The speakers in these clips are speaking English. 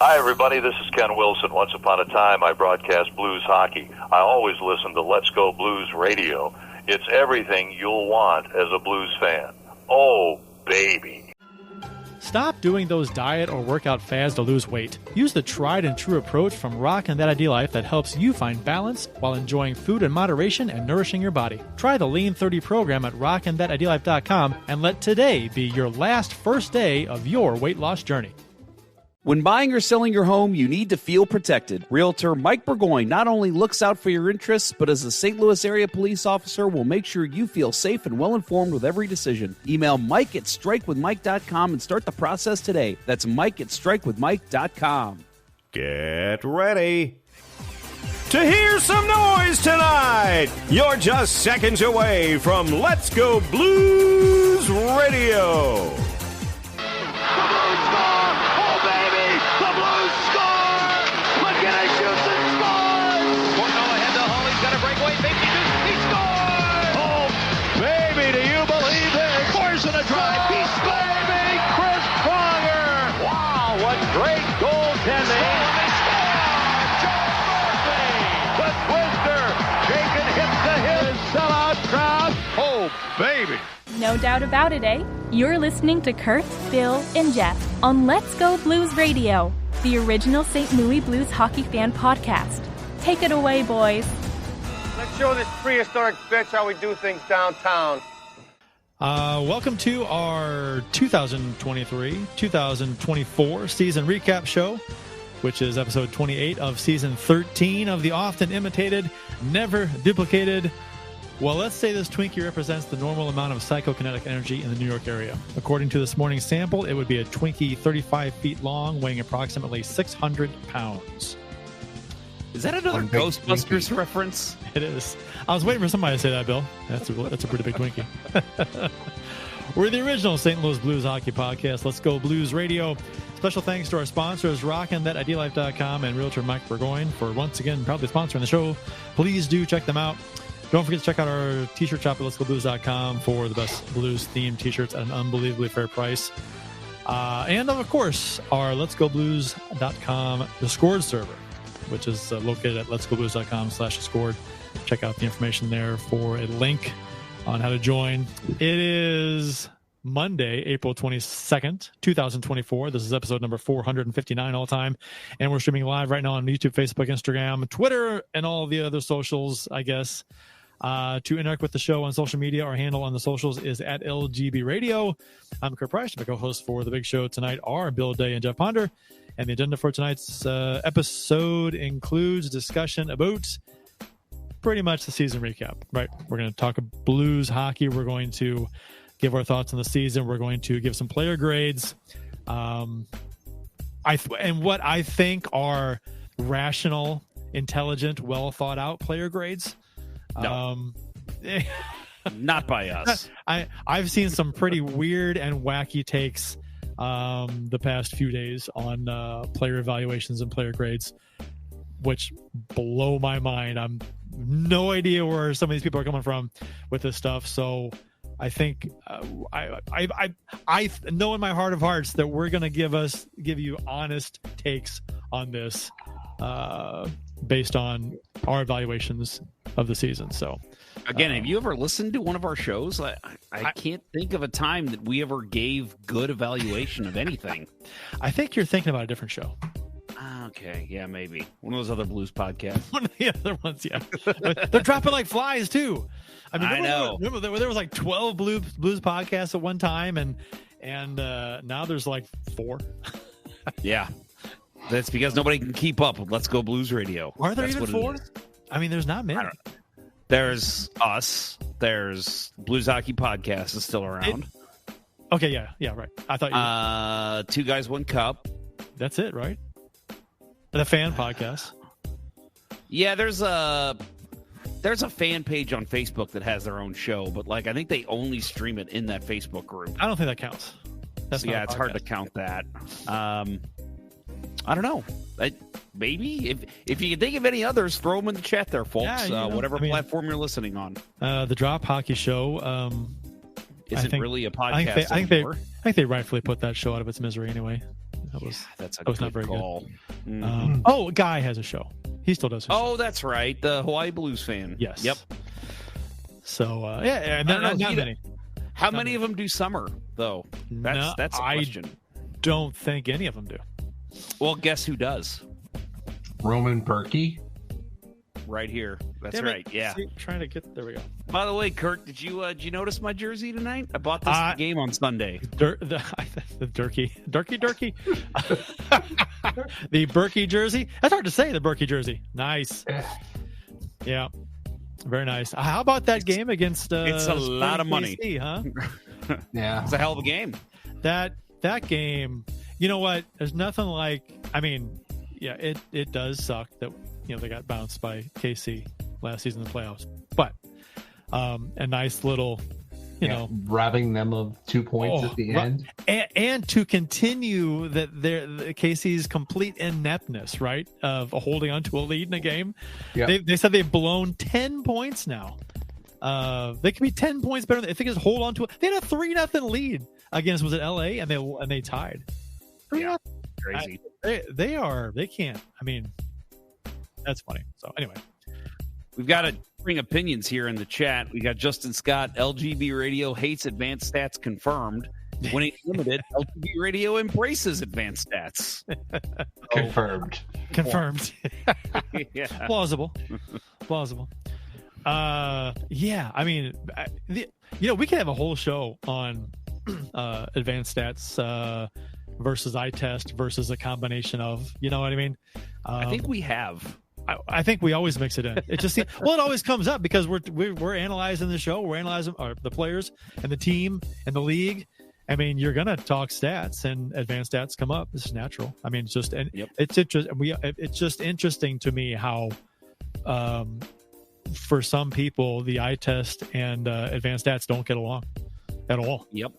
Hi, everybody. This is Ken Wilson. Once upon a time, I broadcast blues hockey. I always listen to Let's Go Blues Radio. It's everything you'll want as a blues fan. Oh, baby. Stop doing those diet or workout fads to lose weight. Use the tried and true approach from Rockin' That Ideal Life that helps you find balance while enjoying food in moderation and nourishing your body. Try the Lean 30 program at rockinthatIdealLife.com and let today be your first day of your weight loss journey. When buying or selling your home, you need to feel protected. Realtor Mike Burgoyne not only looks out for your interests, but as a St. Louis area police officer will make sure you feel safe and well-informed with every decision. Email Mike at strikewithmike.com and start the process today. That's Mike at strikewithmike.com. Get ready to hear some noise tonight. You're just seconds away from Let's Go Blues Radio. Great goaltending. The twister. Shaking hip to hip. Sellout crowd. Oh, baby. No doubt about it, eh? You're listening to Kurt, Bill, and Jeff on Let's Go Blues Radio, the original St. Louis Blues hockey fan podcast. Take it away, boys. Let's show this prehistoric bitch how we do things downtown. Welcome to our 2023-2024 season recap show, which is episode 28 of season 13 of the often imitated, never duplicated. Well, let's say this Twinkie represents the normal amount of psychokinetic energy in the New York area. According to this morning's sample, it would be a Twinkie 35 feet long, weighing approximately 600 pounds. Is that another Ghostbusters reference? It is. I was waiting for somebody to say that, Bill. That's a pretty big Twinkie. We're the original St. Louis Blues hockey podcast. Let's Go Blues Radio. Special thanks to our sponsors, RockinThatIdealLife.com and Realtor Mike Burgoyne for once again proudly sponsoring the show. Please do check them out. Don't forget to check out our t-shirt shop at Let'sGoBlues.com for the best blues-themed t-shirts at an unbelievably fair price. And, of course, our Let'sGoBlues.com Discord server, which is located at letsgoblues.com/discord. Check out the information there for a link on how to join. It is Monday, April 22nd, 2024. This is episode number 459 all time. And we're streaming live right now on YouTube, Facebook, Instagram, Twitter, and all the other socials, I guess. To interact with the show on social media, our handle on the socials is at LGB Radio. I'm Kurt Price. My co-hosts for the big show tonight are Bill Day and Jeff Ponder. And the agenda for tonight's episode includes discussion about pretty much the season recap, right? We're going to talk Blues hockey. We're going to give our thoughts on the season. We're going to give some player grades. And what I think are rational, intelligent, well thought out player grades. No. Not by us. I've seen some pretty weird and wacky takes the past few days on player evaluations and player grades, which blow my mind. I'm no idea where some of these people are coming from with this stuff. So I think I know in my heart of hearts that we're going to give you honest takes on this based on our evaluations of the season. So again, have you ever listened to one of our shows? I can't think of a time that we ever gave good evaluation of anything. I think you're thinking about a different show. Okay, yeah, maybe. One of those other blues podcasts. One of the other ones, yeah. They're dropping like flies, too. I mean, I know. Remember there was like 12 blues podcasts at one time, and now there's like 4. Yeah. That's because nobody can keep up with Let's Go Blues Radio. Are there even 4? I mean, there's not many. There's us. There's Blues Hockey Podcast is still around. Okay, yeah, right. I thought Two Guys, One Cup. That's it, right? The fan podcast. Yeah, there's a fan page on Facebook that has their own show, but like I think they only stream it in that Facebook group. I don't think that counts. It's hard to count that. I don't know. Maybe if you can think of any others, throw them in the chat there, folks. Yeah, whatever platform you're listening on. The Drop Hockey Show isn't really a podcast I think they rightfully put that show out of its misery anyway. That's a that was good not very call. good. Mhm. Guy has a show. He still does. Oh, that's right. The Hawaii Blues fan. Yes. Yep. So and not many. How many of them do summer though? That's a question. Don't think any of them do. Well, guess who does? Roman Berkey. Right here. That's Damn right. it. Yeah. See, trying to get there. We go. By the way, Kurt, did you notice my jersey tonight? I bought this game on Sunday. The Durkee. The Berkey jersey. That's hard to say. The Berkey jersey. Nice. Yeah. Very nice. How about that game against? It's a lot of money, KC, huh? Yeah, it's a hell of a game. That game. You know what? There's nothing like. I mean, yeah, it does suck that they got bounced by KC last season in the playoffs, but a nice little. robbing them of 2 points at the end, and to continue the KC's complete ineptness, right, of holding on to a lead in a game. Yeah. They said they've blown 10 points now. They could be 10 points better if they just hold on to it. They had a 3-0 lead against LA, and they tied. Yeah, crazy. They can't. I mean, that's funny. So anyway. We've got to bring opinions here in the chat. We got Justin Scott, LGB Radio hates advanced stats confirmed. When it's limited, LGB Radio embraces advanced stats. Confirmed. Yeah. Plausible. Yeah, I mean, we could have a whole show on advanced stats versus eye test versus a combination of, you know what I mean? I think we have. I think we always mix it in. It just it always comes up because we're analyzing the show. We're analyzing the players and the team and the league. I mean, you're gonna talk stats and advanced stats come up. This is natural. I mean, it's just it's interesting. It's just interesting to me how, for some people, the eye test and advanced stats don't get along at all. Yep.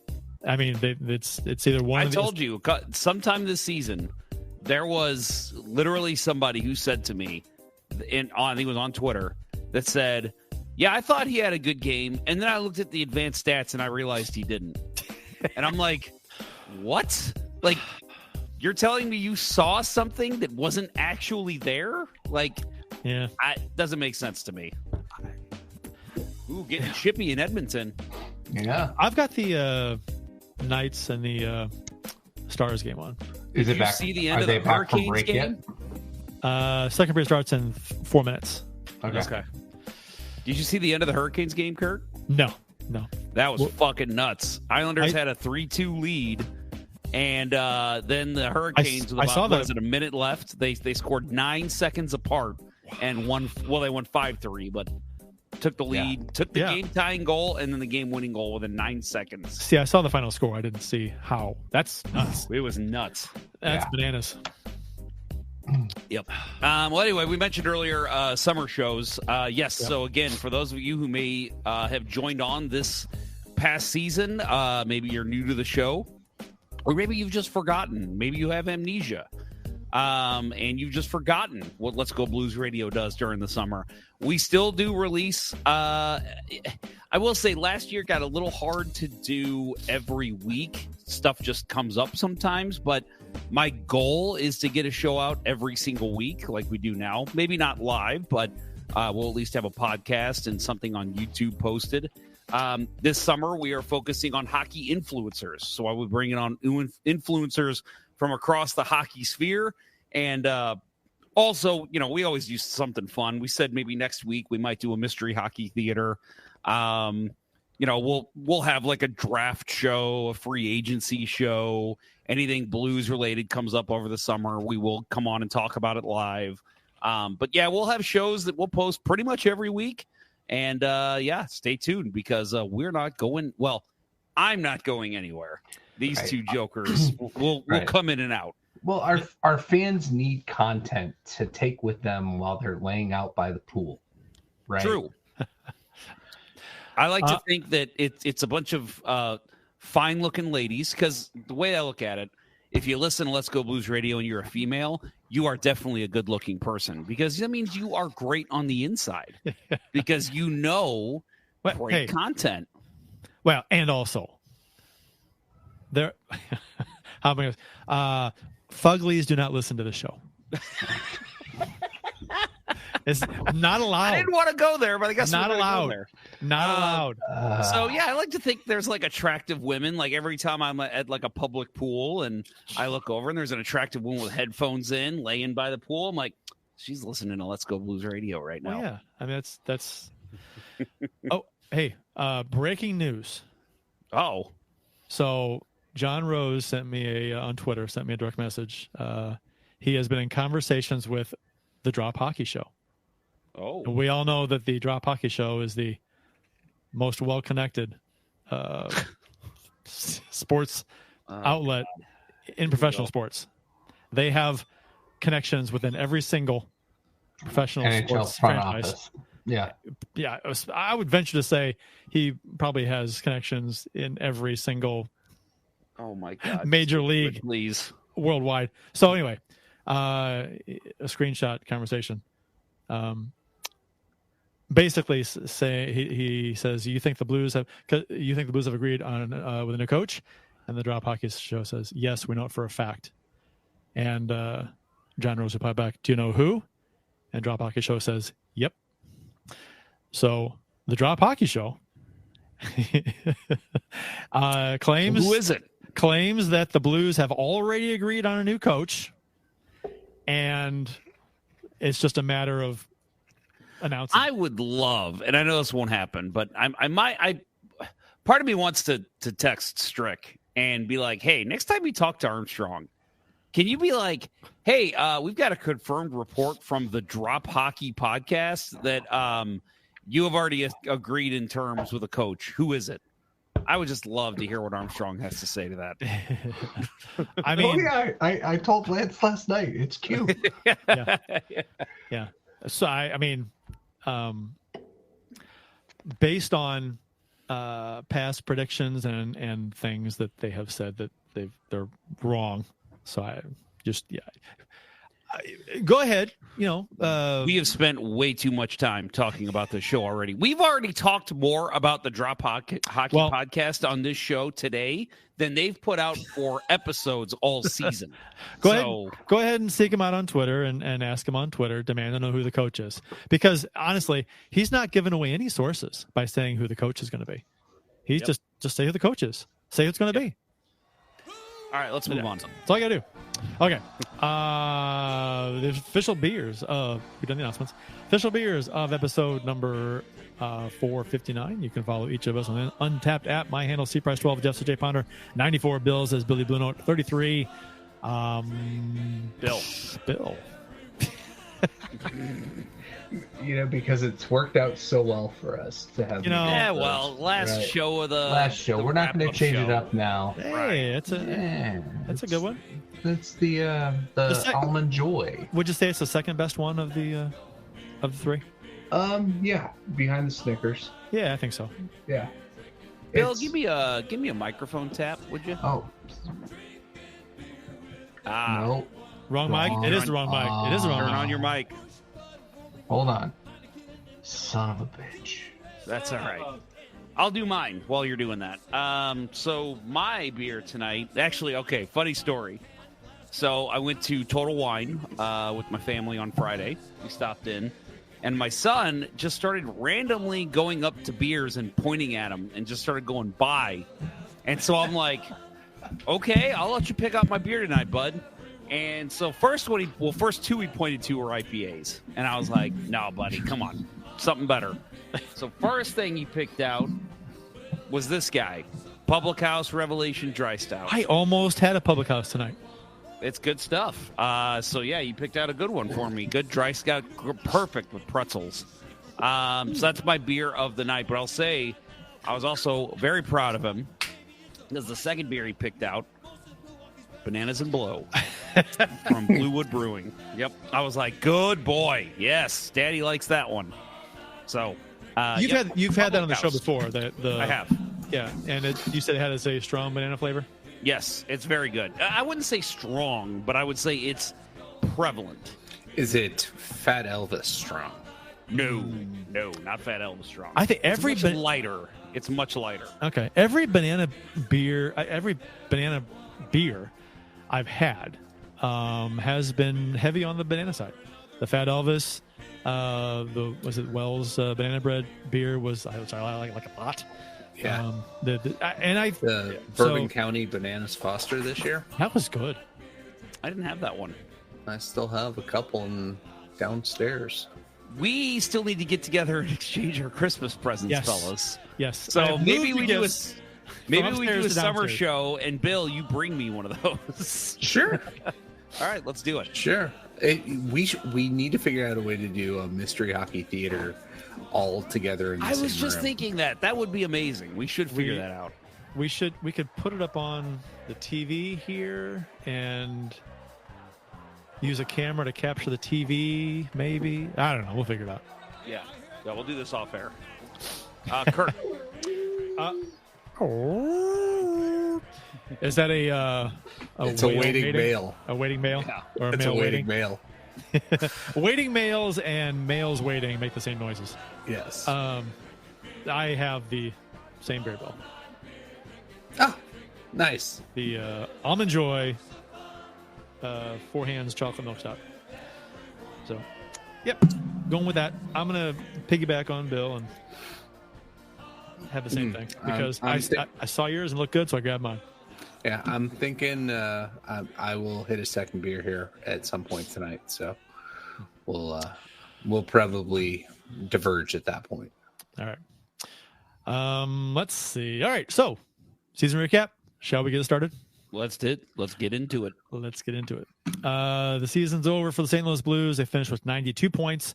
I mean, it's either one. I told you sometime this season there was literally somebody who said to me, I think it was on Twitter, that said, "Yeah, I thought he had a good game, and then I looked at the advanced stats and I realized he didn't." And I'm like, "What? Like, you're telling me you saw something that wasn't actually there? Like, yeah, it doesn't make sense to me." Ooh, getting chippy in Edmonton. Yeah, I've got the Knights and the Stars game on. Is it back? See the end of the Hurricanes game? Second period starts in 4 minutes. Okay. Did you see the end of the Hurricanes game, Kurt? No. That was fucking nuts. Islanders had a 3-2 lead, and then the Hurricanes, with about a minute left, they scored 9 seconds apart and won. Well, they won 5-3, but took the lead, took the game-tying goal, and then the game-winning goal within 9 seconds. See, I saw the final score. I didn't see how. That's nuts. It was nuts. That's bananas. Yep. Well, anyway, we mentioned earlier summer shows. Yes. Yep. So again, for those of you who may have joined on this past season, maybe you're new to the show, or maybe you've just forgotten. Maybe you have amnesia, and you've just forgotten what Let's Go Blues Radio does during the summer. We still do release. I will say last year got a little hard to do every week. Stuff just comes up sometimes, but my goal is to get a show out every single week like we do now. Maybe not live, but we'll at least have a podcast and something on YouTube posted. This summer, we are focusing on hockey influencers. So I will bring in on influencers from across the hockey sphere. And also, we always do something fun. We said maybe next week we might do a mystery hockey theater. We'll have like a draft show, a free agency show, anything Blues related comes up over the summer. We will come on and talk about it live. But yeah, we'll have shows that we'll post pretty much every week. And stay tuned because we're not going. Well, I'm not going anywhere. These two jokers will come in and out. Well, our fans need content to take with them while they're laying out by the pool, right? True. I like to think that it's a bunch of fine-looking ladies, because the way I look at it, if you listen to Let's Go Blues Radio and you're a female, you are definitely a good-looking person, because that means you are great on the inside, because great content. Well, and also, there. How many? Fuglies do not listen to the show. It's not allowed. I didn't want to go there, but I guess not we're allowed. go there. Not allowed. So yeah, I like to think there's like attractive women. Like every time I'm at like a public pool and I look over and there's an attractive woman with headphones in, laying by the pool. I'm like, she's listening to Let's Go Blues Radio right now. Well, yeah, I mean that's. Oh, hey, breaking news. Oh, so John Rose sent me on Twitter, sent me a direct message. He has been in conversations with the Drop Hockey Show. Oh, and we all know that the Drop Hockey Show is the most well-connected sports outlet in professional sports. They have connections within every single professional NHL sports front franchise. office. Yeah. Yeah, I would venture to say he probably has connections in every single oh my God, major league please worldwide. So anyway, a screenshot conversation. Basically, say he says, "You think the Blues have agreed on with a new coach?" And the Drop Hockey Show says, "Yes, we know it for a fact." And John Rose replied back, "Do you know who?" And Drop Hockey Show says, "Yep." So the Drop Hockey Show claims, who is it? Claims that the Blues have already agreed on a new coach, and it's just a matter of announcing. I would love, and I know this won't happen, but I part of me wants to text Strick and be like, "Hey, next time you talk to Armstrong, can you be like, hey, we've got a confirmed report from the Drop Hockey podcast that you have already agreed in terms with a coach. Who is it?" I would just love to hear what Armstrong has to say to that. I mean, I told Lance last night. It's cute. Yeah. So I mean, based on past predictions and things that they have said that they're wrong. So I just go ahead. You know, we have spent way too much time talking about this show already. We've already talked more about the Drop Hockey podcast on this show today than they've put out for episodes all season. Go ahead and seek him out on Twitter and ask him on Twitter, demand to know who the coach is. Because honestly, he's not giving away any sources by saying who the coach is going to be. He's just say who the coach is. Say who it's going to be. All right, let's move on. That's all I got to do. Okay. The official beers. We've done the announcements. Official beers of episode number 459. You can follow each of us on the Untapped app. My handle CPrice12, Jeff CJ Ponder, 94 Bill says Billy Blue Note 33. Bill. You know, because it's worked out so well for us to have. Last show of the last show. We're not going to change it up now. Hey, that's a good one. It's the Almond Joy. Would you say it's the second best one of the three? Yeah, behind the Snickers. Yeah, I think so. Yeah. Bill, give me a microphone tap, would you? Oh. No. Wrong mic. It is the wrong mic. It is the wrong mic. Turn on your mic. Hold on. Son of a bitch. That's all right. I'll do mine while you're doing that. So my beer tonight, actually, okay, funny story. So I went to Total Wine with my family on Friday. We stopped in, and my son just started randomly going up to beers and pointing at them and just started going by. And so I'm like, okay, I'll let you pick out my beer tonight, bud. And so first two he pointed to were IPAs. And I was like, no, buddy, come on, something better. So first thing he picked out was this guy, Public House Revelation Dry Stout. I almost had a Public House tonight. It's good stuff. So yeah, you picked out a good one for me. Good dry stout, perfect with pretzels. So that's my beer of the night. But I'll say I was also very proud of him because the second beer he picked out, Bananas and Blow from Bluewood Brewing. Yep. I was like, good boy. Yes, Daddy likes that one. So you've had that on the show before. I have. Yeah, and you said it had a strong banana flavor. Yes, it's very good. I wouldn't say strong, but I would say it's prevalent. Is it Fat Elvis strong? No, not Fat Elvis strong. I think it's lighter. It's much lighter. Okay, every banana beer I've had has been heavy on the banana side. The Fat Elvis, was it Wells banana bread beer which I like a lot. Yeah. The Bourbon County Bananas Foster this year. That was good. I didn't have that one. I still have a couple downstairs. We still need to get together and exchange our Christmas presents, fellas. Yes. So maybe we do a summer show, and Bill, you bring me one of those. Sure. All right, let's do it. Sure. We need to figure out a way to do a mystery hockey theater all together in the same was just room. thinking that would be amazing. We should figure that out. We could put it up on the TV here and use a camera to capture the TV, maybe. I don't know. We'll figure it out. Yeah, we'll do this off air. Kurt. Is that it's a waiting mail? A waiting mail? Yeah, or a it's mail a waiting waiting? mail. Waiting males and males waiting make the same noises. Yes. I have the same beer, Bill. Oh, nice. The Almond Joy 4 Hands chocolate milk stout. So, yep, going with that. I'm going to piggyback on Bill and have the same thing because I saw yours and looked good, so I grabbed mine. Yeah, I'm thinking I will hit a second beer here at some point tonight, so we'll probably diverge at that point. All right. Let's see. All right, so season recap. Shall we get it started? Let's get into it. Let's get into it. The season's over for the St. Louis Blues. They finished with 92 points,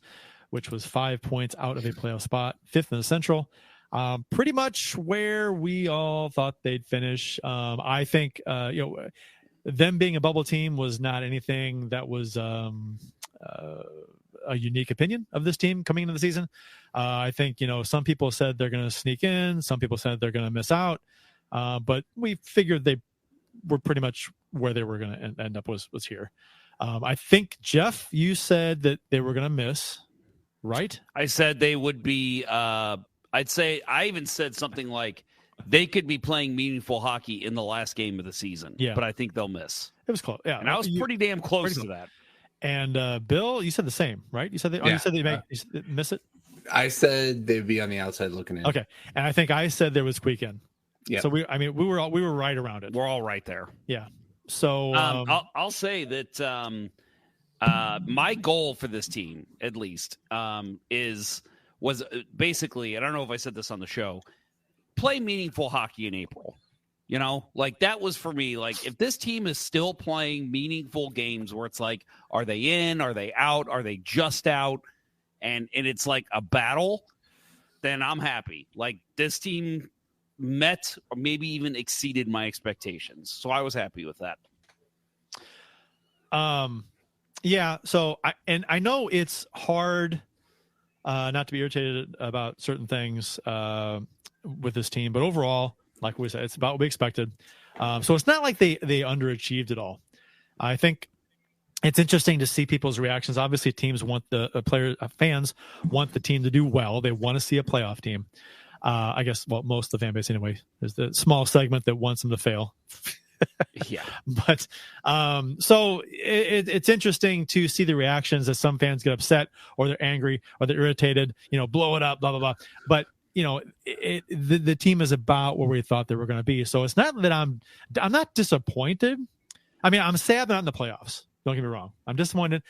which was 5 points out of a playoff spot, 5th in the Central. Pretty much where we all thought they'd finish. I think them being a bubble team was not anything that was a unique opinion of this team coming into the season. I think some people said they're going to sneak in, some people said they're going to miss out, but we figured they were pretty much where they were going to end up was here. I think Jeff, you said that they were going to miss, right? I said they would be. I even said something like they could be playing meaningful hockey in the last game of the season. Yeah. But I think they'll miss. It was close. Yeah. And I was pretty damn close to that. And Bill, you said the same, right? You said they miss it? I said they'd be on the outside looking in. Okay. And I think I said there was squeak in. Yeah. So we were right around it. We're all right there. Yeah. So I'll say that my goal for this team, at least, was basically, I don't know if I said this on the show, play meaningful hockey in April. That was for me. Like, if this team is still playing meaningful games where it's like, are they in? Are they out? Are they just out? And it's like a battle, then I'm happy. Like, this team met or maybe even exceeded my expectations. So I was happy with that. Yeah. So I know it's hard not to be irritated about certain things with this team, but overall, like we said, it's about what we expected. So it's not like they underachieved at all. I think it's interesting to see people's reactions. Obviously, teams want fans want the team to do well. They want to see a playoff team. I guess, well, most of the fan base anyway. There's the small segment that wants them to fail. Yeah. But so it's interesting to see the reactions as some fans get upset or they're angry or they're irritated, blow it up, blah, blah, blah. But, the team is about where we thought they were going to be. So it's not that I'm not disappointed. I mean, I'm sad they're not in the playoffs. Don't get me wrong. I'm disappointed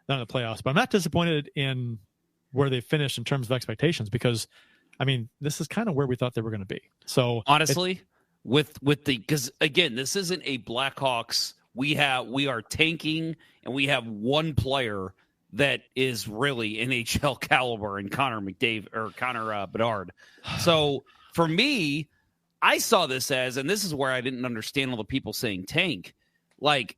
they're not in the playoffs, but I'm not disappointed in where they finished in terms of expectations because, I mean, this is kind of where we thought they were going to be. So honestly, because again, this isn't a Blackhawks. We are tanking, and we have one player that is really NHL caliber in Connor Bedard. So for me, I saw this as, and this is where I didn't understand all the people saying tank. Like,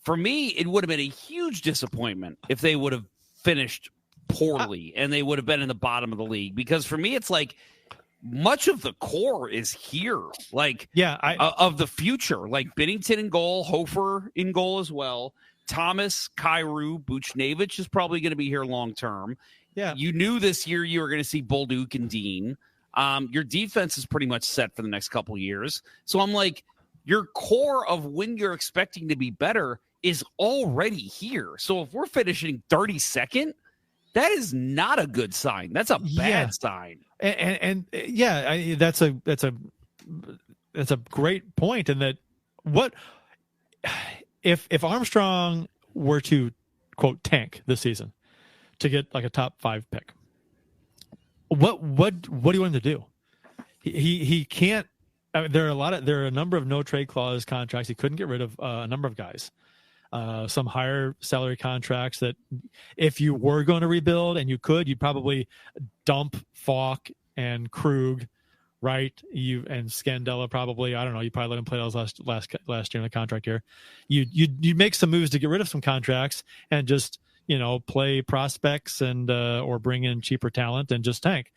for me, it would have been a huge disappointment if they would have finished poorly and they would have been in the bottom of the league. Because for me, it's like much of the core is here. Like, of the future, like Binnington in goal, Hofer in goal as well. Thomas, Kyrou, Buchnevich is probably going to be here long term. Yeah, you knew this year you were going to see Bolduc and Dean. Your defense is pretty much set for the next couple of years. So I'm like, your core of when you're expecting to be better is already here. So if we're finishing 32nd, that is not a good sign. That's a bad sign. And that's a great point. And that what if Armstrong were to quote tank this season to get like a top 5 pick, what do you want him to do? He can't. I mean, there are a number of no trade clause contracts. He couldn't get rid of a number of guys. Some higher salary contracts that if you were going to rebuild and you could, you'd probably dump Falk and Krug, right? And Scandella probably. I don't know. You probably let him play those last year in the contract year. You'd make some moves to get rid of some contracts and just play prospects and or bring in cheaper talent and just tank.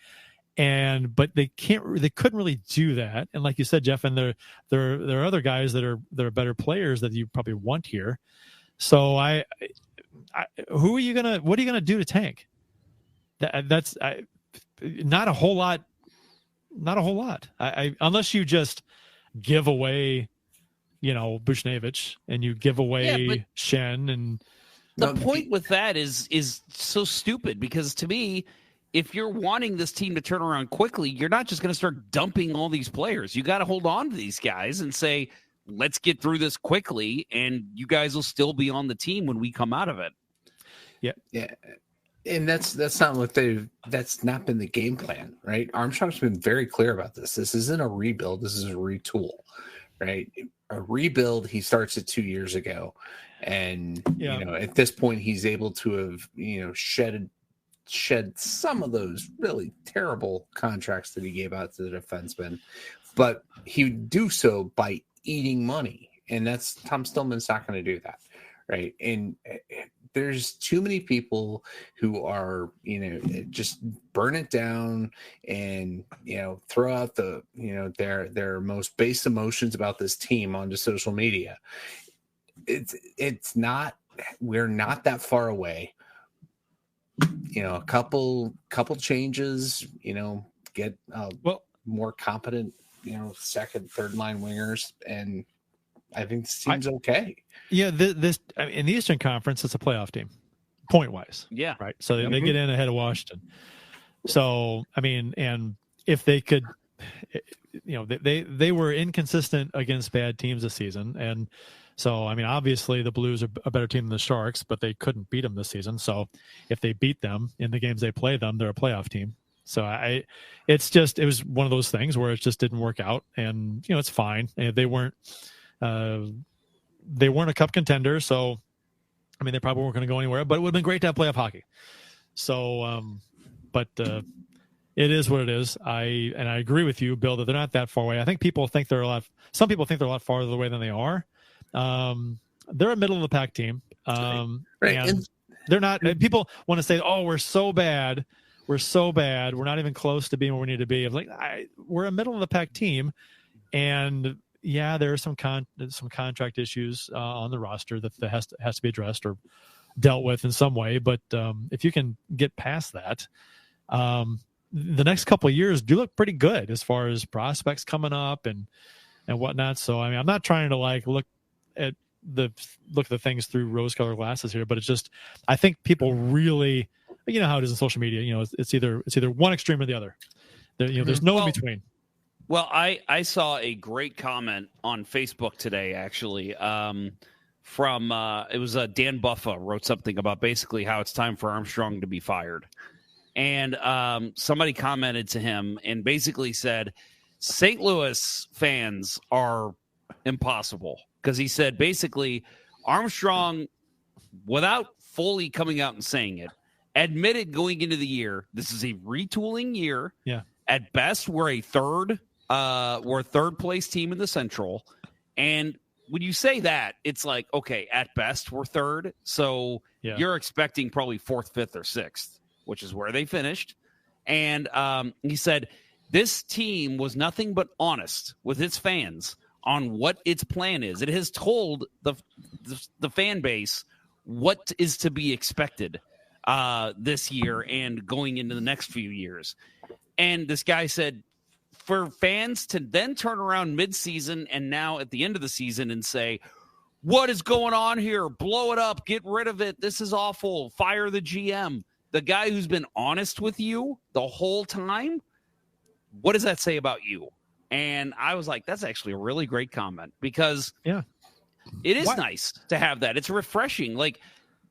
But they couldn't really do that. And like you said, Jeff, and there are other guys that are better players that you probably want here. So what are you gonna do to tank? That's not a whole lot. Not a whole lot. Unless you just give away, Buchnevich and you give away Shen and the point with that is so stupid because to me, if you're wanting this team to turn around quickly, you're not just going to start dumping all these players. You got to hold on to these guys and say, let's get through this quickly, and you guys will still be on the team when we come out of it. Yeah. And that's not what that's not been the game plan, right? Armstrong's been very clear about this. This isn't a rebuild. This is a retool, right? A rebuild, he starts it 2 years ago. And, at this point, he's able to have, shed some of those really terrible contracts that he gave out to the defensemen, but he would do so by eating money. And that's Tom Stillman's not going to do that. Right. And there's too many people who are, just burn it down and, throw out the, their most base emotions about this team onto social media. We're not that far away. A couple changes, get more competent, second, third line wingers, and I think this team's okay. Yeah, in the Eastern Conference, it's a playoff team, point wise. Yeah, right. So they get in ahead of Washington. So and if they could, they were inconsistent against bad teams this season, and so obviously the Blues are a better team than the Sharks, but they couldn't beat them this season. So if they beat them in the games they play them, they're a playoff team. So it was one of those things where it just didn't work out, and it's fine. They weren't a cup contender, so they probably weren't going to go anywhere. But it would have been great to have playoff hockey. So, it is what it is. I agree with you, Bill, that they're not that far away. I think some people think they're a lot farther away than they are. They're a middle of the pack team. Right. And they're not. People want to say, "Oh, we're so bad. We're so bad. We're not even close to being where we need to be." I'm like, we're a middle of the pack team, and there are some contract issues on the roster that has to be addressed or dealt with in some way. But if you can get past that, the next couple of years do look pretty good as far as prospects coming up and whatnot. So I'm not trying to look at the things through rose-colored glasses here, but it's just I think people really, how it is in social media. It's either one extreme or the other. There's no in between. Well, I saw a great comment on Facebook today, actually, from it was Dan Buffa wrote something about basically how it's time for Armstrong to be fired. And somebody commented to him and basically said, St. Louis fans are impossible. Because he said, basically, Armstrong, without fully coming out and saying it, admitted going into the year, this is a retooling year. Yeah. At best, we're a third place team in the Central. And when you say that, it's like, okay, at best, we're third. So you're expecting probably fourth, fifth, or sixth, which is where they finished. And he said, this team was nothing but honest with its fans on what its plan is. It has told the fan base what is to be expected this year and going into the next few years. And this guy said, for fans to then turn around mid-season and now at the end of the season and say, What is going on here? Blow it up. Get rid of it. This is awful. Fire the GM. The guy who's been honest with you the whole time, what does that say about you? And I was like, that's actually a really great comment because it is nice to have that. It's refreshing. Like,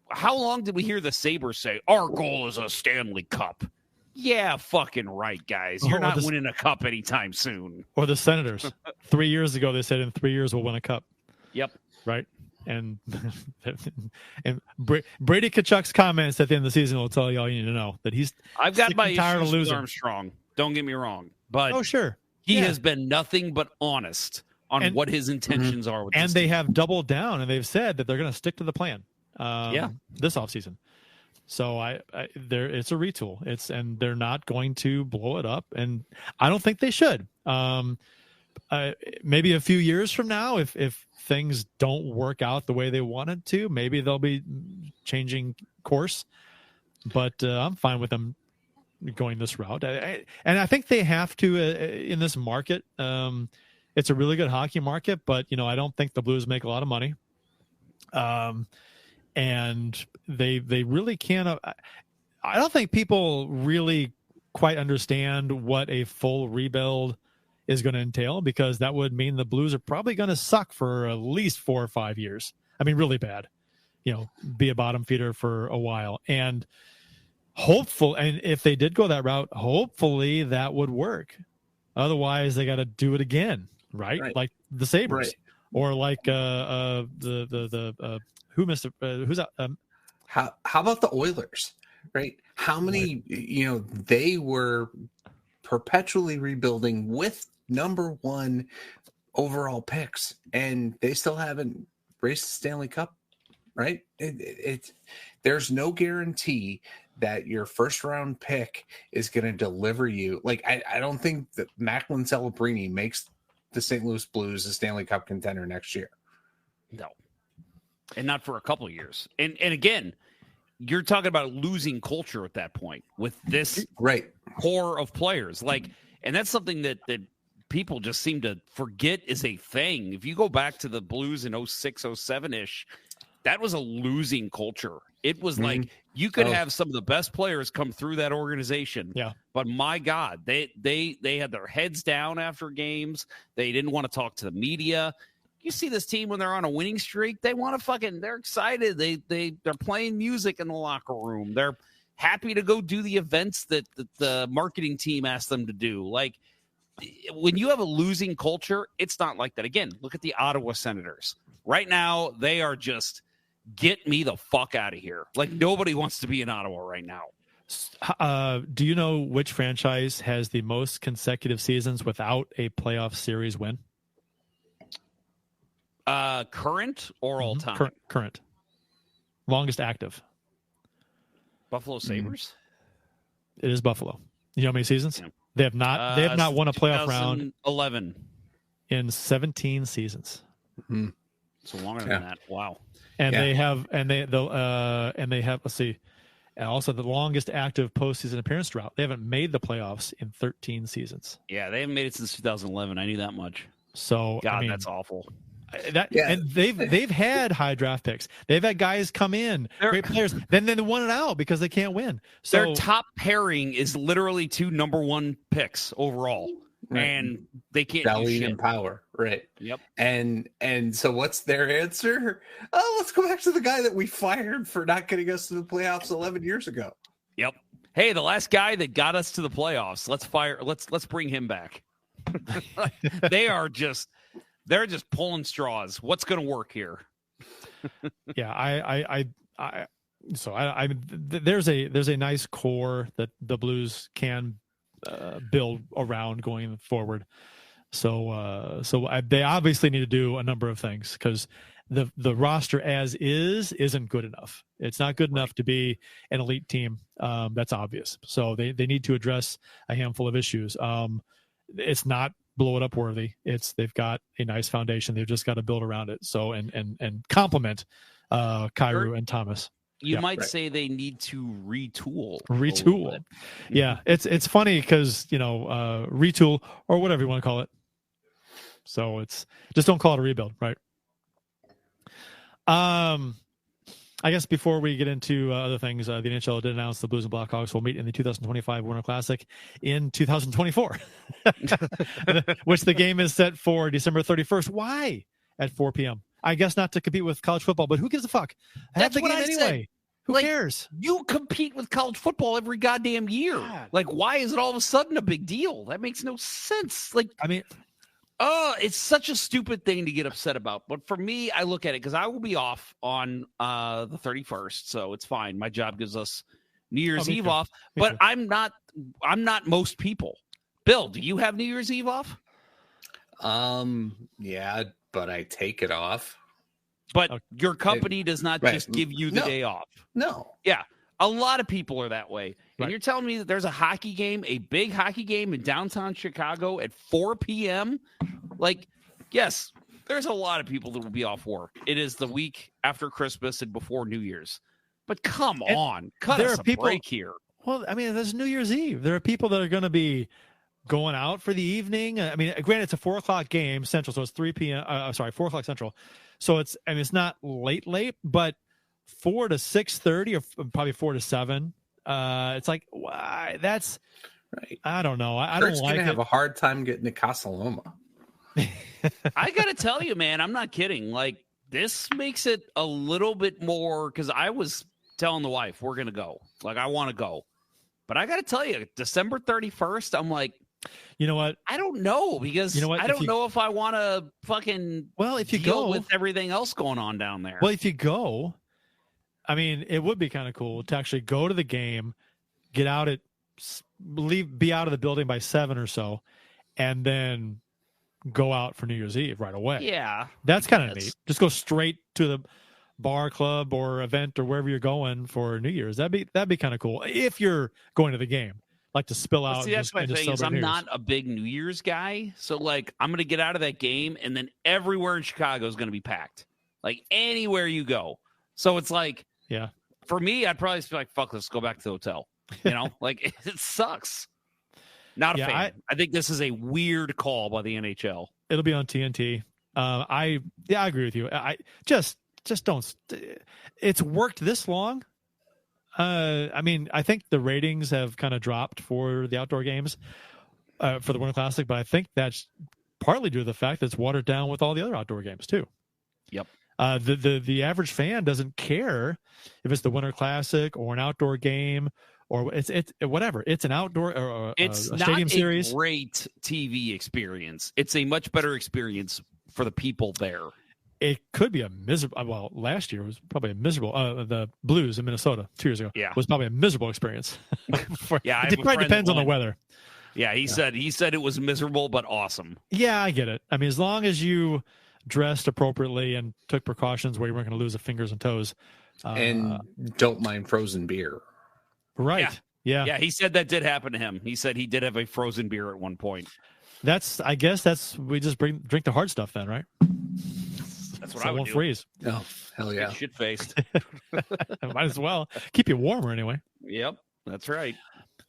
how long did we hear the Sabres say, our goal is a Stanley Cup? Yeah, fucking right, guys. You're not winning a cup anytime soon. Or the Senators. 3 years ago, they said in 3 years we'll win a cup. Yep. Right? And Brady Tkachuk's comments at the end of the season will tell you all you need to know. That I've got my tired issues of losing. with Armstrong. Don't get me wrong. But sure. He has been nothing but honest on what his intentions are with this they team. have doubled down, and they've said that they're going to stick to the plan this offseason. So it's a retool. And they're not going to blow it up, and I don't think they should. Maybe a few years from now, if things don't work out the way they wanted to, maybe they'll be changing course. But I'm fine with them going this route. And I think they have to in this market. It's a really good hockey market, but I don't think the Blues make a lot of money. And they really can't. I don't think people really quite understand what a full rebuild is going to entail, because that would mean the Blues are probably going to suck for at least 4 or 5 years. I mean, really bad, be a bottom feeder for a while. And and if they did go that route, hopefully that would work. Otherwise they got to do it again. Right. Like the Sabres or like who's out? How about the Oilers? Right. How many, they were perpetually rebuilding with number 1 overall picks, and they still haven't raced the Stanley Cup. Right. There's no guarantee that your first round pick is going to deliver you. Like, I don't think that Macklin Celebrini makes the St. Louis Blues a Stanley Cup contender next year. No. And not for a couple of years. And again, you're talking about losing culture at that point with this core of players. Like, and that's something that people just seem to forget is a thing. If you go back to the Blues in 06, 07-ish, that was a losing culture. It was like you could have some of the best players come through that organization. Yeah. But my God, they had their heads down after games. They didn't want to talk to the media. You see this team when they're on a winning streak, they want to they're excited. They're playing music in the locker room. They're happy to go do the events that the marketing team asked them to do. Like, when you have a losing culture, it's not like that. Again, look at the Ottawa Senators. Right now, they are just get me the fuck out of here. Like, nobody wants to be in Ottawa right now. Do you know which franchise has the most consecutive seasons without a playoff series win? Current or all time? Current. Longest active. Buffalo Sabres? It is Buffalo. You know how many seasons? Yeah. They have not won a playoff round 11 in 17 seasons. Mm-hmm. So longer than that. Wow. And they have let's see, and also the longest active postseason appearance drought. They haven't made the playoffs in 13 seasons. Yeah, they haven't made it since 2011. I knew that much. So God, that's awful. And they've had high draft picks. They've had guys come in, great players, then they won it out because they can't win. So their top pairing is literally 2 number 1 picks overall. Right. And they can't do shit. And power, right? Yep. And so what's their answer? Oh, let's go back to the guy that we fired for not getting us to the playoffs 11 years ago. Yep. Hey, the last guy that got us to the playoffs. Let's bring him back. They're just pulling straws. What's going to work here? Yeah, there's a nice core that the Blues can build around going forward. So they obviously need to do a number of things, because the roster as isn't good enough. It's not good enough to be an elite team. That's obvious. So they need to address a handful of issues. It's not blow it up worthy. They've got a nice foundation. They've just got to build around it. So and complement Kyrou and Thomas. You might say they need to retool. Yeah, it's funny because retool or whatever you want to call it. So it's just don't call it a rebuild, right? I guess before we get into other things, the NHL did announce the Blues and Blackhawks will meet in the 2025 Winter Classic in 2024, which the game is set for December 31st. Why at 4 p.m.? I guess not to compete with college football, but who gives a fuck? Have the game anyway. Said. Who cares? You compete with college football every goddamn year. God. Like, why is it all of a sudden a big deal? That makes no sense. Like, I mean, it's such a stupid thing to get upset about. But for me, I look at it because I will be off on the 31st, so it's fine. My job gives us New Year's Eve off, but I'm not most people. Bill, do you have New Year's Eve off? Yeah, but I take it off. But your company does not just give you the day off. No. Yeah. A lot of people are that way. And you're telling me that there's a hockey game, a big hockey game in downtown Chicago at 4 p.m.? Like, yes, there's a lot of people that will be off work. It is the week after Christmas and before New Year's. But come on. Cut us a break here. Well, I mean, there's New Year's Eve. There are people that are going to be going out for the evening. I mean, granted, it's a 4 o'clock game Central, so it's 3 p.m. 4 o'clock Central. So it's not late, but 4 to 6:30 or probably 4 to 7. It's like, why? That's right. I don't know. I don't like it. Gonna have a hard time getting to Casa Loma. I gotta tell you, man, I'm not kidding. Like, this makes it a little bit more, because I was telling the wife we're gonna go. Like, I want to go, but I gotta tell you, December 31st, I'm like, you know what? I don't know, because I don't know if I want to fucking if you deal go with everything else going on down there. Well, if you go, I mean, it would be kind of cool to actually go to the game, get out be out of the building by 7 or so, and then go out for New Year's Eve right away. Yeah, that's kind of neat. Just go straight to the bar, club, or event or wherever you're going for New Year's. That'd be kind of cool if you're going to the game. Like to spill out. See, that's my thing. Is I'm not a big New Year's guy, so like I'm gonna get out of that game, and then everywhere in Chicago is gonna be packed. Like anywhere you go, so it's like, yeah. For me, I'd probably be like, "Fuck, let's go back to the hotel." You know, like it sucks. Not a fan. I think this is a weird call by the NHL. It'll be on TNT. I agree with you. I just don't. It's worked this long. I mean, I think the ratings have kind of dropped for the outdoor games for the Winter Classic, but I think that's partly due to the fact that it's watered down with all the other outdoor games too. Yep. The average fan doesn't care if it's the Winter Classic or an outdoor game or it's whatever. It's an outdoor or it's a stadium series. Not a great TV experience. It's a much better experience for the people there. It could be a miserable. Well, last year was probably a miserable. The Blues in Minnesota 2 years ago was probably a miserable experience. It probably depends on the weather. Yeah, he said it was miserable but awesome. Yeah, I get it. I mean, as long as you dressed appropriately and took precautions where you weren't going to lose the fingers and toes, and don't mind frozen beer. Right. Yeah. He said that did happen to him. He said he did have a frozen beer at one point. I guess we just drink the hard stuff then, right? That's what I would won't do. Freeze. Oh, hell yeah. Shit faced. Might as well keep you warmer anyway. Yep, that's right.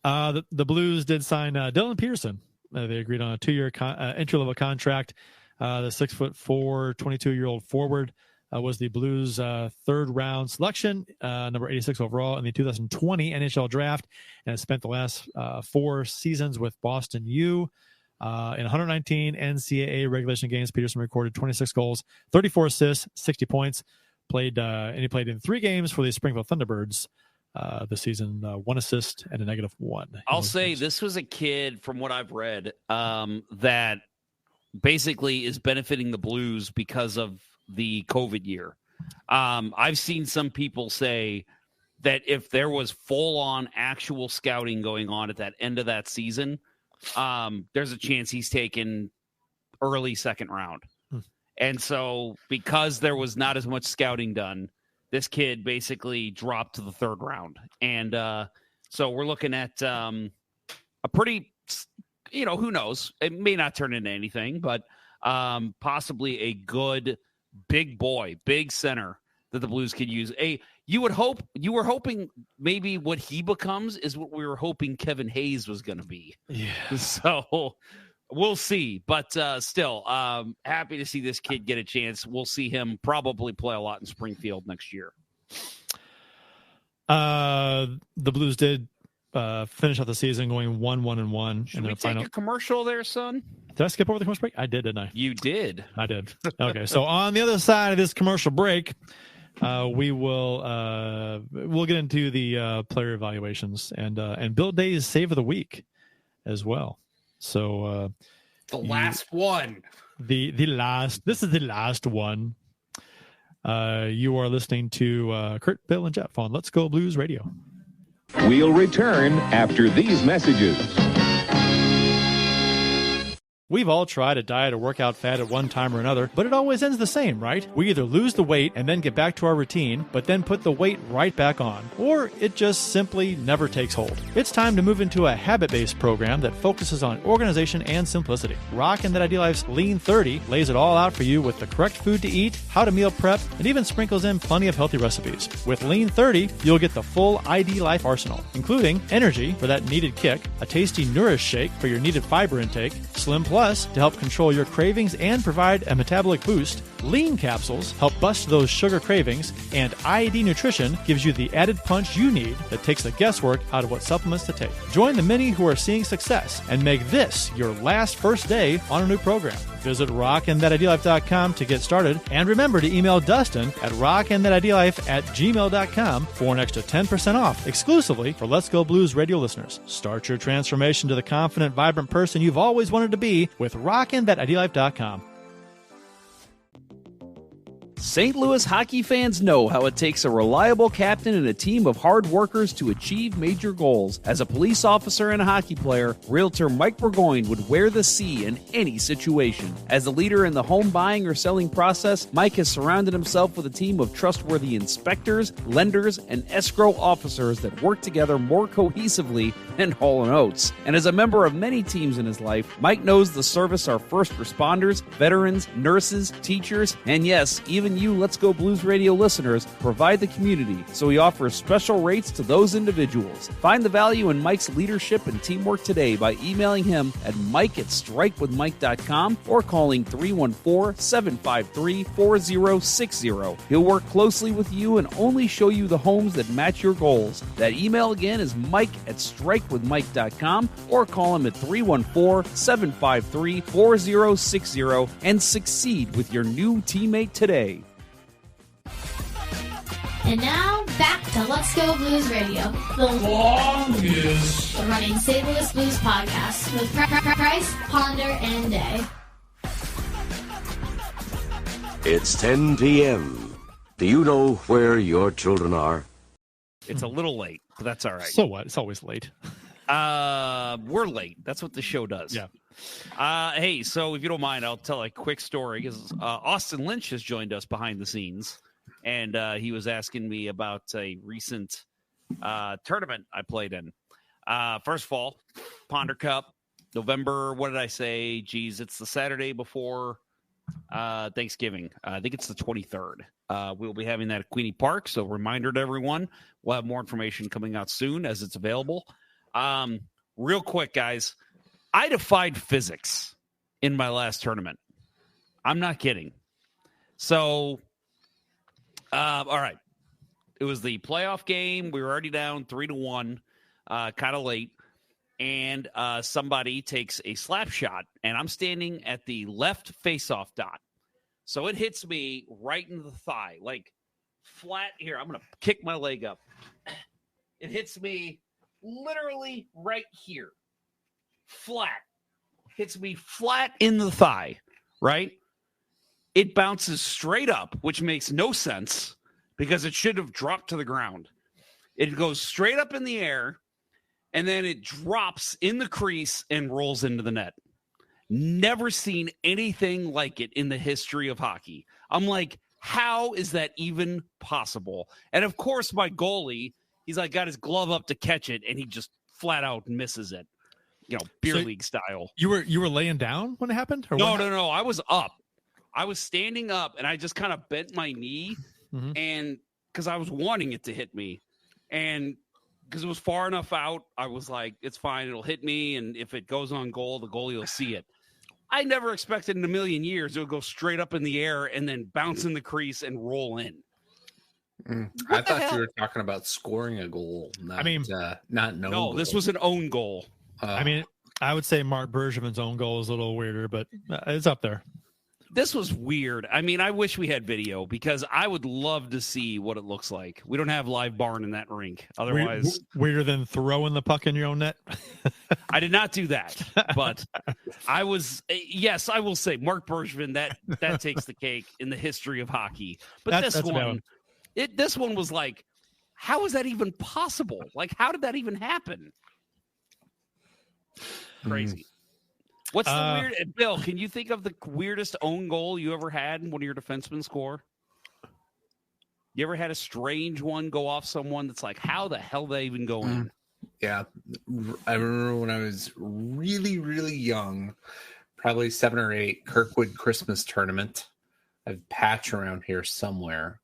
The Blues did sign Dylan Pearson. They agreed on a 2-year entry-level contract. The 6'4", 22-year-old forward was the Blues' third-round selection, number 86 overall in the 2020 NHL draft, and has spent the last 4 seasons with Boston U. In 119 NCAA regulation games, Peterson recorded 26 goals, 34 assists, 60 points. And he played in 3 games for the Springfield Thunderbirds this season, 1 assist and a -1. I'll say this was a kid, from what I've read, that basically is benefiting the Blues because of the COVID year. I've seen some people say that if there was full-on actual scouting going on at that end of that season, there's a chance he's taken early second round. And so because there was not as much scouting done, this kid basically dropped to the 3rd round. And so we're looking at a pretty, who knows? It may not turn into anything, but possibly a good big boy, big center that the Blues could use. You were hoping maybe what he becomes is what we were hoping Kevin Hayes was going to be. Yeah. So We'll see, but still, happy to see this kid get a chance. We'll see him probably play a lot in Springfield next year. The Blues did finish out the season going 1-1-1. Should we take a commercial there, son? Did I skip over the commercial break? I did, didn't I? You did. I did. Okay, so on the other side of this commercial break, we'll get into the player evaluations and Bill Day's save of the week as well. So the last one. This is the last one. You are listening to Kurt, Bill, and Jeff on Let's Go Blues Radio. We'll return after these messages. We've all tried a diet or workout fad at one time or another, but it always ends the same, right? We either lose the weight and then get back to our routine, but then put the weight right back on, or it just simply never takes hold. It's time to move into a habit-based program that focuses on organization and simplicity. Rockin' That Idea Life's Lean 30 lays it all out for you with the correct food to eat, how to meal prep, and even sprinkles in plenty of healthy recipes. With Lean 30, you'll get the full ID Life arsenal, including energy for that needed kick, a tasty Nourish shake for your needed fiber intake, Slim Plus to help control your cravings and provide a metabolic boost. Lean capsules help bust those sugar cravings, and IED Nutrition gives you the added punch you need that takes the guesswork out of what supplements to take. Join the many who are seeing success and make this your last first day on a new program. Visit rockinthatIdeaLife.com to get started, and remember to email Dustin at rockinthatIdeaLife@gmail.com for an extra 10% off exclusively for Let's Go Blues Radio listeners. Start your transformation to the confident, vibrant person you've always wanted to be with rockinthatIdeaLife.com. St. Louis hockey fans know how it takes a reliable captain and a team of hard workers to achieve major goals. As a police officer and a hockey player, realtor Mike Burgoyne would wear the C in any situation. As a leader in the home buying or selling process, Mike has surrounded himself with a team of trustworthy inspectors, lenders, and escrow officers that work together more cohesively than Hall & Oates. And as a member of many teams in his life, Mike knows the service our first responders, veterans, nurses, teachers, and yes, even you Let's Go Blues Radio listeners provide the community, so he offers special rates to those individuals. Find the value in Mike's leadership and teamwork today by emailing him at mike@strikewithmike.com or calling 314-753-4060. He'll work closely with you and only show you the homes that match your goals. That email again is mike@strikewithmike.com or call him at 314-753-4060 and succeed with your new teammate today. And now, back to Let's Go Blues Radio, the longest running St. Louis Blues podcast with Price, Ponder, and Day. It's 10 p.m. Do you know where your children are? It's a little late, but that's all right. So what? It's always late. We're late. That's what the show does. Yeah. Hey, so if you don't mind, I'll tell a quick story. Because Austin Lynch has joined us behind the scenes, and he was asking me about a recent tournament I played in. First of all, Ponder Cup, November, what did I say? Geez, it's the Saturday before Thanksgiving. I think it's the 23rd. We'll be having that at Queenie Park, so reminder to everyone. We'll have more information coming out soon as it's available. Real quick, guys, I defied physics in my last tournament. I'm not kidding. So, all right. It was the playoff game. We were already down 3-1, kind of late. And somebody takes a slap shot, and I'm standing at the left face-off dot. So it hits me right in the thigh, like flat here. I'm going to kick my leg up. It hits me literally right here. Flat. Hits me flat in the thigh, right? It bounces straight up, which makes no sense because it should have dropped to the ground. It goes straight up in the air, and then it drops in the crease and rolls into the net. Never seen anything like it in the history of hockey. I'm like, how is that even possible? And of course, my goalie, he's like got his glove up to catch it, and he just flat out misses it. You know, beer league style. You were laying down when it happened? Or no. I was up. I was standing up, and I just kind of bent my knee, and because I was wanting it to hit me, and because it was far enough out, I was like, it's fine. It'll hit me, and if it goes on goal, the goalie will see it. I never expected in a million years it would go straight up in the air and then bounce in the crease and roll in. I thought you were talking about scoring a goal. Not no. No, this was an own goal. I would say Mark Bergevin's own goal is a little weirder, but it's up there. This was weird. I wish we had video because I would love to see what it looks like. We don't have live barn in that rink. Otherwise, weirder than throwing the puck in your own net. I did not do that, but I was. Yes, I will say Mark Bergevin. That takes the cake in the history of hockey. But this one was like, how is that even possible? Like, how did that even happen? Crazy. What's the weird? Bill, can you think of the weirdest own goal you ever had in one of your defensemen score? You ever had a strange one go off someone that's like, how the hell did they even go in? Yeah. I remember when I was really, really young, probably 7 or 8, Kirkwood Christmas tournament. I have patch around here somewhere.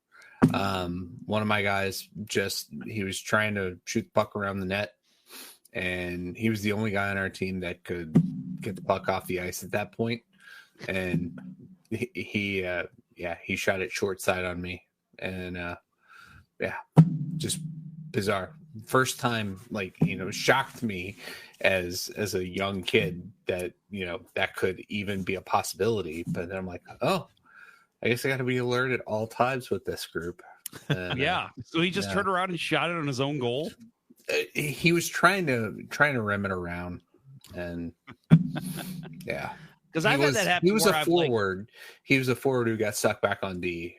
One of my guys he was trying to shoot the puck around the net, and he was the only guy on our team that could get the puck off the ice at that point. And he shot it short side on me. And just bizarre. First time, shocked me as a young kid that, that could even be a possibility. But then I'm like, oh, I guess I got to be alert at all times with this group. And, so he just turned around and shot it on his own goal. He was trying to rim it around, and because I've had that happen. He was a forward. He was a forward who got stuck back on D.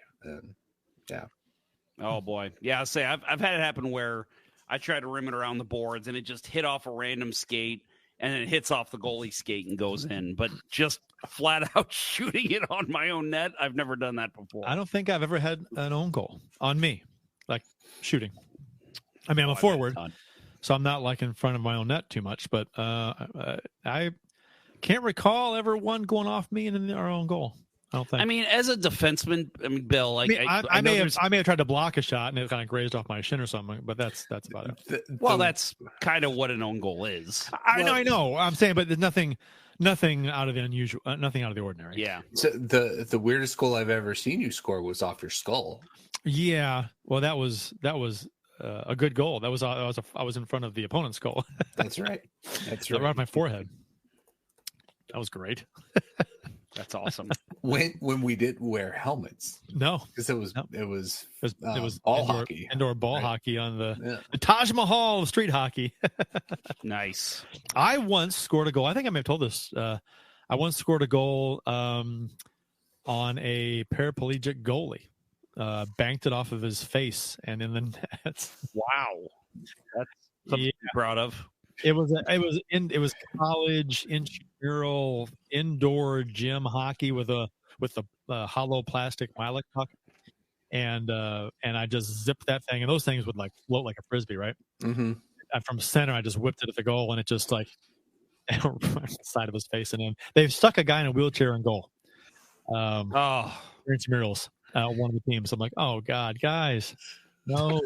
Oh boy, I'll say I've had it happen where I tried to rim it around the boards and it just hit off a random skate and then it hits off the goalie skate and goes in. But just flat out shooting it on my own net, I've never done that before. I don't think I've ever had an own goal on me, like shooting. I'm a forward, so I'm not like in front of my own net too much, but I can't recall ever one going off me in our own goal. I don't think. As a defenseman, Bill, I may have tried to block a shot and it kind of grazed off my shin or something, but that's about it. That's kind of what an own goal is. I know. I'm saying, but there's nothing out of the unusual, nothing out of the ordinary. Yeah. So the weirdest goal I've ever seen you score was off your skull. Yeah. Well, that was a good goal. I was in front of the opponent's goal. That's right. Right on my forehead. That was great. That's awesome. When we didn't wear helmets. No, because it was ball hockey, indoor ball hockey on the Taj Mahal of street hockey. Nice. I once scored a goal. I think I may have told this. I once scored a goal on a paraplegic goalie. Banked it off of his face and in the net. Wow, that's something to be proud of. It was college intramural indoor gym hockey with a hollow plastic Milek puck, and I just zipped that thing, and those things would float like a frisbee, right? Mm-hmm. From center, I just whipped it at the goal, and it just right on the side of his face, and then they've stuck a guy in a wheelchair in goal. Intramurals. One of the teams. I'm like, oh God, guys, no.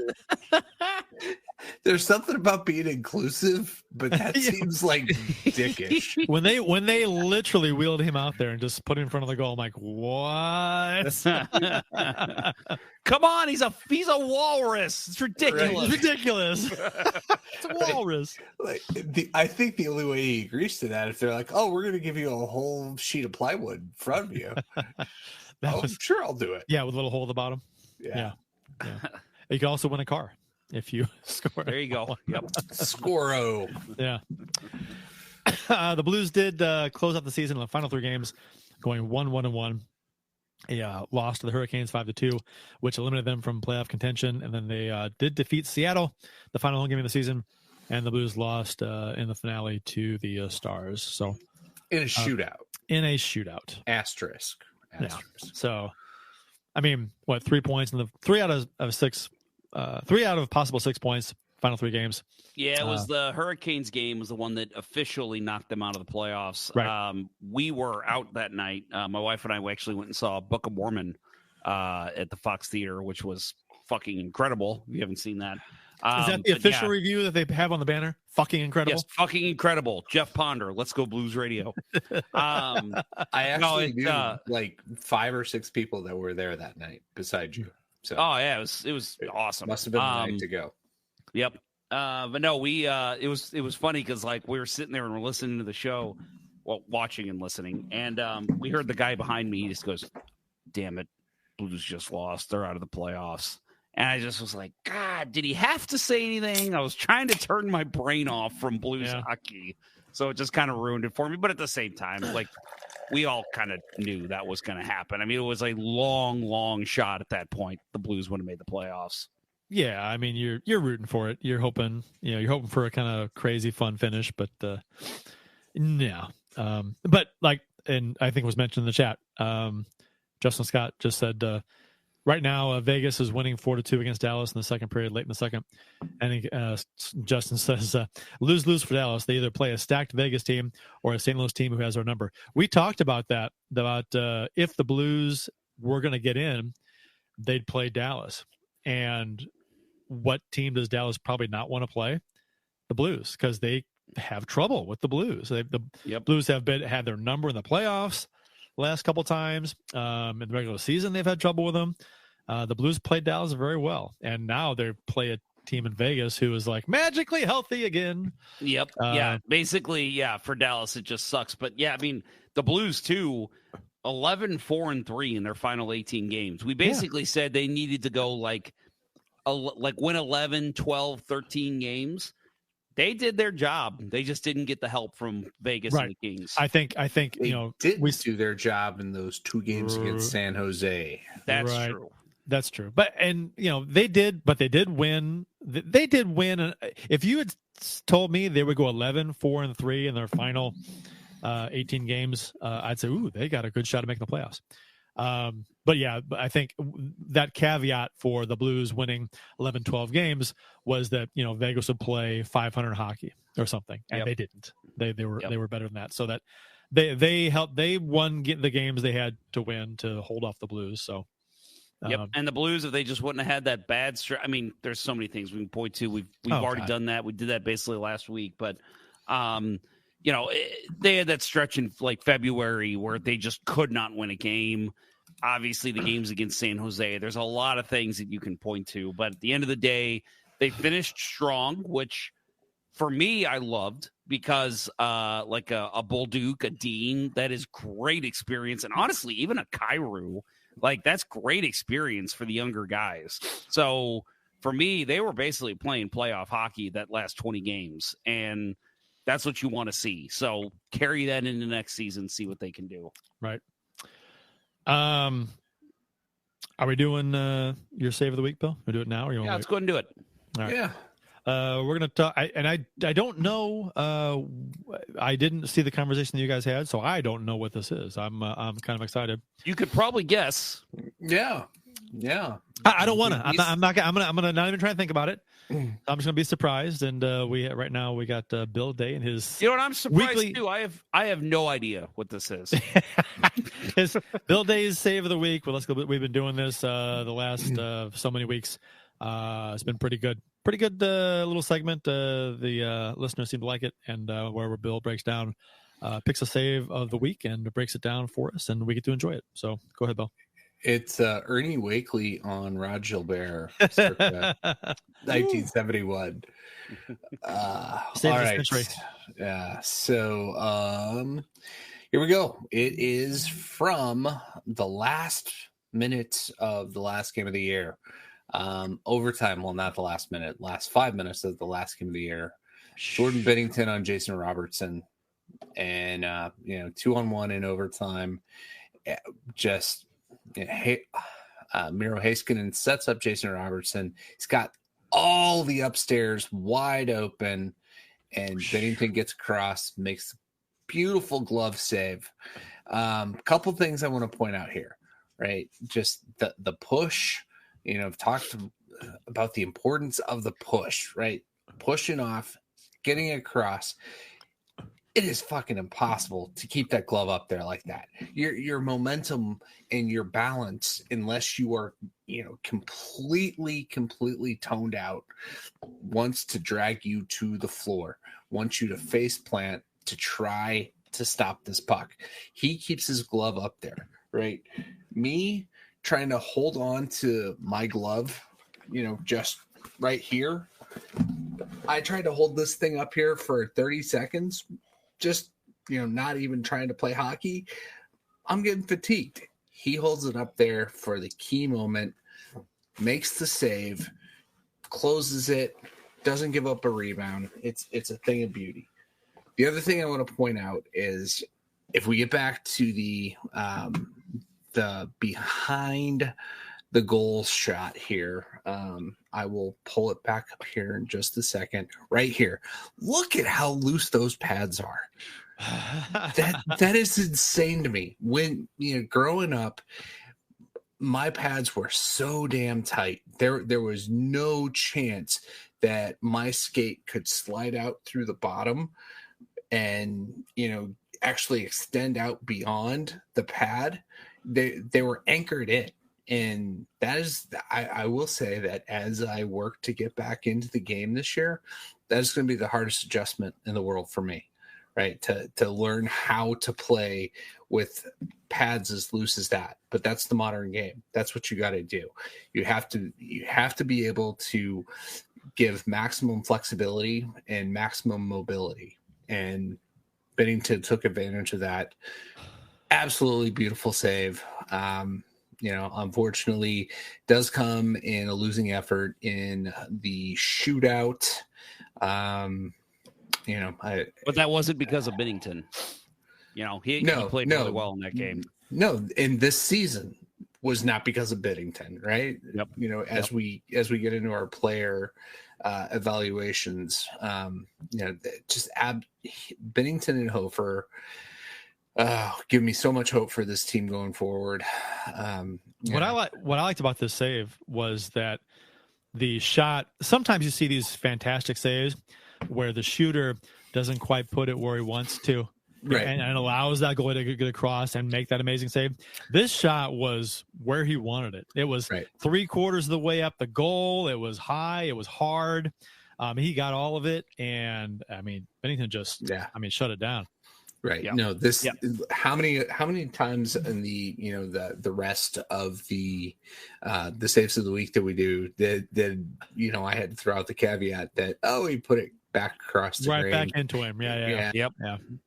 There's something about being inclusive, but that seems like dickish. When they literally wheeled him out there and just put him in front of the goal, I'm like, what? Come on, he's a walrus. It's ridiculous. Right. It's ridiculous. It's a walrus. I think the only way he agrees to that if they're like, oh, we're going to give you a whole sheet of plywood in front of you. Sure, I'll do it. Yeah, with a little hole at the bottom. Yeah. You can also win a car if you score. There you go. Yep. Scoro. Yeah. The Blues did close out the season in the final 3 games, going 1-1-1. Lost to the Hurricanes 5-2, which eliminated them from playoff contention. And then they did defeat Seattle, the final home game of the season, and the Blues lost in the finale to the Stars. So in a shootout. Asterisk. Yeah. So, 3 points in the 3 out of 6, 3 out of possible 6 points, final 3 games. Yeah, it was the Hurricanes game was the one that officially knocked them out of the playoffs. Right. We were out that night. My wife and I actually went and saw Book of Mormon at the Fox Theater, which was fucking incredible. If you haven't seen that. Is that the official review that they have on the banner? Fucking incredible. Yes, fucking incredible. Jeff Ponder, Let's Go Blues Radio. I actually knew like 5 or 6 people that were there that night besides you. So it was awesome. Must have been the night to go. Yep. But no, it was funny because like we were sitting there and we're listening to the show, well, watching and listening, and we heard the guy behind me. He just goes, "Damn it, Blues just lost. They're out of the playoffs." And I just was like, God, did he have to say anything? I was trying to turn my brain off from Blues hockey, so it just kind of ruined it for me. But at the same time, like we all kind of knew that was going to happen. I mean, it was a long shot at that point. The Blues would have made the playoffs. Yeah, I mean, you're rooting for it. You're hoping for a kind of crazy fun finish, but no. But like, and I think it was mentioned in the chat. Justin Scott just said, right now, Vegas is winning 4-2 against Dallas in the second period, late in the second. And Justin says, lose for Dallas. They either play a stacked Vegas team or a St. Louis team who has our number. We talked about that, if the Blues were going to get in, they'd play Dallas. And what team does Dallas probably not want to play? The Blues, because they have trouble with the Blues. The Blues have had their number in the playoffs last couple times. In the regular season, they've had trouble with them. The Blues played Dallas very well, and now they play a team in Vegas who is like magically healthy again. Yep. Basically, for Dallas, it just sucks. But I mean, the Blues too, 11-4-3 in their final 18 games. We basically said they needed to go like win 11, 12, 13 games. They did their job. They just didn't get the help from Vegas and the Kings. I think they did do their job in those 2 games against San Jose. That's true. That's true. But they did win. They did win. If you had told me they would go 11-4-3 in their final 18 games, I'd say, ooh, they got a good shot at making the playoffs. But I think that caveat for the Blues winning 11-12 games was that, Vegas would play 500 hockey or something, and they didn't. They were better than that. So that they won the games they had to win to hold off the Blues. So, and the Blues, if they just wouldn't have had that bad I mean, there's so many things we can point to. We've already done that. We did that basically last week, but they had that stretch in like February where they just could not win a game. Obviously, the games against San Jose, there's a lot of things that you can point to. But at the end of the day, they finished strong, which for me, I loved because like a Bolduc, a Dean, that is great experience. And honestly, even a Kyrou, like that's great experience for the younger guys. So for me, they were basically playing playoff hockey that last 20 games. And that's what you want to see. So carry that into next season, see what they can do. Right. Are we doing your save of the week, Bill? We do it now, or you want? Let's go ahead and do it. All right. Yeah. We're gonna talk. I don't know. I didn't see the conversation that you guys had, so I don't know what this is. I'm kind of excited. You could probably guess. Yeah. I don't want to. I'm gonna not even try to think about it. I'm just gonna be surprised. And right now we got Bill Day and his. You know what? I'm surprised too. I have no idea what this is. His Bill Day's save of the week. Well, let's go. We've been doing this the last so many weeks. It's been pretty good. Pretty good little segment. The listeners seem to like it, and wherever Bill breaks down, picks a save of the week and breaks it down for us, and we get to enjoy it. So go ahead, Bill. It's Ernie Wakely on Rod Gilbert, circa 1971. All right. Yeah. So here we go. It is from the last minute of the last game of the year. Overtime. Well, not the last minute. Last 5 minutes of the last game of the year. Jordan Binnington on Jason Robertson, and 2-on-1 in overtime. Just. Miro Heiskanen sets up Jason Robertson. He's got all the upstairs wide open, and Binnington gets across, makes a beautiful glove save. Couple things I want to point out here, right? Just the push. I've talked about the importance of the push, right? Pushing off, getting across. it is fucking impossible to keep that glove up there like that. Your momentum and your balance, unless you are, completely toned out, wants to drag you to the floor, wants you to face plant to try to stop this puck. He keeps his glove up there, right? Me trying to hold on to my glove, just right here. I tried to hold this thing up here for 30 seconds, just, not even trying to play hockey. I'm getting fatigued. He holds it up there for the key moment, makes the save, closes it, doesn't give up a rebound. It's a thing of beauty. The other thing I want to point out is if we get back to the behind the goal shot here, I will pull it back up here in just a second. Right here. Look at how loose those pads are. That is insane to me. When growing up, my pads were so damn tight. There was no chance that my skate could slide out through the bottom and actually extend out beyond the pad. They were anchored in. And that is, I will say that as I work to get back into the game this year, that is going to be the hardest adjustment in the world for me, right? To learn how to play with pads as loose as that. But that's the modern game. That's what you got to do. You have to be able to give maximum flexibility and maximum mobility. And Bennington took advantage of that. Absolutely beautiful save. Unfortunately, does come in a losing effort in the shootout. But that wasn't because of Bennington. He played really well in that game. No, and this season was not because of Bennington, right? Yep. As we get into our player evaluations, Bennington and Hofer. Give me so much hope for this team going forward. What I liked about this save was that the shot. Sometimes you see these fantastic saves where the shooter doesn't quite put it where he wants to, right, and allows that goalie to get across and make that amazing save. This shot was where he wanted it. It was right. 3/4 of the way up the goal. It was high. It was hard. He got all of it, and Bennington just shut it down. Right. Yep. No, this, yep. How many times in the, the rest of the saves of the week that we do that, I had to throw out the caveat that, he put it back across the right green. Back into him. Yeah. Yep.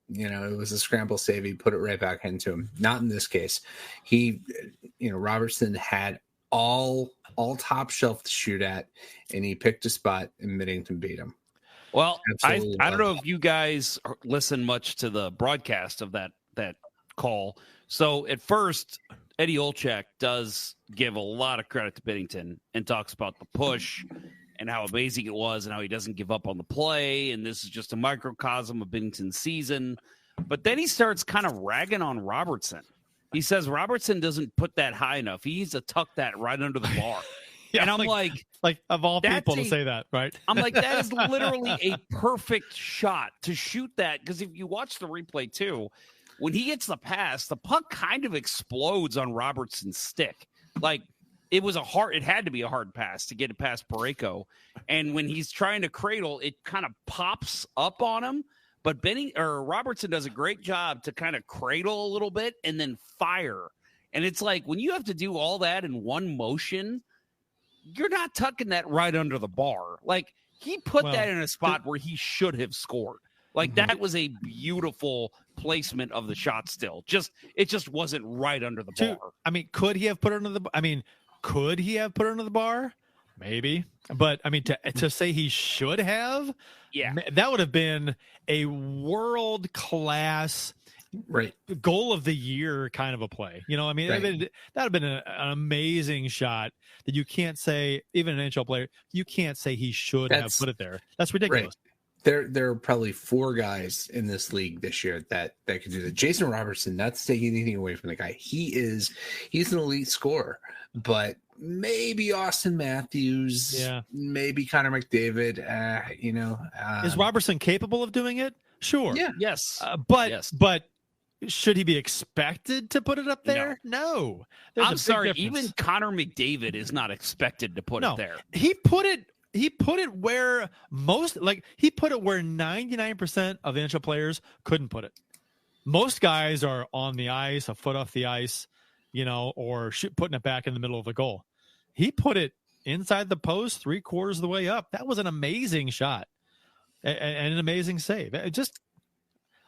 Yeah. It was a scramble save. He put it right back into him. Not in this case. He, Robertson had all top shelf to shoot at, and he picked a spot and Bennington beat him. Well, I don't know if you guys listen much to the broadcast of that call. So at first, Eddie Olczyk does give a lot of credit to Bennington and talks about the push and how amazing it was and how he doesn't give up on the play. And this is just a microcosm of Bennington's season. But then he starts kind of ragging on Robertson. He says Robertson doesn't put that high enough. He needs to tuck that right under the bar. Yeah, and I'm like of all people to say that, right? I'm like, that is literally a perfect shot to shoot that. Because if you watch the replay too, when he gets the pass, the puck kind of explodes on Robertson's stick. Like it had to be a hard pass to get it past Parayko. And when he's trying to cradle, it kind of pops up on him. But Robertson does a great job to kind of cradle a little bit and then fire. And it's like when you have to do all that in one motion, you're not tucking that right under the bar. Like he put that in a spot where he should have scored. Like that was a beautiful placement of the shot still. It just wasn't right under the bar. Could he have put it under the bar? Maybe. But to say he should have, that would have been a world class goal of the year kind of a play. That would have been an amazing shot that you can't say, even an NHL player, you can't say he should have put it there. That's ridiculous. Right. There are probably 4 guys in this league this year that could do that. Jason Robertson, not to take anything away from the guy. He's an elite scorer, but maybe Austin Matthews, maybe Connor McDavid, Is Robertson capable of doing it? Sure. Yeah. Yes. But should he be expected to put it up there? No. I'm sorry. Even Connor McDavid is not expected to put it there. He put it where he put it where 99% of the NHL players couldn't put it. Most guys are on the ice, a foot off the ice, or putting it back in the middle of the goal. He put it inside the post 3/4 of the way up. That was an amazing shot and an amazing save. It just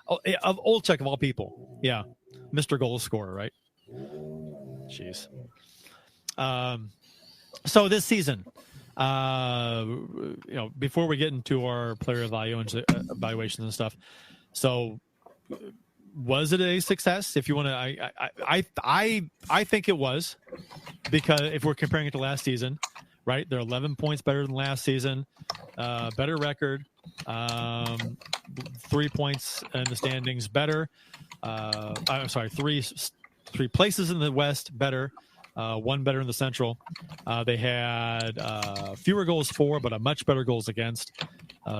of Olczyk of all people. Yeah. Mr. Goal Scorer, right? Jeez. So this season, before we get into our player evaluations and stuff, so was it a success? If you want to, I think it was, because if we're comparing it to last season, right? They're 11 points better than last season, better record, 3 points in the standings better. I'm sorry, three places in the West better. One better in the Central. They had fewer goals for, but a much better goals against.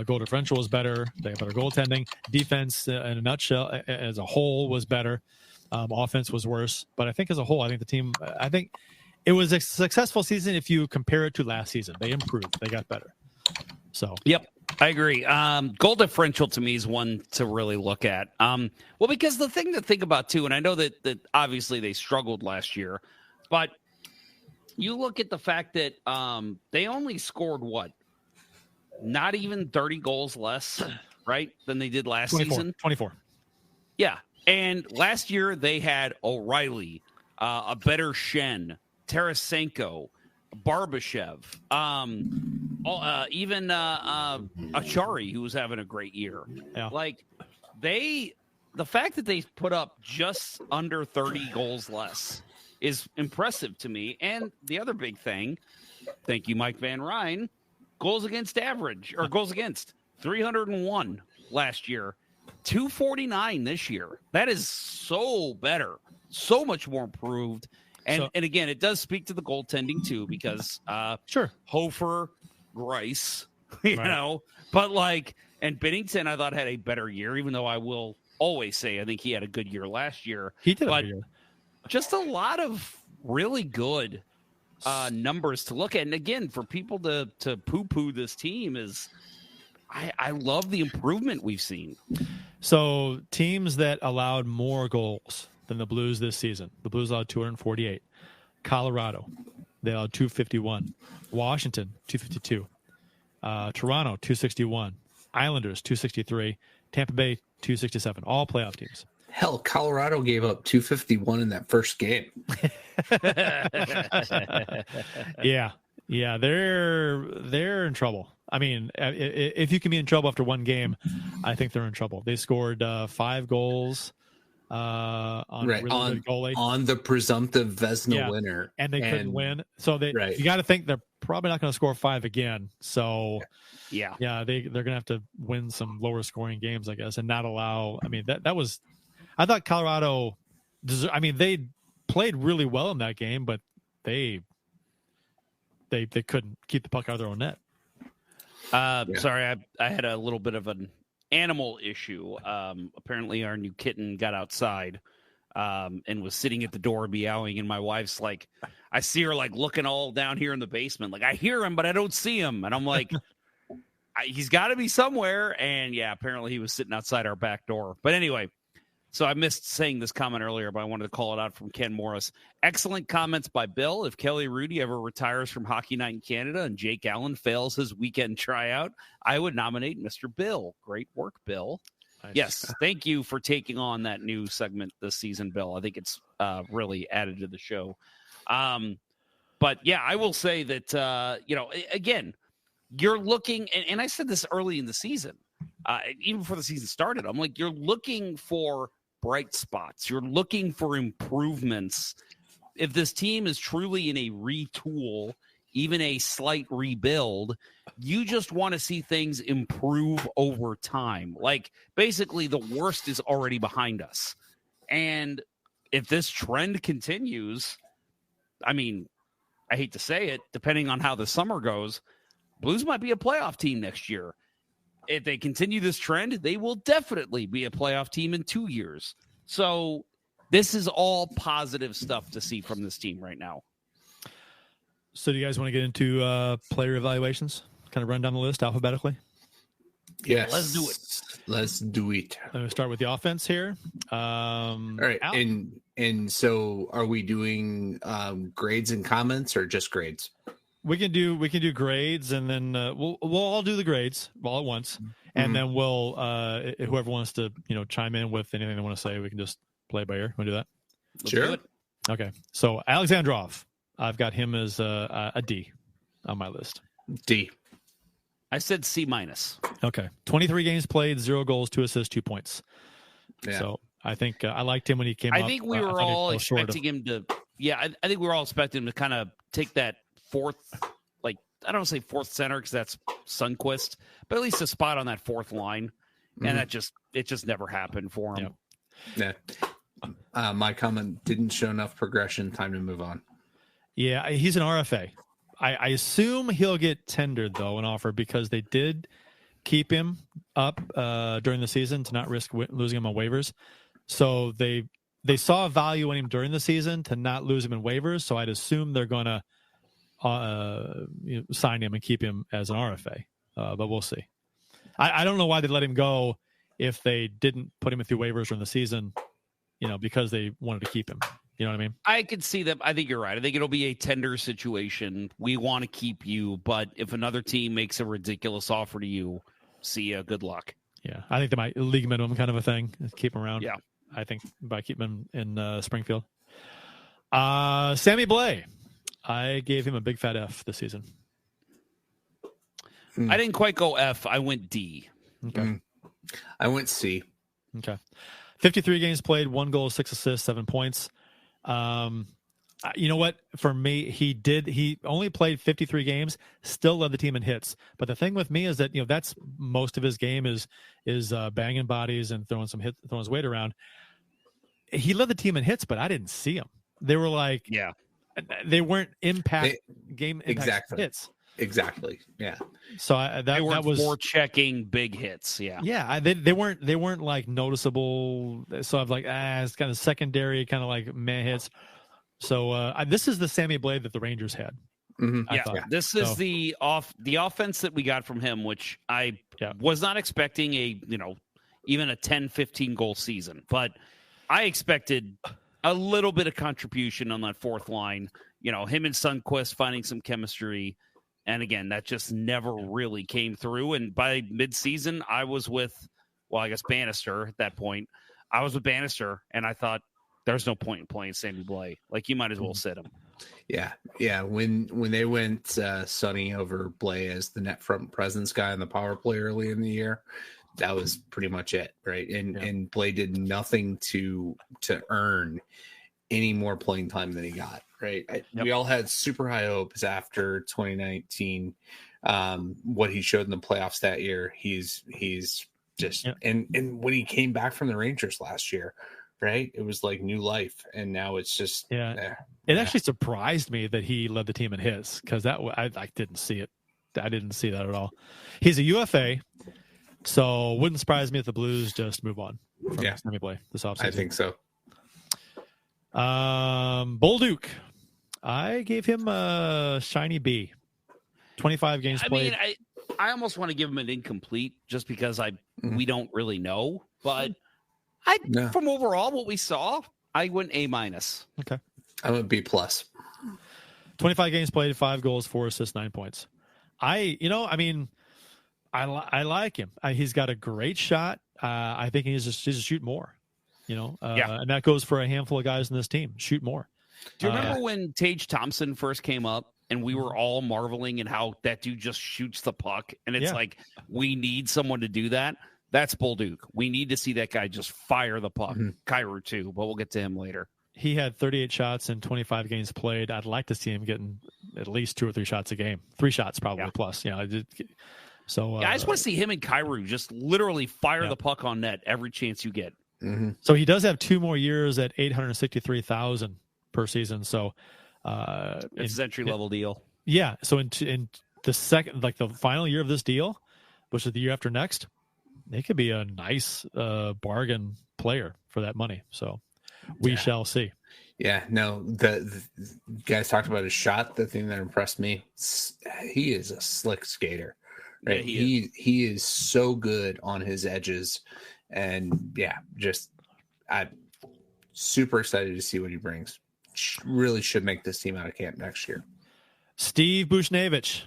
Goal differential was better. They had better goaltending. Defense, in a nutshell, as a whole, was better. Offense was worse. But I think as a whole, I think it was a successful season if you compare it to last season. They improved. They got better. So, yep, I agree. Goal differential to me is one to really look at. Well, because the thing to think about too, and I know that obviously they struggled last year, but you look at the fact that they only scored not even 30 goals less, right, than they did last season? 24. Yeah. And last year they had O'Reilly, a better Shen, Tarasenko, Barbashev, even Achari, who was having a great year. Yeah. The fact that they put up just under 30 goals less is impressive to me. And the other big thing, thank you, Mike Van Ryn, goals against 301 last year, 249 this year. That is so better, so much more improved. And again, it does speak to the goaltending too, because sure, Hofer, Grice, but and Binnington, I thought had a better year, even though I will always say I think he had a good year last year. He did, but just a lot of really good numbers to look at. And again, for people to poo-poo this team is, I love the improvement we've seen. So teams that allowed more goals than the Blues this season. The Blues allowed 248. Colorado, they allowed 251. Washington, 252. Toronto, 261. Islanders, 263. Tampa Bay, 267. All playoff teams. Hell, Colorado gave up 251 in that first game. Yeah, they're in trouble. I mean, if you can be in trouble after one game, I think they're in trouble. They scored 5 goals on a really good goalie, on the presumptive Vezina winner, and they couldn't win. So you got to think they're probably not going to score 5 again. So they're going to have to win some lower scoring games, I guess, and not allow. I mean, that was. I thought Colorado. They played really well in that game, but they couldn't keep the puck out of their own net. Sorry, I had a little bit of an animal issue. Apparently, our new kitten got outside and was sitting at the door meowing, and my wife's like, I see her looking all down here in the basement. I hear him, but I don't see him. And I'm like, he's got to be somewhere. And apparently he was sitting outside our back door. But anyway, so I missed saying this comment earlier, but I wanted to call it out from Ken Morris. Excellent comments by Bill. If Kelly Rudy ever retires from Hockey Night in Canada and Jake Allen fails his weekend tryout, I would nominate Mr. Bill. Great work, Bill. Nice. Yes, thank you for taking on that new segment this season, Bill. I think it's really added to the show. But I will say that, again, you're looking, and I said this early in the season, even before the season started, I'm like, you're looking for bright spots. You're looking for improvements. If this team is truly in a retool, even a slight rebuild, you just want to see things improve over time. Basically, the worst is already behind us. And if this trend continues, I mean, I hate to say it, depending on how the summer goes, Blues might be a playoff team next year. if they continue this trend, they will definitely be a playoff team in 2 years. So this is all positive stuff to see from this team right now. So do you guys want to get into player evaluations? Kind of run down the list alphabetically? Yes. Let's do it. Let's do it. I'm going to start with the offense here. All right. And so are we doing grades and comments or just grades? We can do grades, and then we'll all do the grades all at once, and then we'll whoever wants to chime in with anything they want to say, we can just play by ear. Want to do that? Sure. Okay. So Alexandrov, I've got him as a D on my list. D. I said C-. Okay. 23 games played, 0 goals, 2 assists, 2 points. Yeah. So I think I liked him when he came up. I think we were all expecting him to. Yeah, I think we were all expecting him to kind of take that fourth, like I don't want to say fourth center because that's Sundqvist, but at least a spot on that fourth line, and it just never happened for him. Yeah. My comment: didn't show enough progression. Time to move on. Yeah, he's an RFA. I assume he'll get tendered though, an offer, because they did keep him up during the season to not risk losing him on waivers. So they saw value in him during the season to not lose him in waivers. So I'd assume they're going to sign him and keep him as an RFA, but we'll see. I don't know why they let him go if they didn't put him through waivers during the season, because they wanted to keep him. You know what I mean? I could see them. I think you're right. I think it'll be a tender situation. We want to keep you, but if another team makes a ridiculous offer to you, see ya. Good luck. Yeah, I think they might league minimum kind of a thing. Keep him around. Yeah, I think by keeping him in Springfield. Sammy Blais, I gave him a big fat F this season. I didn't quite go F. I went D. Okay. I went C. Okay. 53 games played, 1 goal, 6 assists, 7 points. You know what? For me, he only played 53 games, still led the team in hits. But the thing with me is that, that's most of his game is banging bodies and throwing his weight around. He led the team in hits, but I didn't see him. They were like, they weren't game impact hits. Exactly. Yeah. So that was more checking big hits. Yeah. Yeah. They weren't like noticeable. So I'm like, it's kind of secondary, kind of like meh hits. So this is the Sammy Blais that the Rangers had. This is the offense that we got from him, which I was not expecting even a 10, 15 goal season, but I expected a little bit of contribution on that fourth line, him and Sundqvist finding some chemistry. And again, that just never really came through. And by midseason, I was with, Bannister at that point. I was with Bannister, and I thought there's no point in playing Sammy Blais. Like, you might as well sit him. Yeah, yeah. When they went Sonny over Blais as the net front presence guy on the power play early in the year, that was pretty much it, right? And Blais did nothing to earn any more playing time than he got. Right. We all had super high hopes after 2019. What he showed in the playoffs that year, he's just and when he came back from the Rangers last year, right? It was like new life, and now it's just It actually surprised me that he led the team in his, because I didn't see it. I didn't see that at all. He's a UFA, so wouldn't surprise me if the Blues just move on from Sammy Blais this offseason. I think so. Bolduc, I gave him a shiny B. 25 games played. I mean, I almost want to give him an incomplete just because we don't really know. But from overall what we saw, I went A-. Okay. I went B+. 25 games played, 5 goals, 4 assists, 9 points. I like him. He's got a great shot. I think he needs to shoot more. And that goes for a handful of guys in this team. Shoot more. Do you remember when Tage Thompson first came up and we were all marveling at how that dude just shoots the puck? And it's like, we need someone to do that. That's Bolduc. We need to see that guy just fire the puck. Kyrou too, but we'll get to him later. He had 38 shots in 25 games played. I'd like to see him getting at least 2 or 3 shots a game. 3 shots probably plus. So I just want to see him and Kyrou just literally fire the puck on net every chance you get. So he does have 2 more years at $863,000 per season. So it's an entry level deal. Yeah. So in the second, like the final year of this deal, which is the year after next, they could be a nice bargain player for that money. So we shall see. Yeah, no, the guys talked about his shot. The thing that impressed me, he is a slick skater. Right, Yeah, he is so good on his edges, and I'm super excited to see what he brings. Really should make this team out of camp next year. Steve Bushnevich,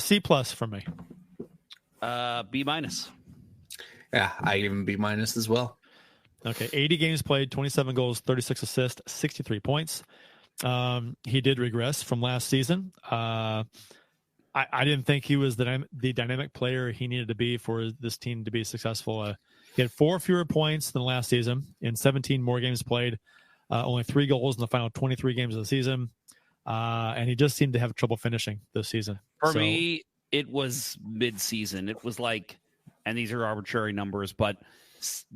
C+ for me. B-. Yeah, I give him B- as well. Okay, 80 games played, 27 goals, 36 assists, 63 points. He did regress from last season. I didn't think he was the dynamic player he needed to be for this team to be successful. He had 4 fewer points than last season in 17 more games played, only 3 goals in the final 23 games of the season. And he just seemed to have trouble finishing this season. For me, it was mid-season. It was like, and these are arbitrary numbers, but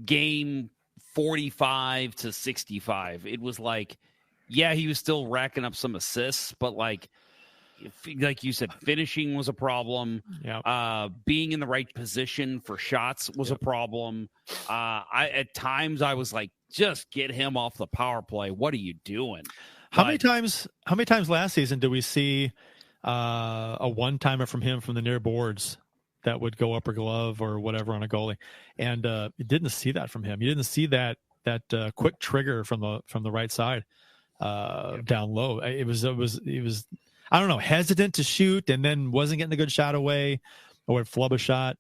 game 45 to 65. It was like, yeah, he was still racking up some assists, but like you said, finishing was a problem. Being in the right position for shots was a problem. At times I was like, just get him off the power play. What are you doing? How many times last season did we see a one-timer from him from the near boards that would go upper glove or whatever on a goalie? And you didn't see that from him. You didn't see that quick trigger from the right side down low. It was I don't know, hesitant to shoot and then wasn't getting a good shot away or would flub a shot.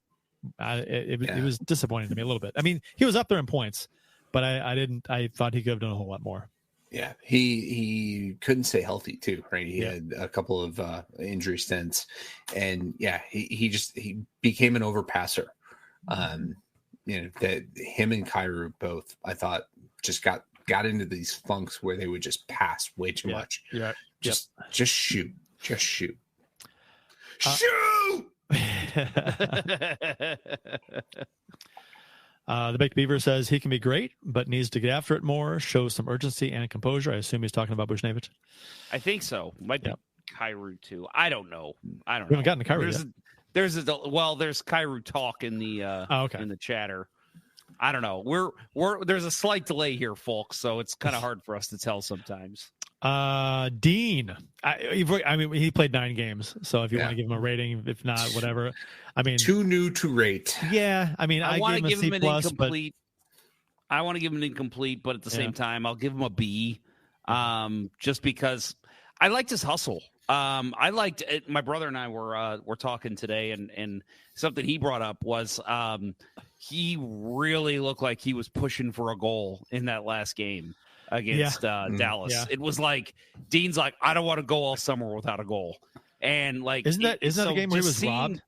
It was disappointing to me a little bit. I mean, he was up there in points, but I thought he could have done a whole lot more. Yeah, he couldn't stay healthy too, right? He had a couple of injury stints, and he became an overpasser. That him and Kyrou both, I thought, just got into these funks where they would just pass way too much. Yeah, just shoot, shoot. The Baked Beaver says he can be great, but needs to get after it more, show some urgency and composure. I assume he's talking about Bushnevich. I think so. Might be Kyrou too. I don't know. We haven't gotten to Kyrou yet. There's Kyrou talk in the in the chatter. I don't know. There's a slight delay here, folks, so it's kind of hard for us to tell sometimes. Dean, I mean, he played 9 games, so if you want to give him a rating, if not, whatever. I mean, too new to rate. Yeah, I mean, I want to give him an incomplete. I want to give him an incomplete, but at the same time, I'll give him a B, just because I liked his hustle. I liked it. My brother and I were talking today, and something he brought up was he really looked like he was pushing for a goal in that last game against Dallas. Yeah. It was like Dean's like, I don't want to go all summer without a goal, and like isn't that a game where he was robbed?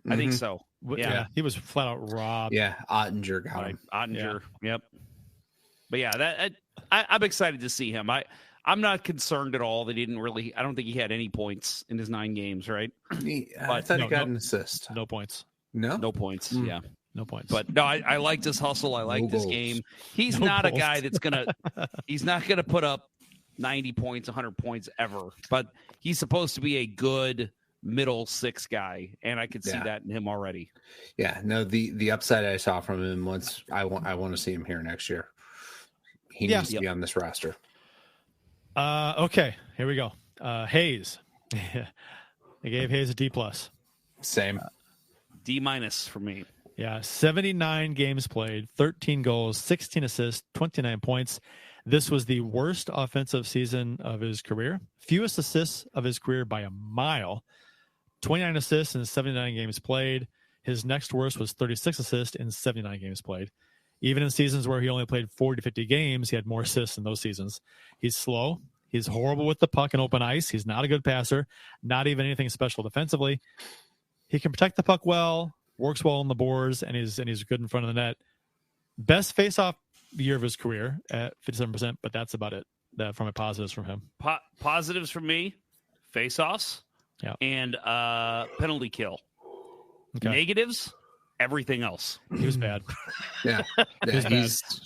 I think so. Yeah, he was flat out robbed. Yeah, Ottinger got him. Ottinger, yep. But yeah, I'm excited to see him. I'm not concerned at all that he didn't really. I don't think he had any points in his 9 games, right? I thought he got an assist. No points. No points. Yeah. No points. But no, I liked his hustle. I liked his game. He's not a guy that's he's not gonna put up 90 points, 100 points ever. But he's supposed to be a good middle 6 guy, and I could see that in him already. Yeah, no, the upside I saw from him once. I want to see him here next year. He needs to be on this roster. Okay, here we go. Hayes. I gave Hayes a D+. Same. D- for me. Yeah, 79 games played, 13 goals, 16 assists, 29 points. This was the worst offensive season of his career. Fewest assists of his career by a mile. 29 assists in 79 games played. His next worst was 36 assists in 79 games played. Even in seasons where he only played 40 to 50 games, he had more assists in those seasons. He's slow. He's horrible with the puck and open ice. He's not a good passer, not even anything special defensively. He can protect the puck well, works well on the boards, and he's good in front of the net. Best face-off year of his career at 57%, but that's about it. From positives from him. Positives from me, face-offs, and penalty kill. Okay. Negatives, everything else. He was bad. Yeah.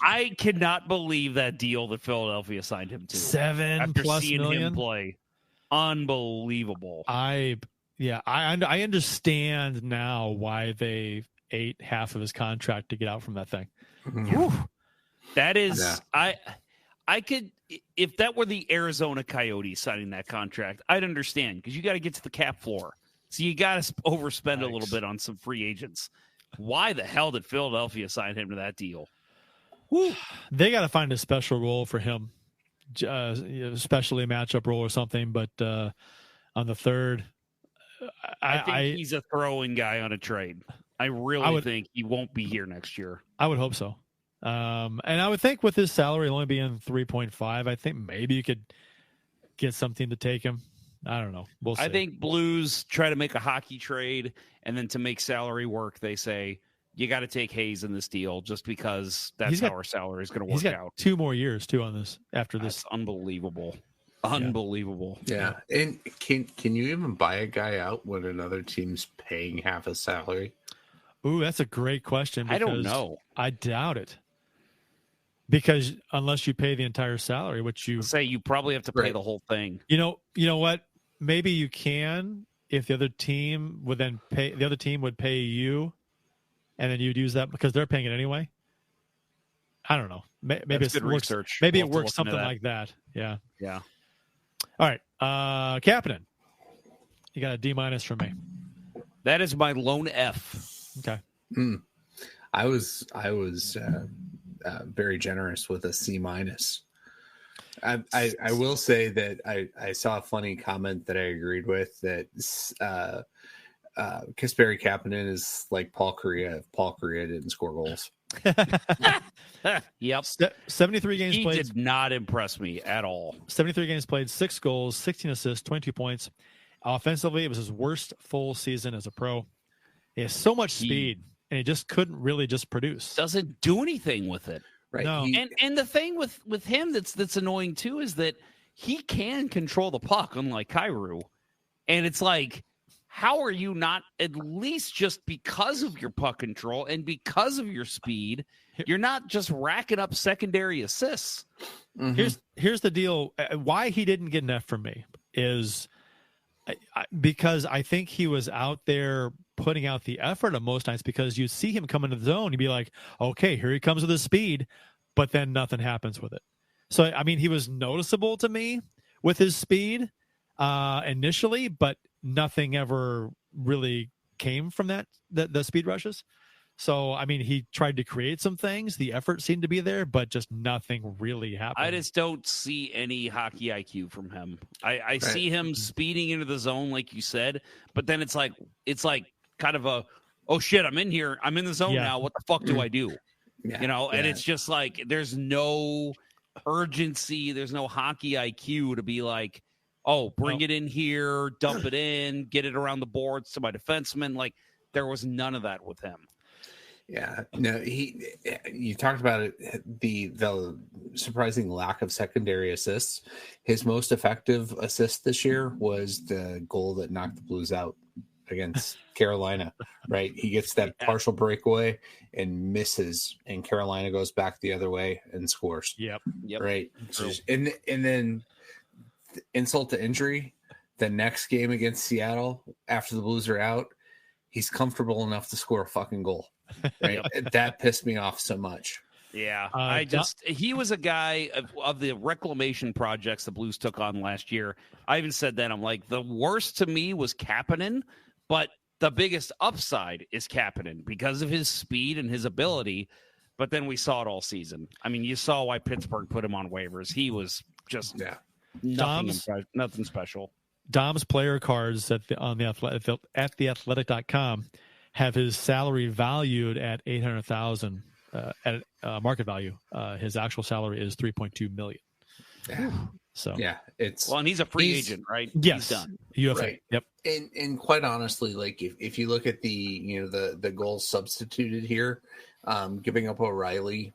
I cannot believe that deal that Philadelphia signed him to. $7+ after seeing million? him play. Unbelievable. Yeah, I understand now why they ate half of his contract to get out from that thing. Whew. That is, I could, if that were the Arizona Coyotes signing that contract, I'd understand because you got to get to the cap floor. So you got to overspend a little bit on some free agents. Why the hell did Philadelphia sign him to that deal? Whew. They got to find a special role for him, especially a matchup role or something. But on the third, I think he's a throw-in guy on a trade. I really think he won't be here next year. I would hope so. And I would think with his salary only being 3.5, I think maybe you could get something to take him. I don't know. We'll see. I think Blues try to make a hockey trade, and then to make salary work, they say, you got to take Hayes in this deal just because that's how our salary is going to work he's got out. 2 more years, too, on this after this. That's unbelievable. Unbelievable. Yeah. And can you even buy a guy out when another team's paying half his salary? Ooh, that's a great question. I don't know. I doubt it. Because unless you pay the entire salary, which you say you probably have to pay the whole thing. You know what? Maybe you can if the other team would then pay. The other team would pay you, and then you'd use that because they're paying it anyway. I don't know. Maybe it works. Research. Maybe it works something like that. Yeah. Yeah. All right, Kapanen, you got a D- from me. That is my lone F. Okay. I was very generous with a C-. I will say that I saw a funny comment that I agreed with that Kasperi Kapanen is like Paul Kariya if Paul Kariya didn't score goals. Yep. 73 games played. He did not impress me at all. 73 games played, 6 goals, 16 assists, 22 points. Offensively, it was his worst full season as a pro. He has so much speed, and he just couldn't really just produce. Doesn't do anything with it. Right. No. And the thing with him that's annoying too is that he can control the puck, unlike Kyrou. And it's like, how are you not at least just because of your puck control and because of your speed, you're not just racking up secondary assists? Mm-hmm. Here's the deal. Why he didn't get an F from me is because I think he was out there putting out the effort of most nights because you'd see him come into the zone. You'd be like, okay, here he comes with his speed, but then nothing happens with it. So, I mean, he was noticeable to me with his speed initially, but nothing ever really came from the speed rushes. So, I mean, he tried to create some things. The effort seemed to be there, but just nothing really happened. I just don't see any hockey IQ from him. I see him speeding into the zone, like you said, but then it's like kind of a, oh shit, I'm in here. I'm in the zone now. What the fuck do I do? Yeah. You know, and it's just like, there's no urgency. There's no hockey IQ to be like, oh, bring it in here, dump it in, get it around the boards to my defenseman. Like, there was none of that with him. Yeah, no, you talked about it, the surprising lack of secondary assists. His most effective assist this year was the goal that knocked the Blues out against Carolina, right? He gets that partial breakaway and misses, and Carolina goes back the other way and scores. Yep. Right. And then insult to injury, the next game against Seattle after the Blues are out, he's comfortable enough to score a fucking goal. Right. That pissed me off so much. Yeah. He was a guy of the reclamation projects the Blues took on last year. I even said that. I'm like, the worst to me was Kapanen, but the biggest upside is Kapanen because of his speed and his ability. But then we saw it all season. I mean, you saw why Pittsburgh put him on waivers. He was just nothing special. Dom's player cards at theathletic.com have his salary valued at $800,000 at market value. His actual salary is $3.2 million. Yeah. So and he's a free agent, right? Yes, he's done. UFA. Right. Yep. And quite honestly, like if you look at the goals substituted here, giving up O'Reilly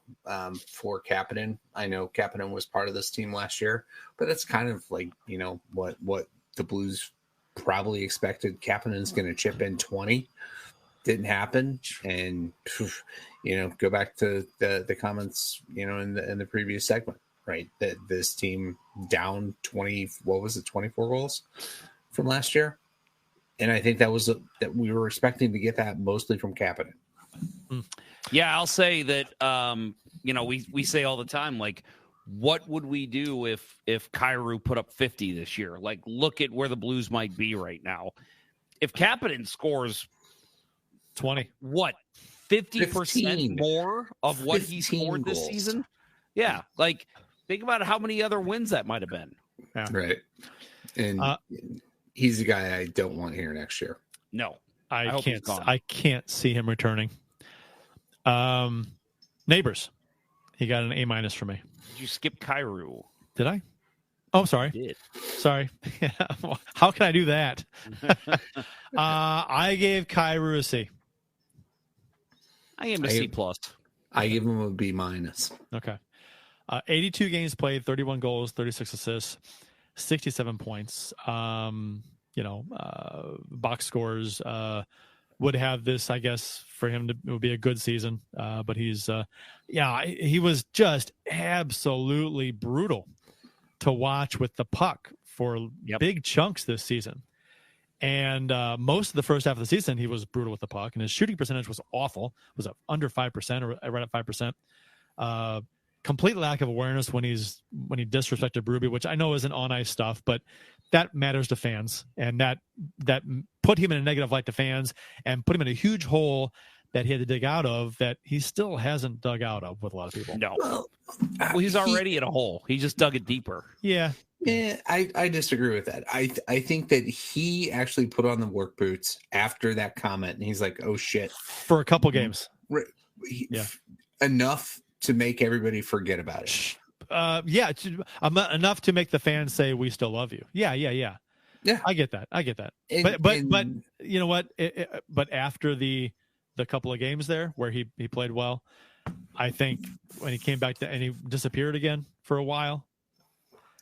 for Kapanen. I know Kapanen was part of this team last year, but it's kind of like what the Blues probably expected. Kapanen's going to chip in 20. Didn't happen, and go back to the comments in the previous segment, right? That this team down 24 goals from last year. And I think that was that we were expecting to get that mostly from Kapanen. Yeah, I'll say that. We say all the time, like, what would we do if Kyrou put up 50 this year? Like, look at where the Blues might be right now. If Kapanen scores 20, what, 50% more of what he scored goals this season? Yeah, like, think about how many other wins that might have been. Yeah. Right. And he's a guy I don't want here next year. No, I can't see him returning. Neighbors, he got an A- for me. Did you skip Kyrou? Did I? Oh, sorry. You did. Sorry. How can I do that? I gave Kyrou a C. I gave him a C+. I give him a B-. Okay. 82 games played, 31 goals, 36 assists, 67 points. Box scores would have this, I guess, for him it would be a good season. But he was just absolutely brutal to watch with the puck for big chunks this season. And most of the first half of the season, he was brutal with the puck, and his shooting percentage was awful. It was under 5% or right at 5%. Complete lack of awareness when he disrespected Berube, which I know isn't on ice stuff, but that matters to fans, and that put him in a negative light to fans, and put him in a huge hole that he had to dig out of that he still hasn't dug out of with a lot of people. No, well, he's already in a hole. He just dug it deeper. Yeah. Yeah, I disagree with that. I think that he actually put on the work boots after that comment, and he's like, "Oh shit!" For a couple games, enough to make everybody forget about it. Enough to make the fans say, "We still love you." Yeah. I get that. But you know what? But after the couple of games there where he played well, I think when he came back and he disappeared again for a while.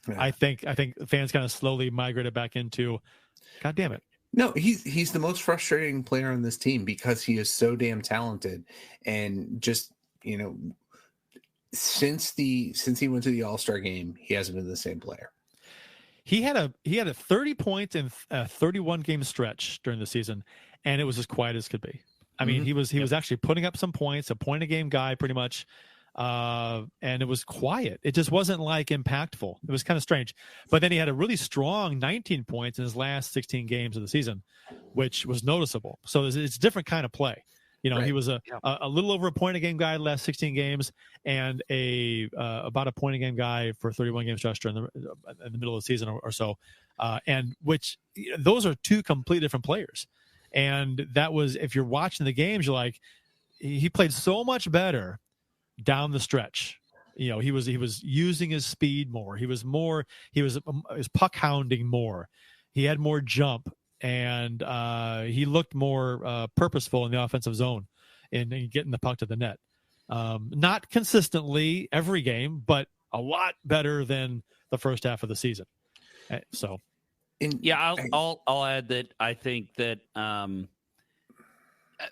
Yeah. I think fans kind of slowly migrated back into, God damn it. No, he's the most frustrating player on this team because he is so damn talented, and just since he went to the All-Star game, he hasn't been the same player. He had a 30 points in a 31 game stretch during the season, and it was as quiet as could be. I mean, he was actually putting up some points, a point a game guy pretty much. And it was quiet. It just wasn't like impactful. It was kind of strange. But then he had a really strong 19 points in his last 16 games of the season, which was noticeable. So it's a different kind of play. Right. He was a little over a point a game guy the last 16 games, and about a point a game guy for 31 games stretch in the middle of the season or so. And which those are two completely different players. And that was, if you're watching the games, you're like, he played so much better down the stretch. He was using his speed more. He was puck hounding more. He had more jump, and he looked more purposeful in the offensive zone in getting the puck to the net. Not consistently every game, but a lot better than the first half of the season. So, I'll add that I think that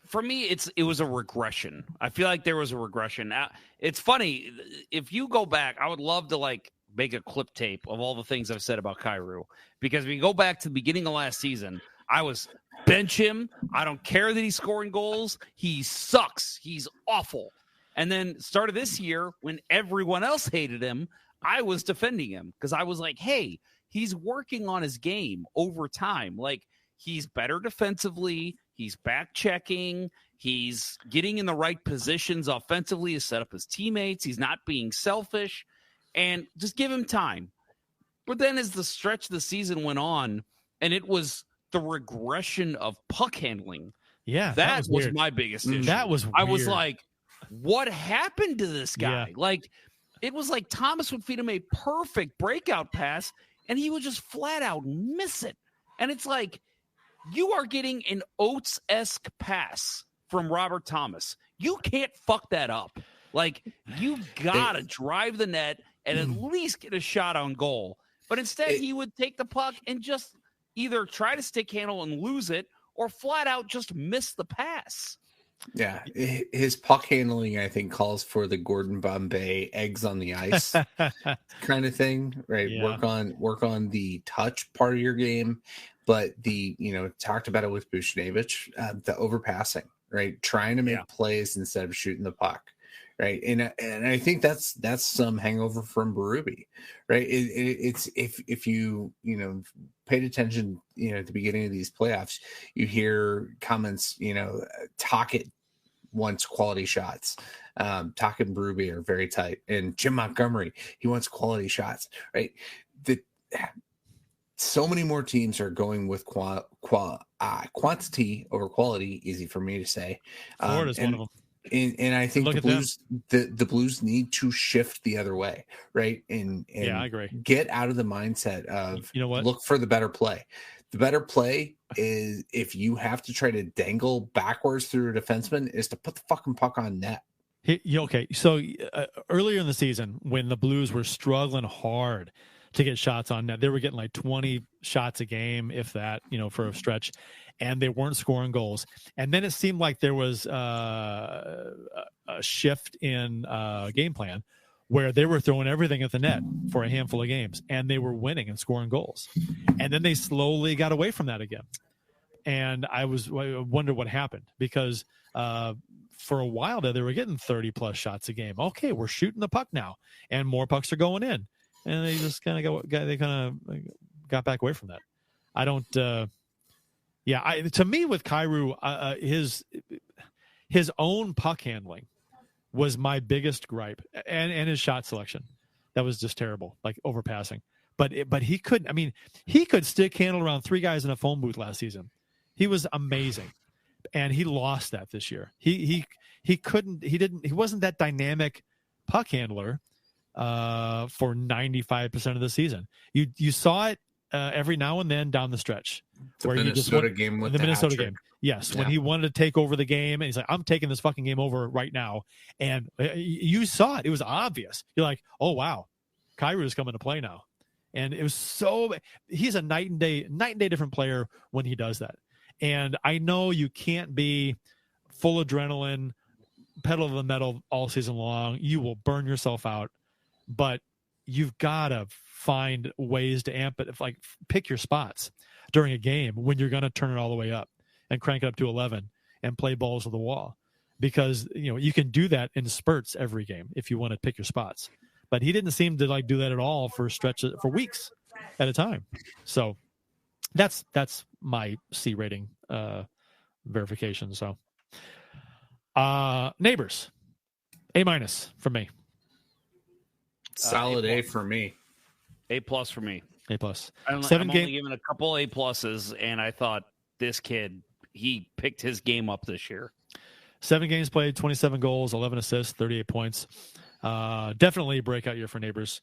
for me, it was a regression. I feel like there was a regression. It's funny. If you go back, I would love to make a clip tape of all the things I've said about Kyrou, because if you go back to the beginning of last season, I was bench him. I don't care that he's scoring goals. He sucks. He's awful. And then started this year when everyone else hated him, I was defending him because I was like, hey, he's working on his game over time. Like, he's better defensively. He's back checking. He's getting in the right positions offensively to set up his teammates. He's not being selfish, and just give him time. But then as the stretch of the season went on, and it was the regression of puck handling. Yeah, that was my biggest issue. That was weird. I was like, what happened to this guy? Yeah. Like, it was like Thomas would feed him a perfect breakout pass, and he would just flat out miss it. And it's like, you are getting an Oates-esque pass from Robert Thomas. You can't fuck that up. Like, you got to drive the net and at least get a shot on goal. But instead, he would take the puck and just either try to stick handle and lose it, or flat out just miss the pass. Yeah, his puck handling, I think, calls for the Gordon Bombay eggs on the ice kind of thing, right? Yeah. Work on the touch part of your game. but talked about it with Buchnevich, the overpassing, right? Trying to make plays instead of shooting the puck. Right. And I think that's some hangover from Berube, right? It's if you paid attention, at the beginning of these playoffs, you hear comments, Tocchet wants quality shots. Tocchet and Berube are very tight. And Jim Montgomery, he wants quality shots, right? So many more teams are going with quantity over quality. Easy for me to say. Florida's one of them. And I think the Blues need to shift the other way, right? And I agree. Get out of the mindset of what? Look for the better play. The better play is, if you have to try to dangle backwards through a defenseman, is to put the fucking puck on net. Okay, so earlier in the season, when the Blues were struggling hard to get shots on net, they were getting like 20 shots a game, if that, for a stretch, and they weren't scoring goals. And then it seemed like there was a shift in game plan where they were throwing everything at the net for a handful of games, and they were winning and scoring goals. And then they slowly got away from that again. And I wondered what happened, because for a while there, they were getting 30 plus shots a game. Okay, we're shooting the puck now, and more pucks are going in. And they just kind of got back away from that. I don't. To me, with Kyrou, his own puck handling was my biggest gripe, and his shot selection, that was just terrible, like overpassing. But he couldn't. I mean, he could stick handle around 3 guys in a phone booth last season. He was amazing, and he lost that this year. He couldn't. He didn't. He wasn't that dynamic puck handler for 95% of the season. You saw it every now and then down the stretch. The Minnesota game with the Minnesota game. Yes, when he wanted to take over the game, and he's like, I'm taking this fucking game over right now. And you saw it. It was obvious. You're like, oh, wow, Kyrou is coming to play now. And it was he's a night and day different player when he does that. And I know you can't be full adrenaline, pedal to the metal all season long. You will burn yourself out. But you've got to find ways to amp it. Like, pick your spots during a game when you're going to turn it all the way up and crank it up to 11 and play balls to the wall, because you can do that in spurts every game if you want to pick your spots. But he didn't seem to do that at all for stretches for weeks at a time. So that's my C rating verification. So Neighbors, A- from me. Solid A for me. A+ for me. A+. I'm only giving a couple A+, and I thought this kid, he picked his game up this year. 7 games played, 27 goals, 11 assists, 38 points. Definitely a breakout year for Neighbors.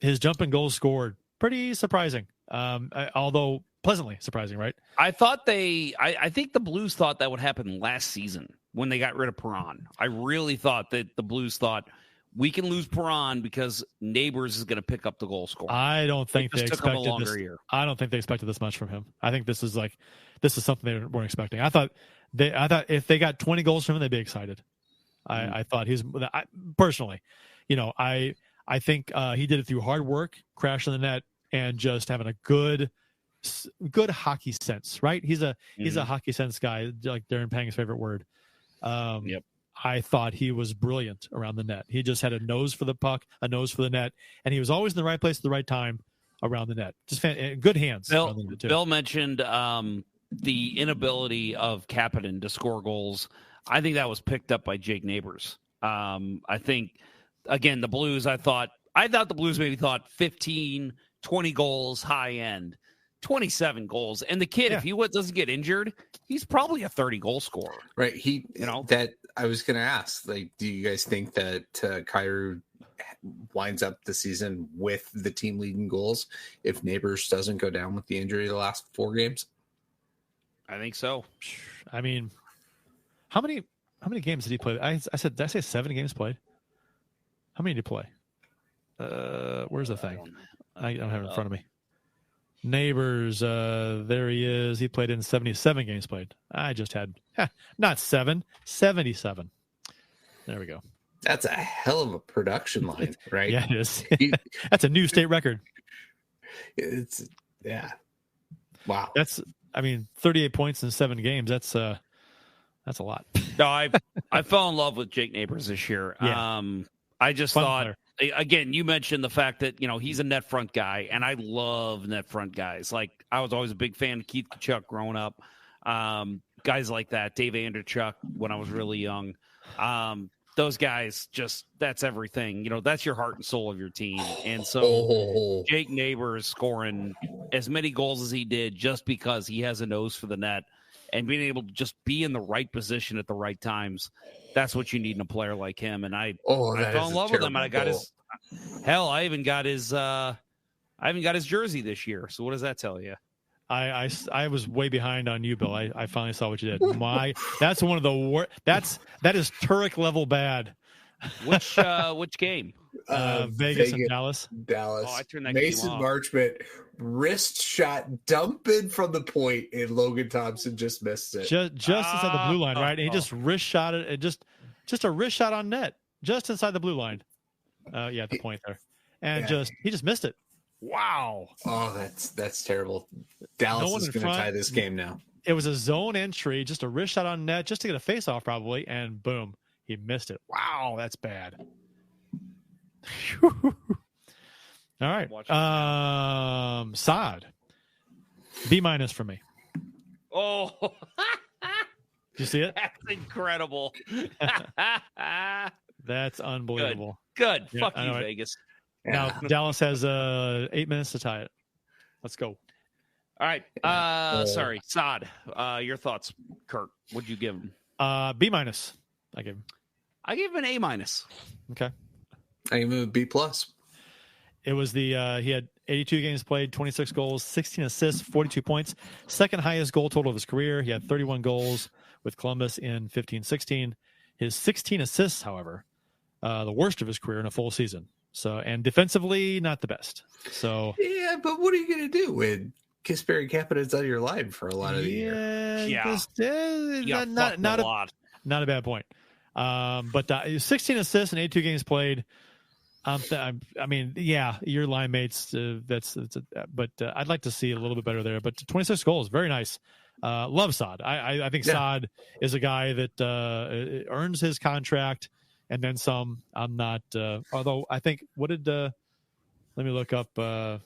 His jump and goals scored, pretty surprising. Although pleasantly surprising, right? I think the Blues thought that would happen last season when they got rid of Perron. I really thought that the Blues thought, we can lose Perron because Neighbors is going to pick up the goal score. I don't think they expected this. Year. I don't think they expected this much from him. I think this is something they weren't expecting. I thought if they got 20 goals from him, they'd be excited. I thought personally, I think he did it through hard work, crashing the net, and just having a good hockey sense. Right? He's a hockey sense guy, like Darren Pang's favorite word. Yep. I thought he was brilliant around the net. He just had a nose for the puck, a nose for the net, and he was always in the right place at the right time around the net. Just good hands. Bill mentioned the inability of Kapanen to score goals. I think that was picked up by Jake Neighbors. I think, again, the Blues, I thought the Blues maybe thought 15, 20 goals high end. 27 goals, and the kid, if he doesn't get injured, he's probably a 30-goal scorer. Right? That I was going to ask. Like, do you guys think that Kyrou winds up the season with the team leading goals if Neighbors doesn't go down with the injury the last 4 games? I think so. I mean, how many games did he play? Did I say 7 games played? How many did he play? Where's the thing? I don't have it in front of me. Neighbors, there he is. He played in 77 games played. I just had, not 7, 77. There we go. That's a hell of a production line, right? Yeah, it is. That's a new state record. Yeah. Wow. That's 38 points in 7 games. That's a lot. No, I fell in love with Jake Neighbors this year. Yeah. I just Fun thought, player. again, you mentioned the fact that, he's a net front guy, and I love net front guys. Like, I was always a big fan of Keith Tkachuk growing up. Guys like that, Dave Anderchuk when I was really young. Those guys, that's everything. That's your heart and soul of your team. And so Jake Neighbors scoring as many goals as he did just because he has a nose for the net and being able to just be in the right position at the right times. That's what you need in a player like him. And I fell in love with him, and I got I even got his jersey this year. So what does that tell you? I was way behind on you, Bill. I finally saw what you did. That's one of the worst. That is Turek level bad. Which game? Vegas and Dallas. Dallas. Oh, I turned that Mason game off. Marchment wrist shot dumping from the point, and Logan Thompson just missed it. Just inside the blue line, right? And he just wrist shot it. Just a wrist shot on net, just inside the blue line. At the point there, and he just missed it. Wow. Oh, that's terrible. Dallas is going to tie this game now. It was a zone entry, just a wrist shot on net, just to get a face-off probably, and boom, he missed it. Wow, that's bad. All right. Saad. B- for me. Oh. Did you see it? That's incredible. That's unbelievable. Good. Yeah, Fuck you, Vegas. Now, Dallas has 8 minutes to tie it. Let's go. All right. Sorry, Saad. Your thoughts, Kurt. What'd you give him? B-. I gave him. I gave him an A-. Okay. I gave him a B+. It was he had 82 games played, 26 goals, 16 assists, 42 points. Second highest goal total of his career. He had 31 goals with Columbus in 15-16. His 16 assists, however, the worst of his career in a full season. So, and defensively, not the best. So yeah, but what are you going to do when Kasperi Kapanen's out of your line for a lot of the year? Yeah, not a bad point. But 16 assists and 82 games played. Your line mates. But I'd like to see a little bit better there. But 26 goals, very nice. Love Saad. I think Saad is a guy that earns his contract. And then some. I'm not. Although I think let me look up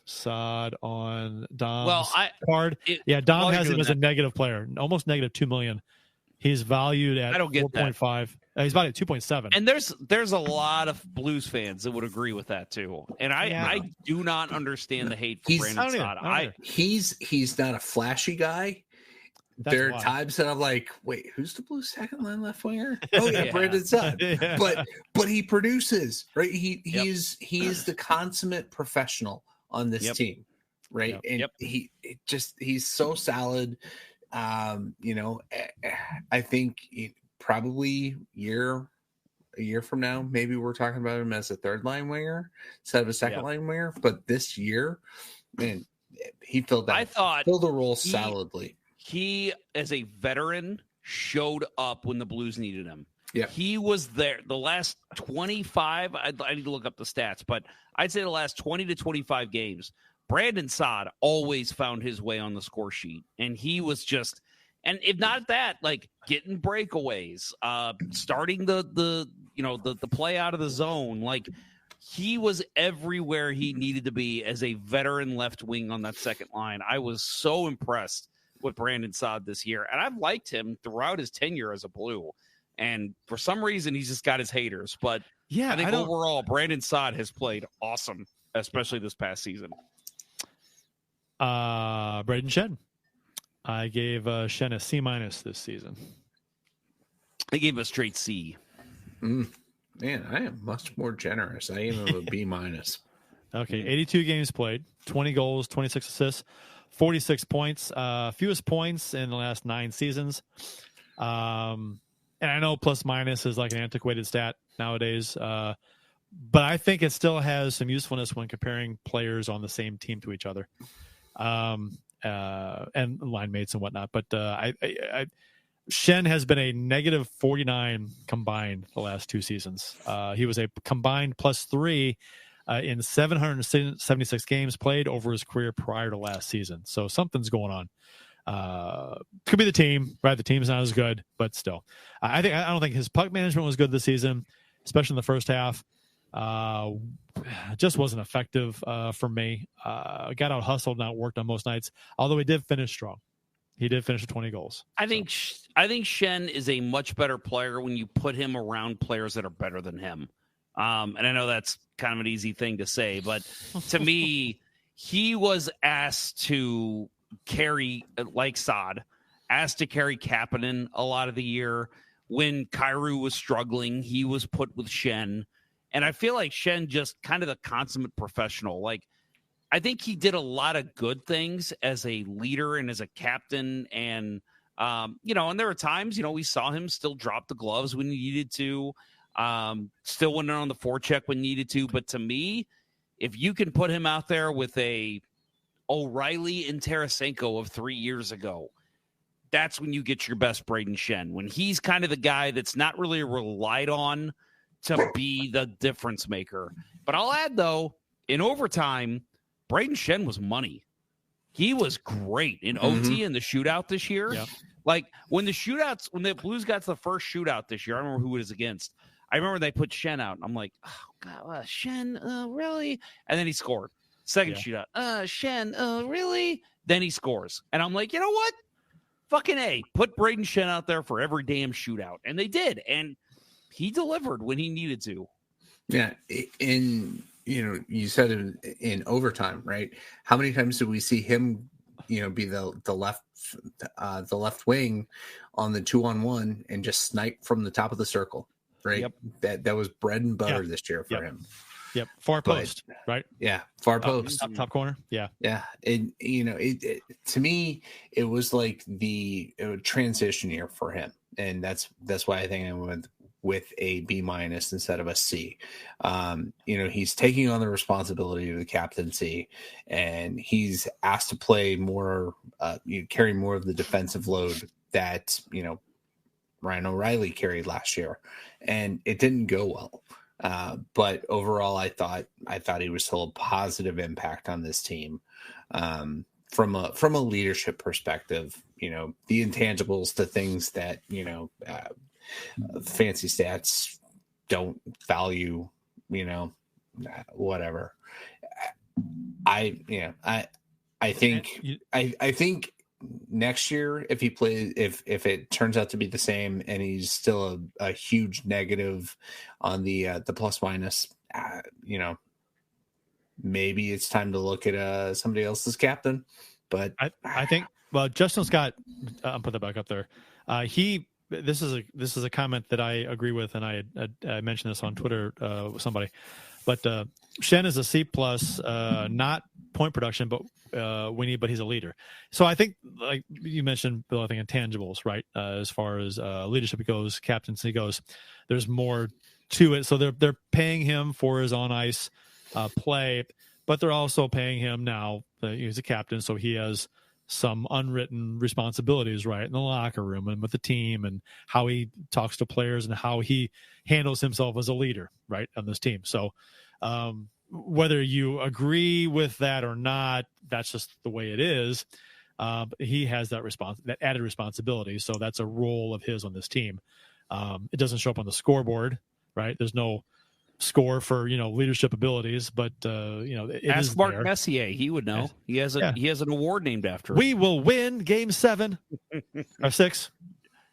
Saad on Dom's card. Dom has him as a negative player, almost negative $2 million. He's valued at 4.5. He's valued at 2.7. And there's a lot of Blues fans that would agree with that too. And I do not understand the hate for Brandon Saad. He's not a flashy guy. There are times that I'm like, wait, who's the Blues second line left winger? Oh yeah, Brandon Saad. But he produces, right? He is the consummate professional on this team, right? And he's so solid. I think probably a year from now, maybe we're talking about him as a third line winger instead of a second line winger. But this year, man, he filled the role solidly. He, as a veteran, showed up when the Blues needed him. Yeah, he was there. The last 25, I need to look up the stats, but I'd say the last 20 to 25 games, Brandon Saad always found his way on the score sheet, and he was just, and if not that, like getting breakaways, starting the play out of the zone, like he was everywhere he needed to be as a veteran left wing on that second line. I was so impressed with Brandon Saad this year, and I've liked him throughout his tenure as a Blue. And for some reason, he's just got his haters. But I think overall, Brandon Saad has played awesome, especially this past season. Braden Shen. I gave Shen a C- this season. I gave him a straight C. Man, I am much more generous. I gave him a B-. Okay, 82 games played, 20 goals, 26 assists, 46 points, fewest points in the last 9 seasons. And I know plus minus is like an antiquated stat nowadays, but I think it still has some usefulness when comparing players on the same team to each other, and line mates and whatnot. But Shen has been a negative 49 combined the last 2 seasons. He was a combined plus 3 in 776 games played over his career prior to last season. So something's going on. Could be the team, right? The team's not as good, but still, I don't think his puck management was good this season, especially in the first half. Just wasn't effective for me. Got out hustled and outworked on most nights, although he did finish strong. He did finish with 20 goals. I think Schenn is a much better player when you put him around players that are better than him. And I know that's kind of an easy thing to say, but to me, he was asked to carry, like Saad, asked to carry Kapanen a lot of the year. When Kyrou was struggling, he was put with Schenn. And I feel like Schenn just kind of the consummate professional. Like, I think he did a lot of good things as a leader and as a captain. And, and there were times, we saw him still drop the gloves when he needed to, still went on the forecheck when needed to. But to me, if you can put him out there with a O'Reilly and Tarasenko of 3 years ago, that's when you get your best Brayden Schenn. When he's kind of the guy that's not really relied on to be the difference maker. But I'll add, though, in overtime, Brayden Schenn was money. He was great in OT in the shootout this year. Yep. Like, when the Blues got to the first shootout this year, I don't remember who it was against. I remember they put Schenn out, and I'm like, oh, God, Schenn, really? And then he scored. Second shootout, Schenn, really? Then he scores. And I'm like, you know what? Fucking A. Put Brayden Schenn out there for every damn shootout. And they did. And he delivered when he needed to. Yeah. You said in overtime, right? How many times did we see him, be the left wing on the 2-on-1 and just snipe from the top of the circle, right? Yep. That was bread and butter this year for him. Yep. Far post, right? Yeah. Far post. Top corner. Yeah. Yeah. And, to me, it was like the transition year for him. And that's why I think I went with a B- instead of a C. He's taking on the responsibility of the captaincy, and he's asked to play more, carry more of the defensive load that, Ryan O'Reilly carried last year, and it didn't go well. But overall, I thought he was still a positive impact on this team. From a leadership perspective, the intangibles, the things that, fancy stats don't value, whatever. I think next year, if he plays, if it turns out to be the same and he's still a huge negative on the plus minus, maybe it's time to look at somebody else's captain. But I think, well, Justin Scott, I'll put that back up there. This is a comment that I agree with, and I mentioned this on Twitter with somebody. But Schenn is a C+, not point production, but he's a leader. So I think, like you mentioned, Bill, I think intangibles, right? As far as leadership goes, captaincy goes, there's more to it. So they're paying him for his on ice play, but they're also paying him now. He's a captain, so he has some unwritten responsibilities, right, in the locker room and with the team, and how he talks to players and how he handles himself as a leader, right, on this team. So whether you agree with that or not, that's just the way it is. He has that added responsibility. So that's a role of his on this team. It doesn't show up on the scoreboard, right? There's no score for leadership abilities, but ask Mark Messier, he would know. He has an award named after him. We will win Game 7 or 6.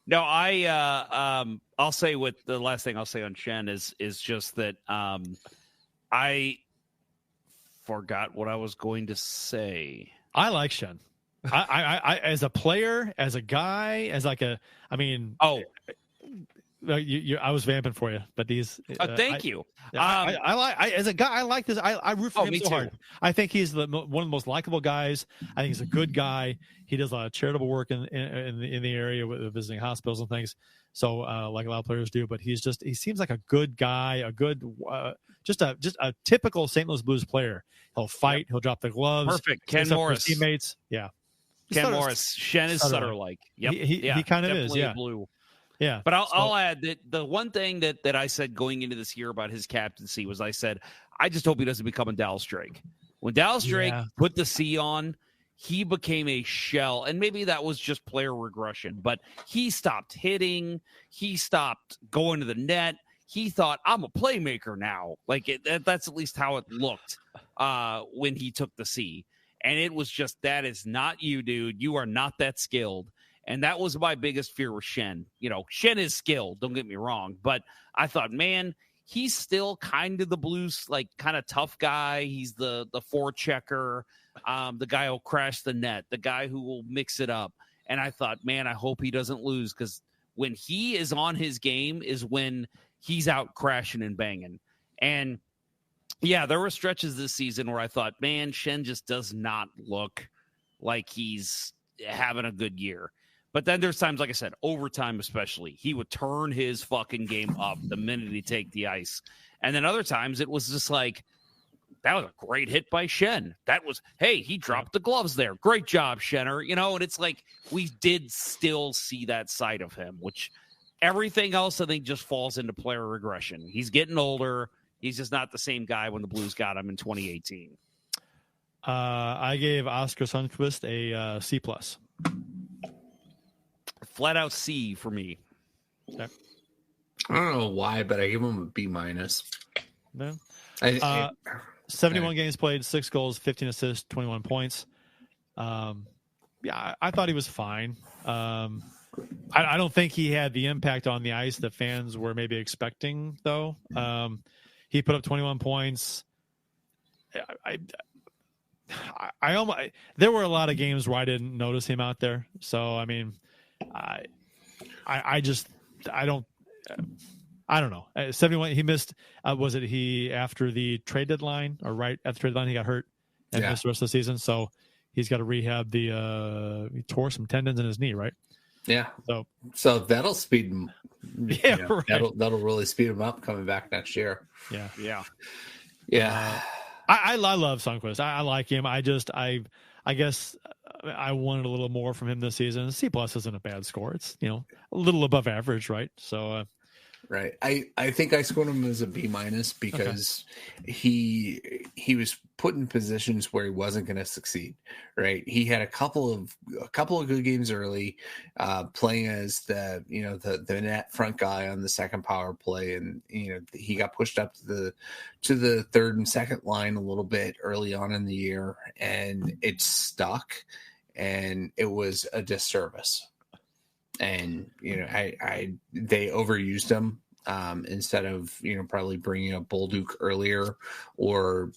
No, I'll say the last thing I'll say on Schenn is just that I forgot what I was going to say. I like Schenn. I as a player, as a guy, as like a, I mean, I was vamping for you, but these. Thank you. As a guy, I like this. I root for him so hard. I think he's one of the most likable guys. I think he's a good guy. He does a lot of charitable work in the area with visiting hospitals and things. So like a lot of players do, but he seems like a good guy, a good, just a typical St. Louis Blues player. He'll fight. Yep. He'll drop the gloves. Perfect. Ken Morris. Teammates. Yeah. Ken Morris. Schenn is Sutter-like. Yep. He kind of is. Yeah. Blue. Yeah, but I'll add that the one thing that I said going into this year about his captaincy was I said I just hope he doesn't become a Dallas Drake. When Dallas Drake put the C on, he became a shell, and maybe that was just player regression, but he stopped hitting. He stopped going to the net. He thought, I'm a playmaker now. Like, that's at least how it looked when he took the C. And it was just, that is not you, dude. You are not that skilled. And that was my biggest fear with Schenn. You know, Schenn is skilled, don't get me wrong, but I thought, man, he's still kind of the Blues, like, kind of tough guy. He's the forechecker. The guy who'll crash the net, the guy who will mix it up. And I thought, man, I hope he doesn't lose, because when he is on his game is when he's out crashing and banging. And yeah, there were stretches this season where I thought, man, Schenn just does not look like he's having a good year. But then there's times, like I said, overtime especially, he would turn his fucking game up the minute he take the ice. And then other times it was just like, that was a great hit by Schenn. That was, hey, he dropped the gloves there. Great job, Schenner. You know, and it's like we did still see that side of him, which everything else I think just falls into player regression. He's getting older. He's just not the same guy when the Blues got him in 2018. I gave Oscar Sundqvist a C+. Flat out C for me. Okay. I don't know why, but I give him a B-. No. 71 games played, 6 goals, 15 assists, 21 points. Yeah, I thought he was fine. I don't think he had the impact on the ice that fans were maybe expecting, though. He put up 21 points. I almost, there were a lot of games where I didn't notice him out there. So, I mean, I don't know. 71, he missed, was it he after the trade deadline or right at the trade deadline, he got hurt and missed the rest of the season. So he's got to rehab he tore some tendons in his knee, right? Yeah. So that'll speed him. Yeah, right. That'll really speed him up coming back next year. Yeah. Yeah. Yeah. I love Sundqvist. I like him. I guess I wanted a little more from him this season. C+ isn't a bad score. It's, a little above average, right? So, right. I think I scored him as a B- because he was put in positions where he wasn't going to succeed. Right. He had a couple of good games early, playing as the net front guy on the second power play, and he got pushed up to the third and second line a little bit early on in the year, and it stuck, and it was a disservice. And they overused him instead of probably bringing up Bolduc earlier or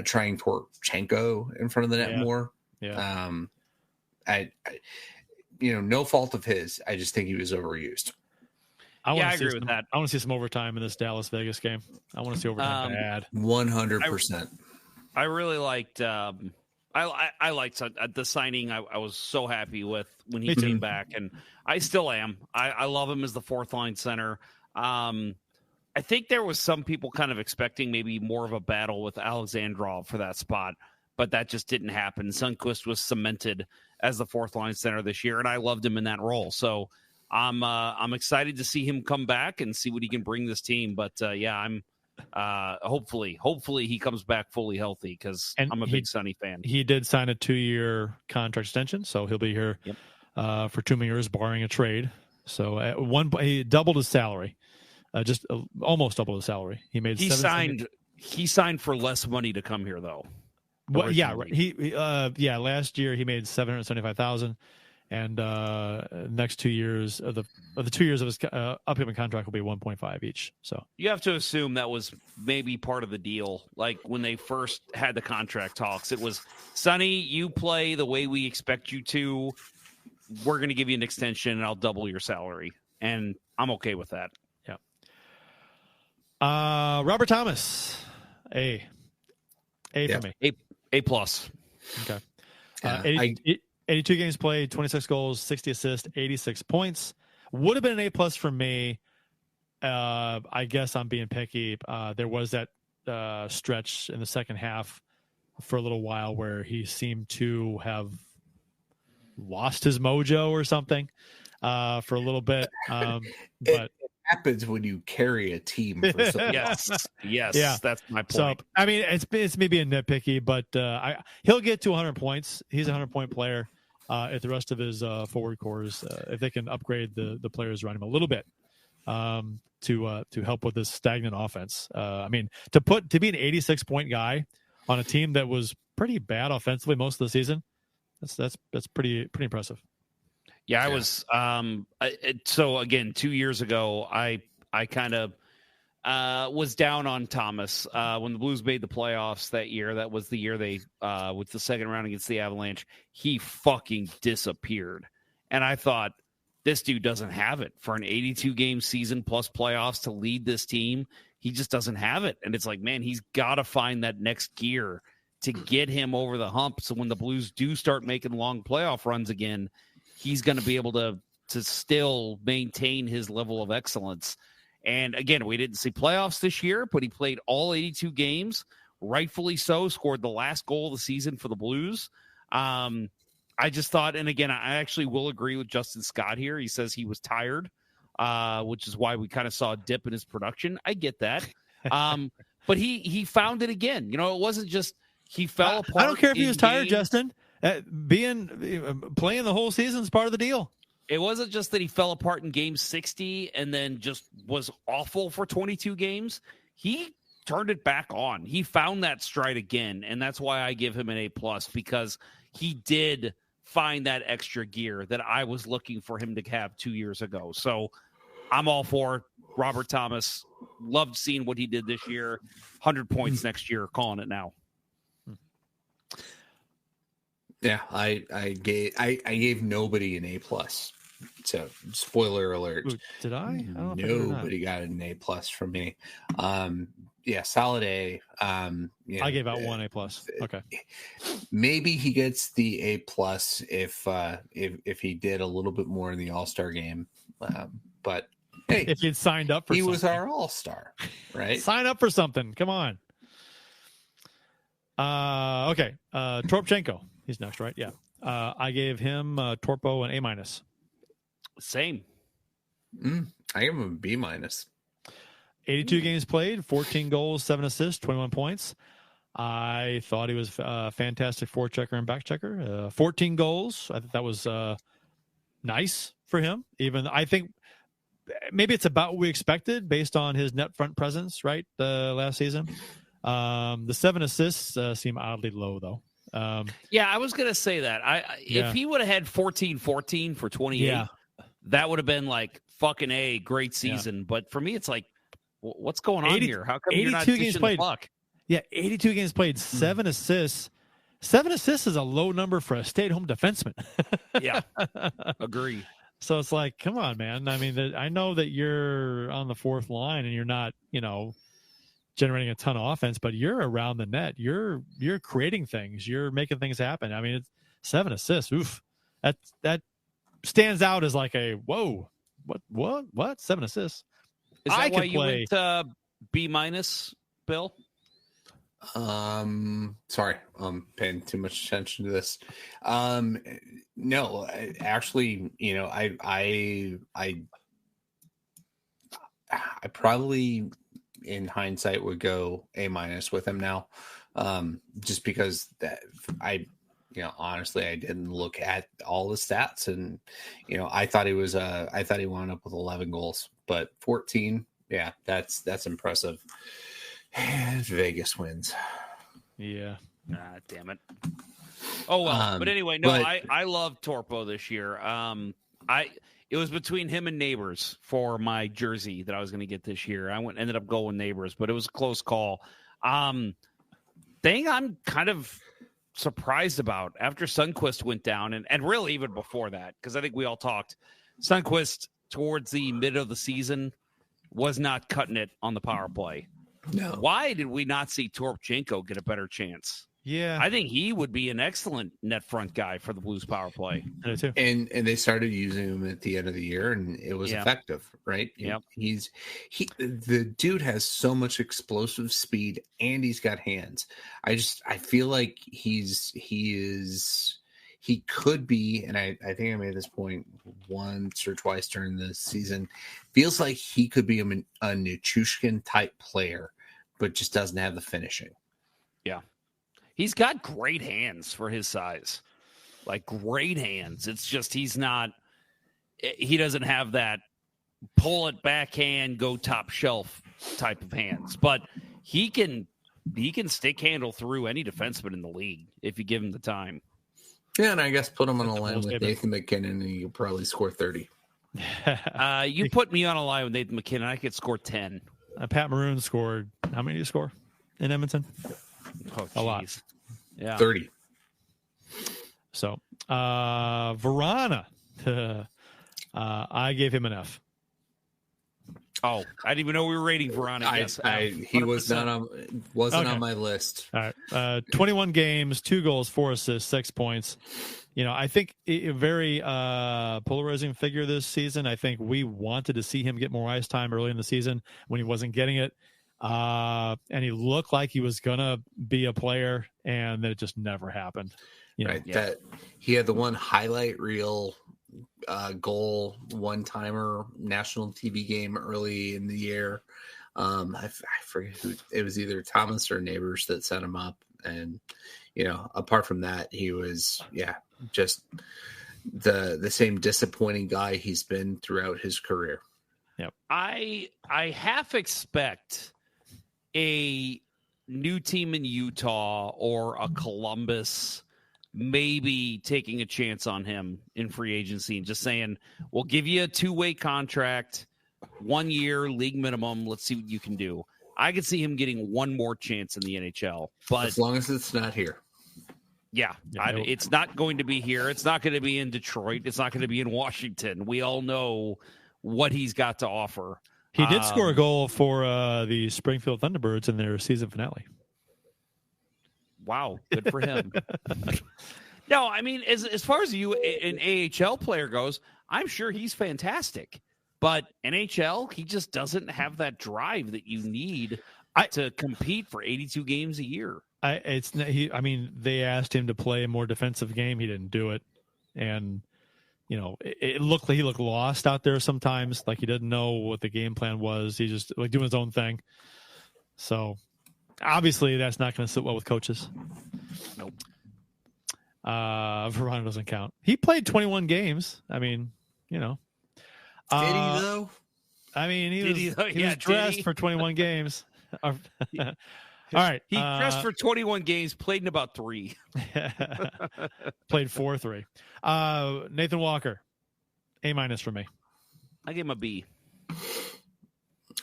trying Porchenko in front of the net more. Yeah. I no fault of his. I just think he was overused. I agree with that. I want to see some overtime in this Dallas Vegas game. I want to see overtime bad. 100%. I really liked. I liked the signing. I was so happy with when he came back, and I still am. I love him as the fourth line center. I think there was some people kind of expecting maybe more of a battle with Alexandrov for that spot, but that just didn't happen. Sundqvist was cemented as the fourth line center this year, and I loved him in that role. So I'm excited to see him come back and see what he can bring this team. But I'm hopefully he comes back fully healthy, because I'm a big Sonny fan. He did sign a 2-year contract extension, so he'll be here for 2 more years, barring a trade. So at he doubled his salary, just almost doubled his salary. He signed for less money to come here, though. Well, yeah, right. Last year he made $775,000, and next 2 years of the 2 years of his upcoming contract will be 1.5 each. So you have to assume that was maybe part of the deal. Like when they first had the contract talks, it was, Sonny, you play the way we expect you to. We're going to give you an extension, and I'll double your salary, and I'm okay with that. Yeah. Robert Thomas, A for me. A+. Okay. 82 games played, 26 goals, 60 assists, 86 points. Would have been an A+ for me. I guess I'm being picky. There was that stretch in the second half for a little while where he seemed to have lost his mojo or something for a little bit. But it happens when you carry a team for so long. Yes, Yeah. that's my point. So, I mean, it's maybe a nitpicky, but he'll get to 100 points. He's a 100-point player. If the rest of his forward cores, if they can upgrade the players around him a little bit to help with this stagnant offense. I mean, to be an 86-point guy on a team that was pretty bad offensively most of the season, that's pretty impressive. Yeah, I was. So again, 2 years ago, I kind of was down on Thomas when the Blues made the playoffs that year. That was the year they with the second round against the Avalanche. He fucking disappeared, and I thought, this dude doesn't have it for an 82-game season plus playoffs to lead this team. He just doesn't have it, and it's like, man, he's got to find that next gear to get him over the hump. So when the Blues do start making long playoff runs again, he's going to be able to still maintain his level of excellence. And again, we didn't see playoffs this year, but he played all 82 games, rightfully so, scored the last goal of the season for the Blues. I just thought, and again, I actually will agree with Justin Scott here. He says he was tired, which is why we kind of saw a dip in his production. I get that. But he found it again. You know, it wasn't just he fell apart. I don't care if he was tired, Justin. Playing the whole season is part of the deal. It wasn't just that he fell apart in game 60 and then just was awful for 22 games. He turned it back on. He found that stride again, and that's why I give him an A+, because he did find that extra gear that I was looking for him to have 2 years ago. So I'm all for Robert Thomas. Loved seeing what he did this year. 100 points next year, calling it now. Yeah, I gave nobody an A+. So spoiler alert. Ooh, did I? don't know Nobody got an A+ from me. Yeah, solid A. I gave out one A+. Okay. Maybe he gets the A+ if he did a little bit more in the All-Star game. But hey, if he'd signed up for he something. was our All-Star, right? Sign up for something. Come on. Okay. Torpchenko. He's next, right? Yeah. I gave him Torpo an A-. Same. I gave him a B-. 82 games played, 14 goals, 7 assists, 21 points. I thought he was a fantastic forechecker and backchecker. 14 goals. I think that was nice for him. Even I think maybe it's about what we expected based on his net front presence, right? Last season. The 7 assists seem oddly low, though. Yeah, I was going to say that. If he would have had 14-14 for 28, that would have been like fucking A, great season. Yeah. But for me, it's like, what's going on here? How come you're not dishing the puck? Yeah, 82 games played, 7 assists. 7 assists is a low number for a stay-at-home defenseman. Yeah, agree. So it's like, come on, man. I mean, I know that you're on the fourth line and you're not, generating a ton of offense, but you're around the net. You're creating things. You're making things happen. I mean, it's 7 assists. Oof. That stands out as like a, whoa, what? 7 assists. Is that why you went B-, Bill? Sorry, I'm paying too much attention to this. No, actually, I probably in hindsight would go A- with him now. Just because that honestly, I didn't look at all the stats and, I thought he wound up with 11 goals, but 14. Yeah, that's impressive. Vegas wins. Yeah. Damn it. Oh, well, but anyway, I love Torpo this year. It was between him and Neighbors for my jersey that I was going to get this year. I ended up going Neighbors, but it was a close call. Thing I'm kind of surprised about after Sundqvist went down, and really even before that, because I think we all talked, Sundqvist towards the mid of the season was not cutting it on the power play. No. Why did we not see Torpchenko get a better chance? Yeah. I think he would be an excellent net front guy for the Blues power play. And they started using him at the end of the year, and it was effective, right? Yep. The dude has so much explosive speed, and he's got hands. I feel like he's he could be, and I think I made this point once or twice during the season, feels like he could be a Nichushkin type player, but just doesn't have the finishing. Yeah. He's got great hands for his size. Like, great hands. It's just he doesn't have that pull it backhand, go top shelf type of hands. But he can stick handle through any defenseman in the league if you give him the time. Yeah, and I guess put him on a line with Nathan McKinnon, and you'll probably score 30. You put me on a line with Nathan McKinnon, I could score 10. Pat Maroon scored. How many did you score in Edmonton? Oh, a lot. Yeah, 30. So, Verana, I gave him an F. Oh, I didn't even know we were rating Verana. Yes, he was not on my list. All right, 21 games, 2 goals, 4 assists, 6 points. I think a very polarizing figure this season. I think we wanted to see him get more ice time early in the season when he wasn't getting it. And he looked like he was going to be a player, and it just never happened. That he had the one highlight reel goal, one-timer national TV game early in the year. I forget who it was, either Thomas or Neighbors that set him up. And, apart from that, he was, just the same disappointing guy he's been throughout his career. Yep. I half expect a new team in Utah or a Columbus maybe taking a chance on him in free agency and just saying, we'll give you a 2-way contract, 1 year league minimum. Let's see what you can do. I could see him getting one more chance in the NHL, but as long as it's not here. Yeah, it's not going to be here. It's not going to be in Detroit. It's not going to be in Washington. We all know what he's got to offer. He did score a goal for the Springfield Thunderbirds in their season finale. Wow, good for him. No, I mean, as far as an AHL player goes, I'm sure he's fantastic. But NHL, he just doesn't have that drive that you need to compete for 82 games a year. They asked him to play a more defensive game. He didn't do it. And, it looked like he looked lost out there sometimes, like he didn't know what the game plan was. He just like doing his own thing. So obviously that's not going to sit well with coaches. Nope. Verona doesn't count. He played 21 games. I mean, Did he though? I mean, he was dressed for 21 games. All right. He dressed for 21 games, played in about 3. Played 4-3. Nathan Walker, A- for me. I gave him a B.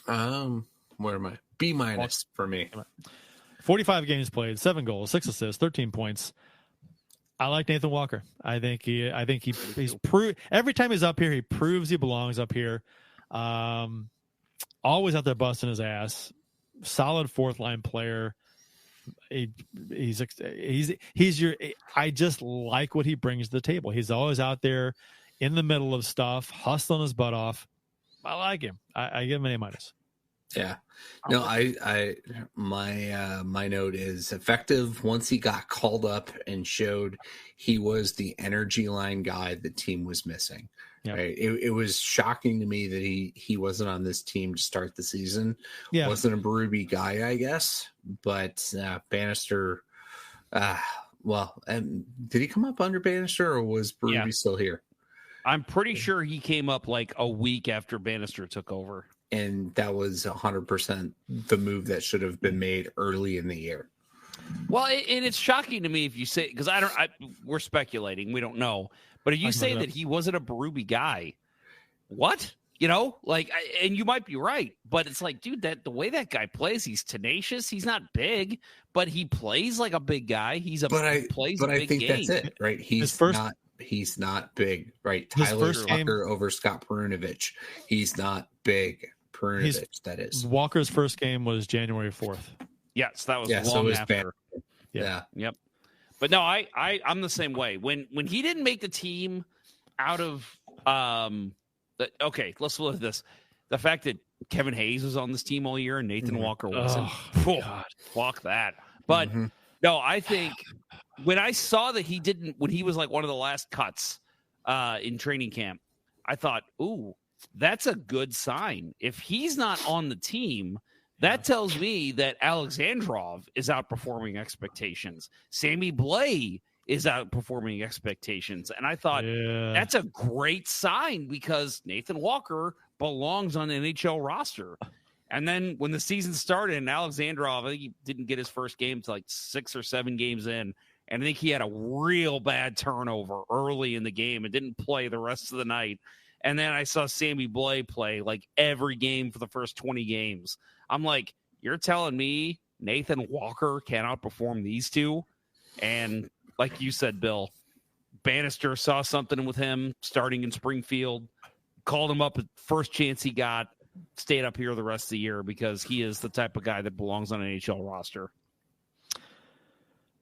Where am I? B- for me. 45 games played, 7 goals, 6 assists, 13 points. I like Nathan Walker. I think he's every time he's up here, he proves he belongs up here. Always out there busting his ass. Solid fourth line player. He's your. I just like what he brings to the table. He's always out there in the middle of stuff, hustling his butt off. I like him. I give him an A-. Yeah. No, my note is effective once he got called up and showed he was the energy line guy the team was missing. Yep. Right. It was shocking to me that he wasn't on this team to start the season. Yeah. Wasn't a Berube guy, I guess. But Bannister, did he come up under Bannister or was Berube still here? I'm pretty sure he came up like a week after Bannister took over. And that was 100% the move that should have been made early in the year. Well, and it's shocking to me if you say, because we're speculating, we don't know. But if you say that he wasn't a Berube guy, what? And you might be right, but it's like, dude, the way that guy plays, he's tenacious. He's not big, but he plays like a big guy. He plays a big game. That's it, right? He's not big, right? Tyler Walker over Scott Perunovich. He's not big. Perunovich, that is. Walker's first game was January 4th. Yes, that was long after. Yeah. Yep. But no, I'm the same way. When he didn't make the team out of okay, let's look at this. The fact that Kevin Hayes was on this team all year and Nathan Walker wasn't. Fuck that. But no, I think when I saw that he didn't, when he was like one of the last cuts in training camp, I thought, ooh, that's a good sign. If he's not on the team, that tells me that Alexandrov is outperforming expectations. Sammy Blais is outperforming expectations. And I thought that's a great sign because Nathan Walker belongs on the NHL roster. And then when the season started and Alexandrov, I think he didn't get his first game to like 6 or 7 games in. And I think he had a real bad turnover early in the game and didn't play the rest of the night. And then I saw Sammy Blais play like every game for the first 20 games. I'm like, you're telling me Nathan Walker can outperform these two? And like you said, Bill, Bannister saw something with him starting in Springfield, called him up at first chance he got, stayed up here the rest of the year because he is the type of guy that belongs on an NHL roster.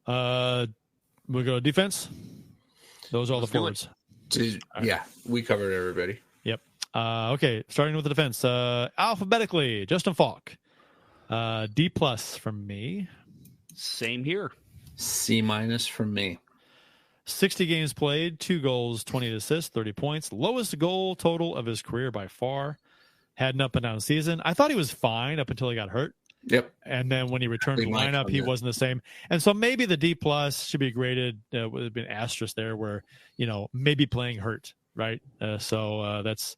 We'll go defense. Those are all the forwards. Yeah, we covered everybody. Yep. Okay, starting with the defense. Alphabetically, Justin Falk. D+ from me. Same here. C- from me. 60 games played, 2 goals, 20 assists, 30 points. Lowest goal total of his career by far. Had an up and down season. I thought he was fine up until he got hurt. Yep. And then when he returned to the lineup, he wasn't the same. And so maybe the D+ should be graded would have been asterisk there where, maybe playing hurt, right? So that's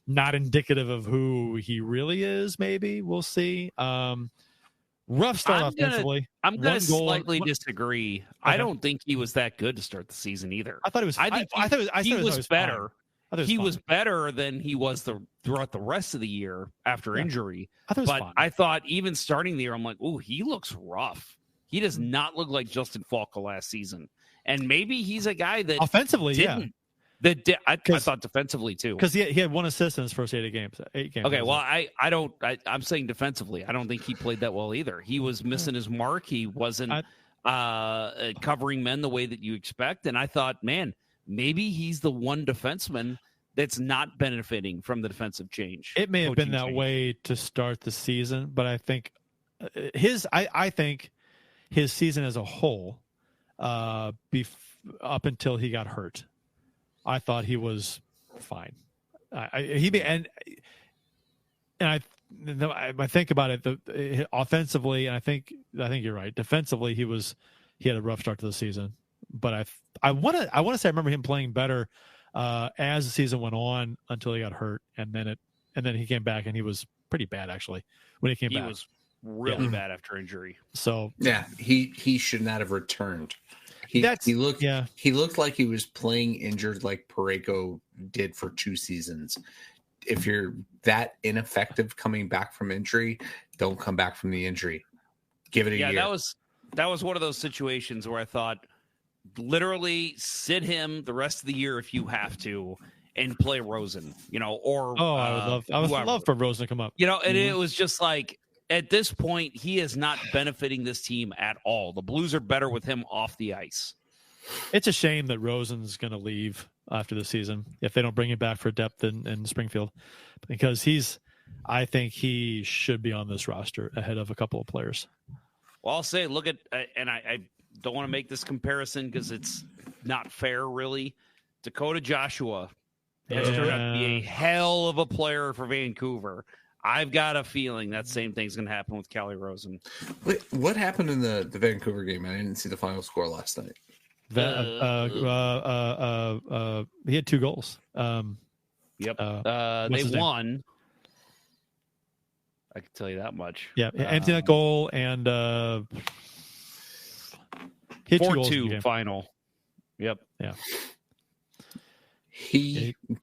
not indicative of who he really is, maybe. We'll see. Rough start offensively. I'm going to slightly disagree. Okay. I don't think he was that good to start the season either. I thought he was. I thought he was better. He was fine. better than he was throughout the rest of the year after injury. I thought even starting the year, I'm like, ooh, he looks rough. He does not look like Justin Falk last season. And maybe he's a guy that offensively, I thought defensively too, because he had 1 assist in his first 8 games. Okay, well, I'm saying defensively, I don't think he played that well either. He was missing his mark. He wasn't covering men the way that you expect. And I thought, man, maybe he's the one defenseman that's not benefiting from the defensive change. It may have been that way to start the season, but I think I think his season as a whole, up until he got hurt, I thought he was fine. I think about it offensively, and I think you're right. Defensively, he had a rough start to the season, but I want to say I remember him playing better as the season went on until he got hurt, and then he came back and he was pretty bad actually when he came back. He was really bad after injury. So yeah, he should not have returned. He looked like he was playing injured like Parayko did for 2 seasons. If you're that ineffective coming back from injury, don't come back from the injury. Give it a year. Yeah, that was one of those situations where I thought, literally sit him the rest of the year if you have to, and play Rosen, or I would love for Rosen to come up, and it was just like at this point he is not benefiting this team at all. The Blues are better with him off the ice. It's a shame that Rosen's going to leave after the season if they don't bring him back for depth in Springfield, because I think he should be on this roster ahead of a couple of players. Well, I'll say, look at, and I don't want to make this comparison because it's not fair, really. Dakota Joshua has turned out to be a hell of a player for Vancouver. I've got a feeling that same thing's going to happen with Calle Rosen. Wait, what happened in the Vancouver game? I didn't see the final score last night. He had 2 goals. Yep. They won. I can tell you that much. Yeah, empty net goal and hit 4-2 final. Yep. Yeah.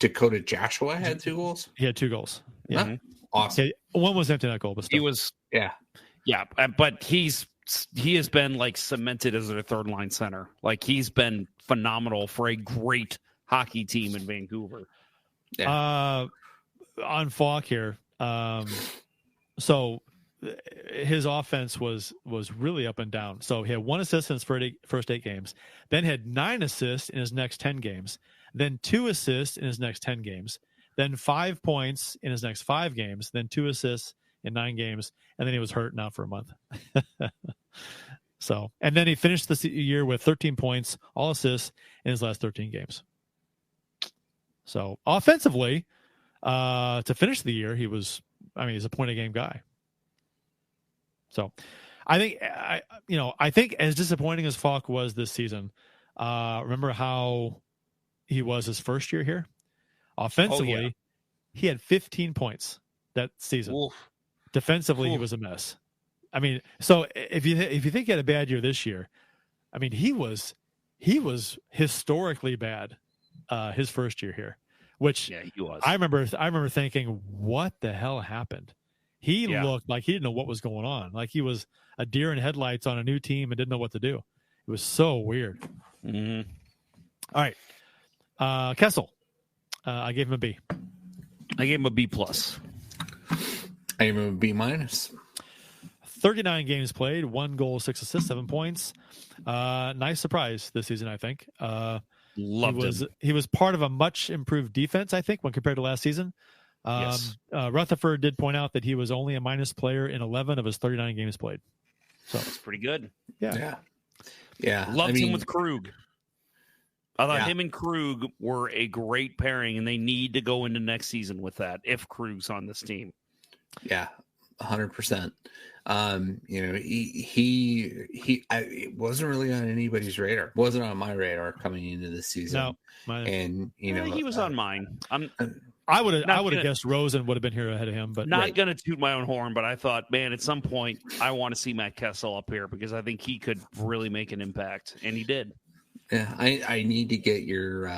Dakota Joshua had 2 goals? He had 2 goals. Yeah. Huh? Awesome. Yeah, one was empty net goal, but still. He was. Yeah. Yeah, but he has been like cemented as a third line center. Like he's been phenomenal for a great hockey team in Vancouver. Yeah. On Falk here. So his offense was really up and down. So he had 1 assist in his first 8 games, then had 9 assists in his next 10 games, then 2 assists in his next 10 games, then 5 points in his next 5 games, then 2 assists in 9 games, and then he was hurt now for a month. So, and then he finished the year with 13 points, all assists in his last 13 games. So offensively, to finish the year, he's a point-a-game guy. So I think as disappointing as Falk was this season, remember how he was his first year here? Offensively, he had 15 points that season. Oof. Defensively, he was a mess. I mean, so if you think he had a bad year this year, I mean, he was historically bad his first year here, which he was. I remember thinking, what the hell happened? He looked like he didn't know what was going on. Like he was a deer in headlights on a new team and didn't know what to do. It was so weird. Mm-hmm. All right. Kessel. I gave him a B. I gave him a B plus. I gave him a B minus. 39 games played, 1 goal, 6 assists, 7 points. Nice surprise this season, I think. Loved him. He was part of a much improved defense, I think, when compared to last season. Yes. Rutherford did point out that he was only a minus player in 11 of his 39 games played. So that's pretty good. Yeah. Loved him with Krug. I thought him and Krug were a great pairing, and they need to go into next season with that if Krug's on this team. Yeah, 100%. It wasn't really on anybody's radar. Wasn't on my radar coming into this season. No, and he was on mine. I would have guessed Rosen would have been here ahead of him, but not going to toot my own horn. But I thought, man, at some point, I want to see Matt Kessel up here because I think he could really make an impact, and he did. Yeah, I need to get your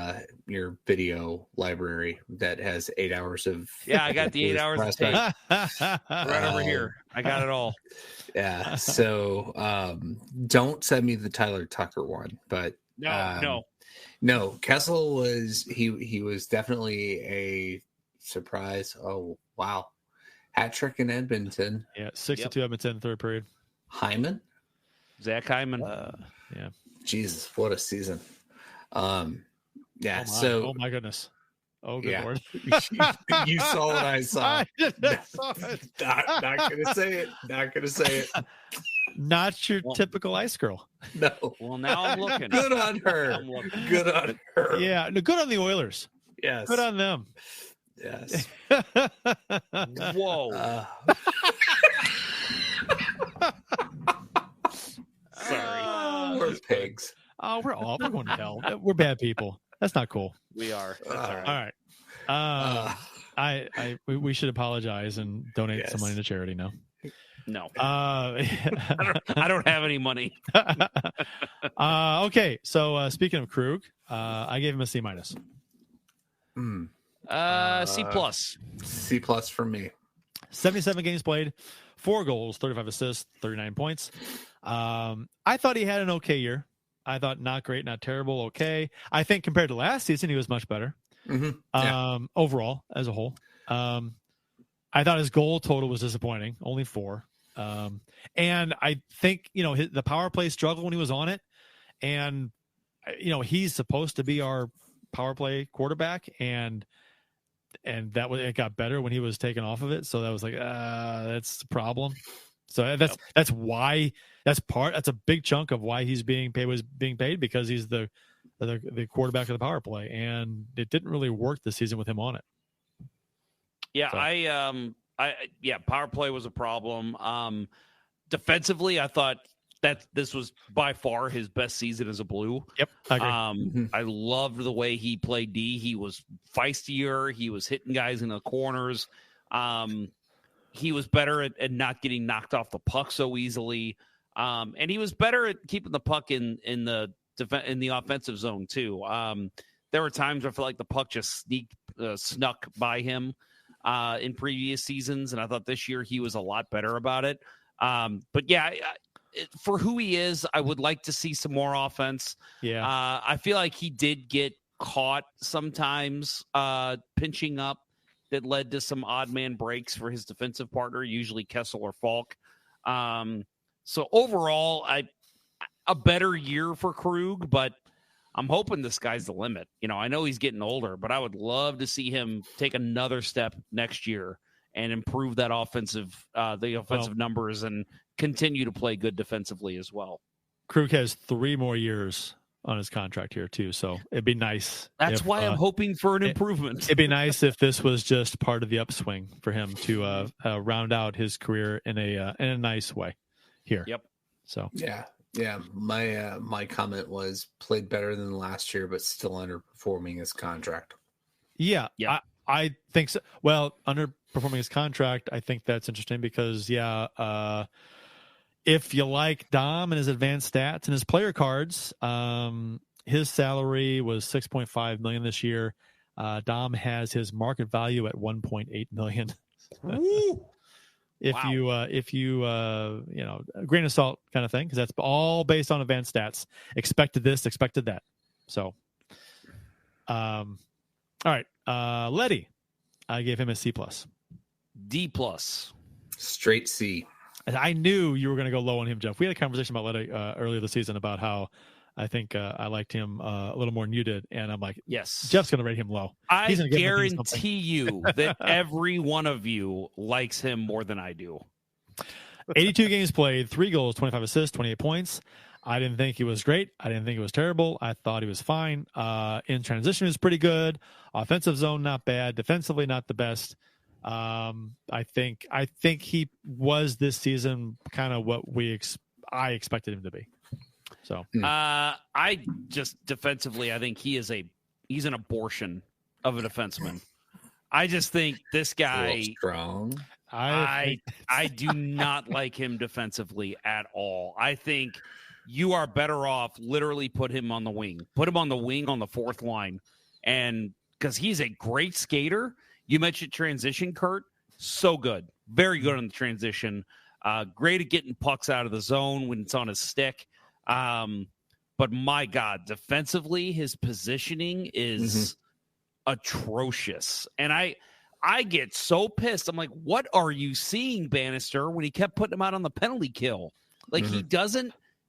video library that has 8 hours of. Yeah, I got the 8 hours of tape right over here. I got it all. Yeah, so don't send me the Tyler Tucker one, but no. Kessel was he was definitely a surprise. Oh wow, hat trick in Edmonton. Yeah, 6-2 Edmonton third period. Hyman, Zach Hyman. Yeah. Jesus, what a season. Oh my goodness. Oh, good Lord. You saw what I saw. I saw it. Not gonna say it. Not your typical ice girl. No. Well, now I'm looking. Good on her. Good on her. Yeah. No, good on the Oilers. Yes. Good on them. Yes. Whoa. Sorry. We're pigs. Oh, we're going to hell. We're bad people. That's not cool. We are. That's all right. We should apologize and donate some money to charity now. No. I don't have any money. Okay. So speaking of Krug, I gave him a C minus. C plus. C plus for me. 77 games played, 4 goals, 35 assists, 39 points. I thought he had an okay year. I thought not great, not terrible, okay. I think compared to last season, he was much better. Mm-hmm. Overall, as a whole. I thought his goal total was disappointing, only 4. And I think, the power play struggled when he was on it. And, he's supposed to be our power play quarterback. And it got better when he was taken off of it. So that was like, that's the problem. So that's why that's a big chunk of why he's being paid because he's the quarterback of the power play, and it didn't really work this season with him on it. Yeah, so. Power play was a problem. Defensively, I thought that this was by far his best season as a Blue. Yep, I agree. I loved the way he played D. He was feistier. He was hitting guys in the corners. He was better at not getting knocked off the puck so easily. And he was better at keeping the puck in the offensive zone too. There were times where I felt like the puck just snuck by him in previous seasons, and I thought this year he was a lot better about it. But yeah, for who he is, I would like to see some more offense. Yeah, I feel like he did get caught sometimes pinching up. That led to some odd man breaks for his defensive partner, usually Kessel or Falk. So overall, a better year for Krug, but I'm hoping the sky's the limit. I know he's getting older, but I would love to see him take another step next year and improve that offensive numbers and continue to play good defensively as well. Krug has 3 more years on his contract here too, so it'd be nice. That's why I'm hoping for an improvement. It'd be nice if this was just part of the upswing for him to round out his career in a nice way here. Yep. So yeah. My comment was played better than last year, but still underperforming his contract. Yeah. I think so. Well, underperforming his contract, I think that's interesting because if you like Dom and his advanced stats and his player cards, his salary was $6.5 million this year. Dom has his market value at $1.8 million. If you a grain of salt kind of thing, because that's all based on advanced stats. Expected this, expected that. So, all right, Letty, I gave him a C+, D+, straight C. And I knew you were going to go low on him, Jeff. We had a conversation about Letty earlier this season about how I think I liked him a little more than you did, and I'm like, yes, Jeff's going to rate him low. I guarantee you that every one of you likes him more than I do. 82 games played, 3 goals, 25 assists, 28 points. I didn't think he was great. I didn't think he was terrible. I thought he was fine. In transition, he was pretty good. Offensive zone, not bad. Defensively, not the best. I think he was this season kind of what I expected him to be. So I just defensively, I think he's an abortion of a defenseman. I just think this guy strong. I do not like him defensively at all. I think you are better off literally put him on the wing on the fourth line, and because he's a great skater. You mentioned transition, Kurt. So good. Very good on the transition. Great at getting pucks out of the zone when it's on his stick. But my God, defensively, his positioning is atrocious. And I get so pissed. I'm like, what are you seeing, Bannister, when he kept putting him out on the penalty kill? Like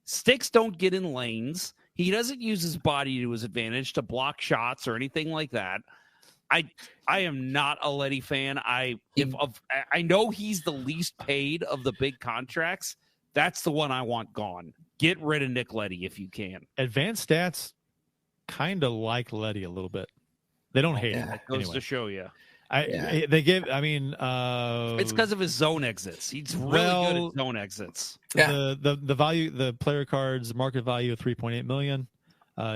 sticks don't get in lanes. He doesn't use his body to his advantage to block shots or anything like that. I am not a Letty fan. I know he's the least paid of the big contracts. That's the one I want gone. Get rid of Nick Letty if you can. Advanced stats kind of like Letty a little bit. They don't hate him. That goes to show you. It's because of his zone exits. He's really good at zone exits. Yeah. The value, the player cards market value of $3.8 million.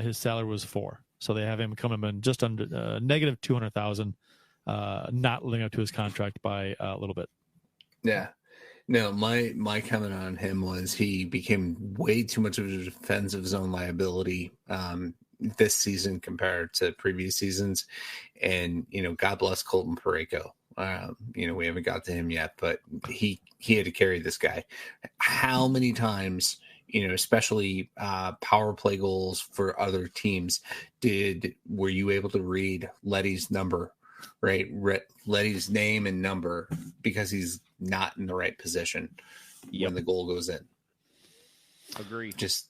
His salary was $4 million. So they have him coming in just under negative $200,000, not living up to his contract by a little bit. Yeah. No, my comment on him was he became way too much of a defensive zone liability this season compared to previous seasons. And, God bless Colton Parayko. We haven't got to him yet, but he had to carry this guy. How many times, especially power play goals for other teams, were you able to read Letty's number, right? Letty's name and number because he's not in the right position when the goal goes in. Agreed. Just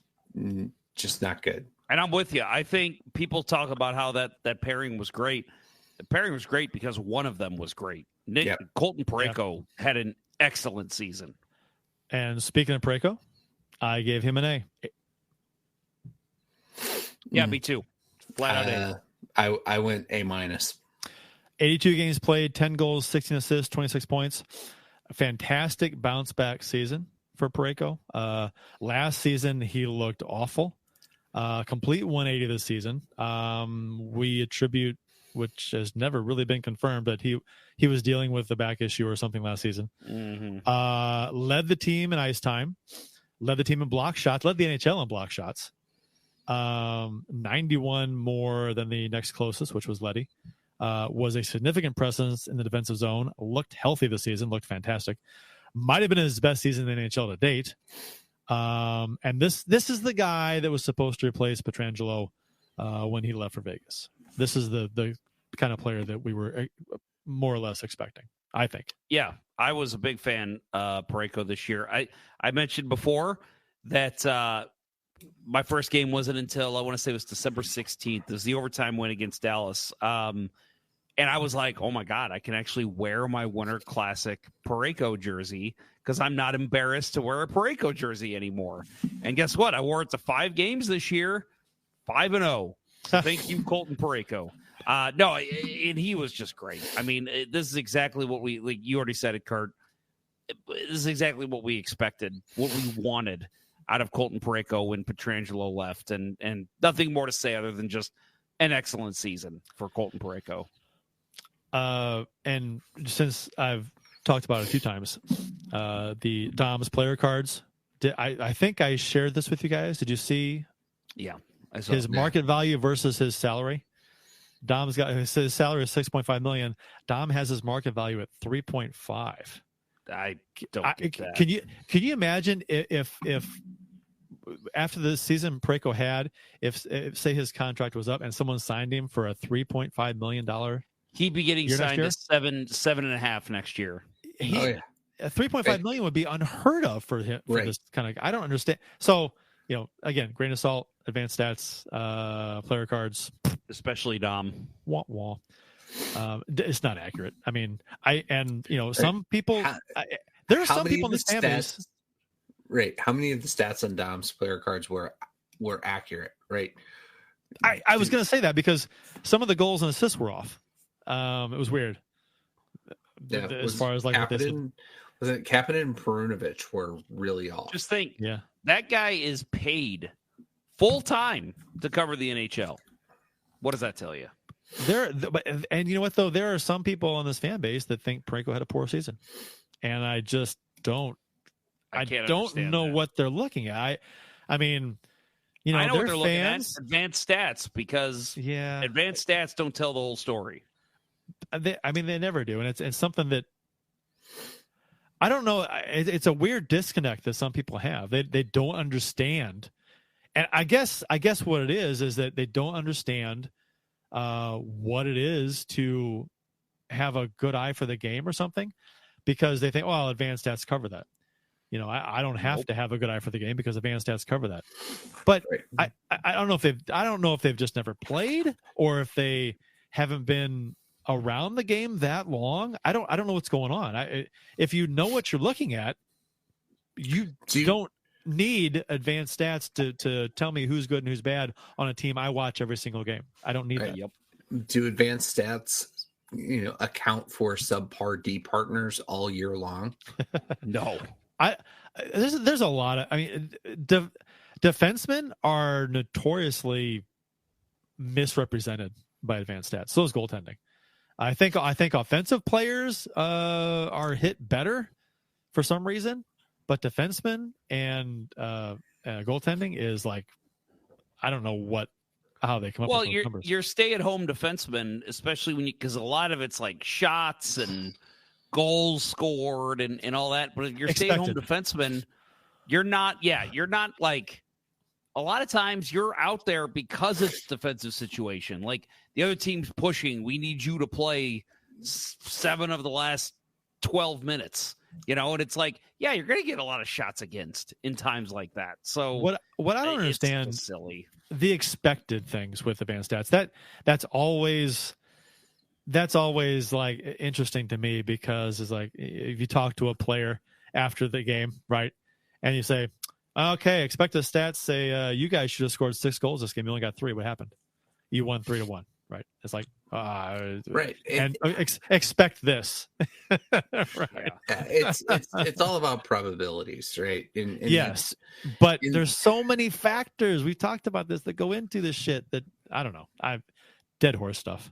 not good. And I'm with you. I think people talk about how that pairing was great. The pairing was great because one of them was great. Colton Parayko had an excellent season. And speaking of Parayko, I gave him an A. Yeah, me too. Flat out A. I went A-. 82 games played, 10 goals, 16 assists, 26 points. A fantastic bounce back season for Parayko. Last season, he looked awful. Complete 180 this season. We attribute, which has never really been confirmed, but he was dealing with the back issue or something last season. Led the team in ice time. Led the team in block shots. Led the NHL in block shots. 91 more than the next closest, which was Letty. Was a significant presence in the defensive zone. Looked healthy this season. Looked fantastic. Might have been his best season in the NHL to date. And this is the guy that was supposed to replace Pietrangelo when he left for Vegas. This is the kind of player that we were more or less expecting, I think. Yeah, I was a big fan of Parayko this year. I mentioned before that my first game wasn't until, I want to say it was December 16th. It was the overtime win against Dallas. And I was like, oh my God, I can actually wear my Winter Classic Parayko jersey because I'm not embarrassed to wear a Parayko jersey anymore. And guess what? I wore it to 5 games this year, 5-0. So thank you, Colton Parayko. No, and he was just great. I mean, this is exactly what you already said it, Kurt. This is exactly what we expected, what we wanted out of Colton Parayko when Pietrangelo left. And nothing more to say other than just an excellent season for Colton Parayko. And since I've talked about it a few times, the Dom's player cards, I think I shared this with you guys. Did you see? Yeah. His market value versus his salary. Dom's got his salary is $6.5 million. Dom has his market value at 3.5. I don't get that. Can you imagine if after the season Parayko had, if say his contract was up and someone signed him for a $3.5 million, he'd be getting signed to 7.5 next year. $3.5 million would be unheard of for him. For this kind of, I don't understand. So, again, grain of salt, advanced stats, player cards, especially Dom. Wah, wah. It's not accurate. I mean, some people. There are some people in this fan base. Right. How many of the stats on Dom's player cards were accurate? Right. I was going to say that because some of the goals and assists were off. It was weird. Yeah, as far as like Kapanen and Perunovic were really off. Just think, that guy is paid full time to cover the NHL. What does that tell you? And you know what though? There are some people on this fan base that think Parayko had a poor season, and I just don't. I don't know what they're looking at. I mean, I know what they're fans, looking at. Advanced stats, because advanced stats don't tell the whole story. They never do, and it's something that I don't know. It's a weird disconnect that some people have. They don't understand, and I guess what it is that they don't understand what it is to have a good eye for the game or something, because they think, well, advanced stats cover that. I don't have to have a good eye for the game because advanced stats cover that. But I don't know if they've just never played or if they haven't been around the game that long. I don't know what's going on. If you know what you're looking at, you don't need advanced stats to tell me who's good and who's bad on a team I watch every single game. I don't need that. Yep. Do advanced stats account for subpar D partners all year long? No. There's a lot of, defensemen are notoriously misrepresented by advanced stats. So is goaltending. I think offensive players are hit better for some reason, but defensemen and goaltending is like, I don't know how they come up with those numbers. Your stay-at-home defenseman, especially because a lot of it's like shots and goals scored and all that. But if you're stay-at-home defenseman, you're not like, a lot of times you're out there because it's a defensive situation. Like the other team's pushing, we need you to play 7 of the last 12 minutes, and it's like, yeah, you're going to get a lot of shots against in times like that. So what I don't understand, silly, the expected things with advanced stats, that's always like interesting to me, because it's like, if you talk to a player after the game, right, and you say, okay, expected stats say you guys should have scored 6 goals this game. You only got 3. What happened? You won 3-1, right? It's like, right, and expect this. Right. Yeah, it's all about probabilities, right? And yes, but there's so many factors. We've talked about this that go into this shit that I don't know. Dead horse stuff.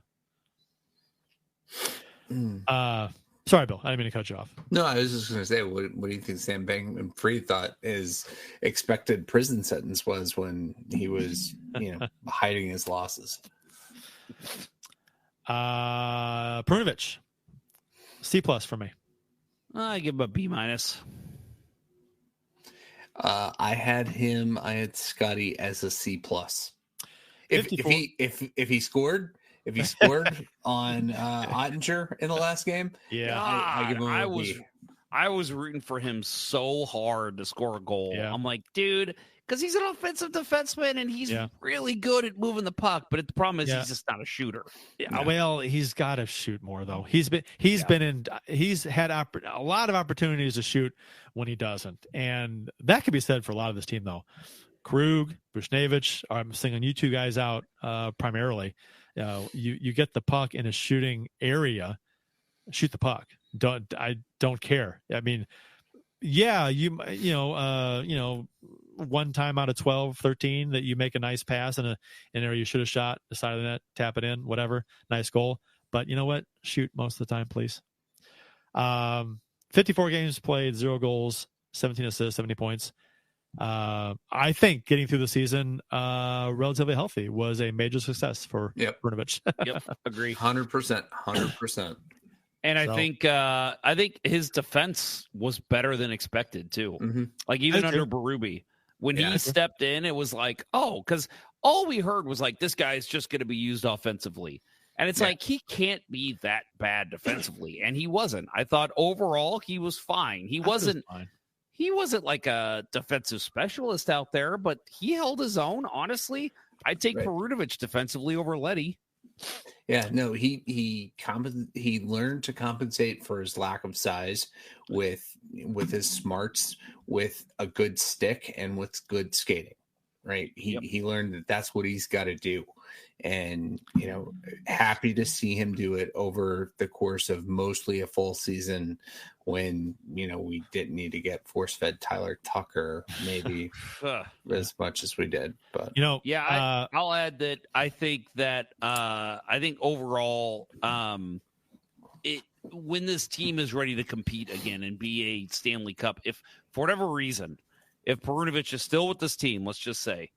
Sorry, Bill. I didn't mean to cut you off. No, I was just going to say, what do you think Sam Bankman-Fried thought his expected prison sentence was when he was, hiding his losses? Perunovic, C+ for me. I give him a B-. I had Scotty as a C+. If he scored. If he scored on Ottinger in the last game, I give him a B. I was rooting for him so hard to score a goal. Yeah. I'm like, dude, because he's an offensive defenseman and he's really good at moving the puck. But the problem is he's just not a shooter. Yeah. Well, he's got to shoot more though. He's had a lot of opportunities to shoot when he doesn't, and that could be said for a lot of this team though. Krug, Bushnevich, I'm singling you two guys out primarily. You get the puck in a shooting area, shoot the puck. I don't care. I mean, one time out of 12, 13 that you make a nice pass in an area you should have shot, the side of the net, tap it in, whatever, nice goal. But you know what? Shoot most of the time, please. 54 games played, 0 goals, 17 assists, 70 points. I think getting through the season relatively healthy was a major success for Brunovich. Yep, agree. 100%. And I think his defense was better than expected too. Mm-hmm. Like even under Berube, when he stepped in, it was like, because all we heard was like, this guy's just going to be used offensively. And it's like, he can't be that bad defensively. And he wasn't. I thought overall he was fine. He wasn't like a defensive specialist out there, but he held his own. Honestly, I'd take Perunovic defensively over Leddy. Yeah, no, he learned to compensate for his lack of size with his smarts, with a good stick, and with good skating. Right? He learned that that's what he's got to do, and happy to see him do it over the course of mostly a full season. When we didn't need to get force-fed Tyler Tucker maybe as much as we did, but I'll add that I think overall, when this team is ready to compete again and be a Stanley Cup, if for whatever reason, if Perunovic is still with this team, let's just say,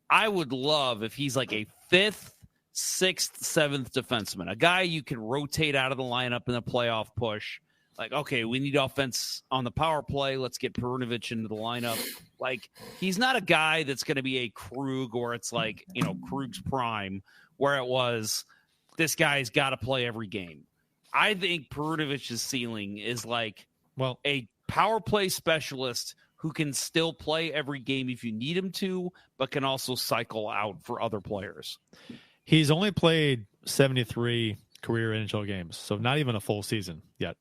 I would love if he's like a 5th, 6th, 7th defenseman, a guy you can rotate out of the lineup in the playoff push. Like, okay, we need offense on the power play. Let's get Perunovic into the lineup. Like, he's not a guy that's going to be a Krug, or it's like, Krug's prime, where it was, this guy's got to play every game. I think Perunovic's ceiling is like a power play specialist who can still play every game if you need him to, but can also cycle out for other players. He's only played 73 career NHL games, so not even a full season yet.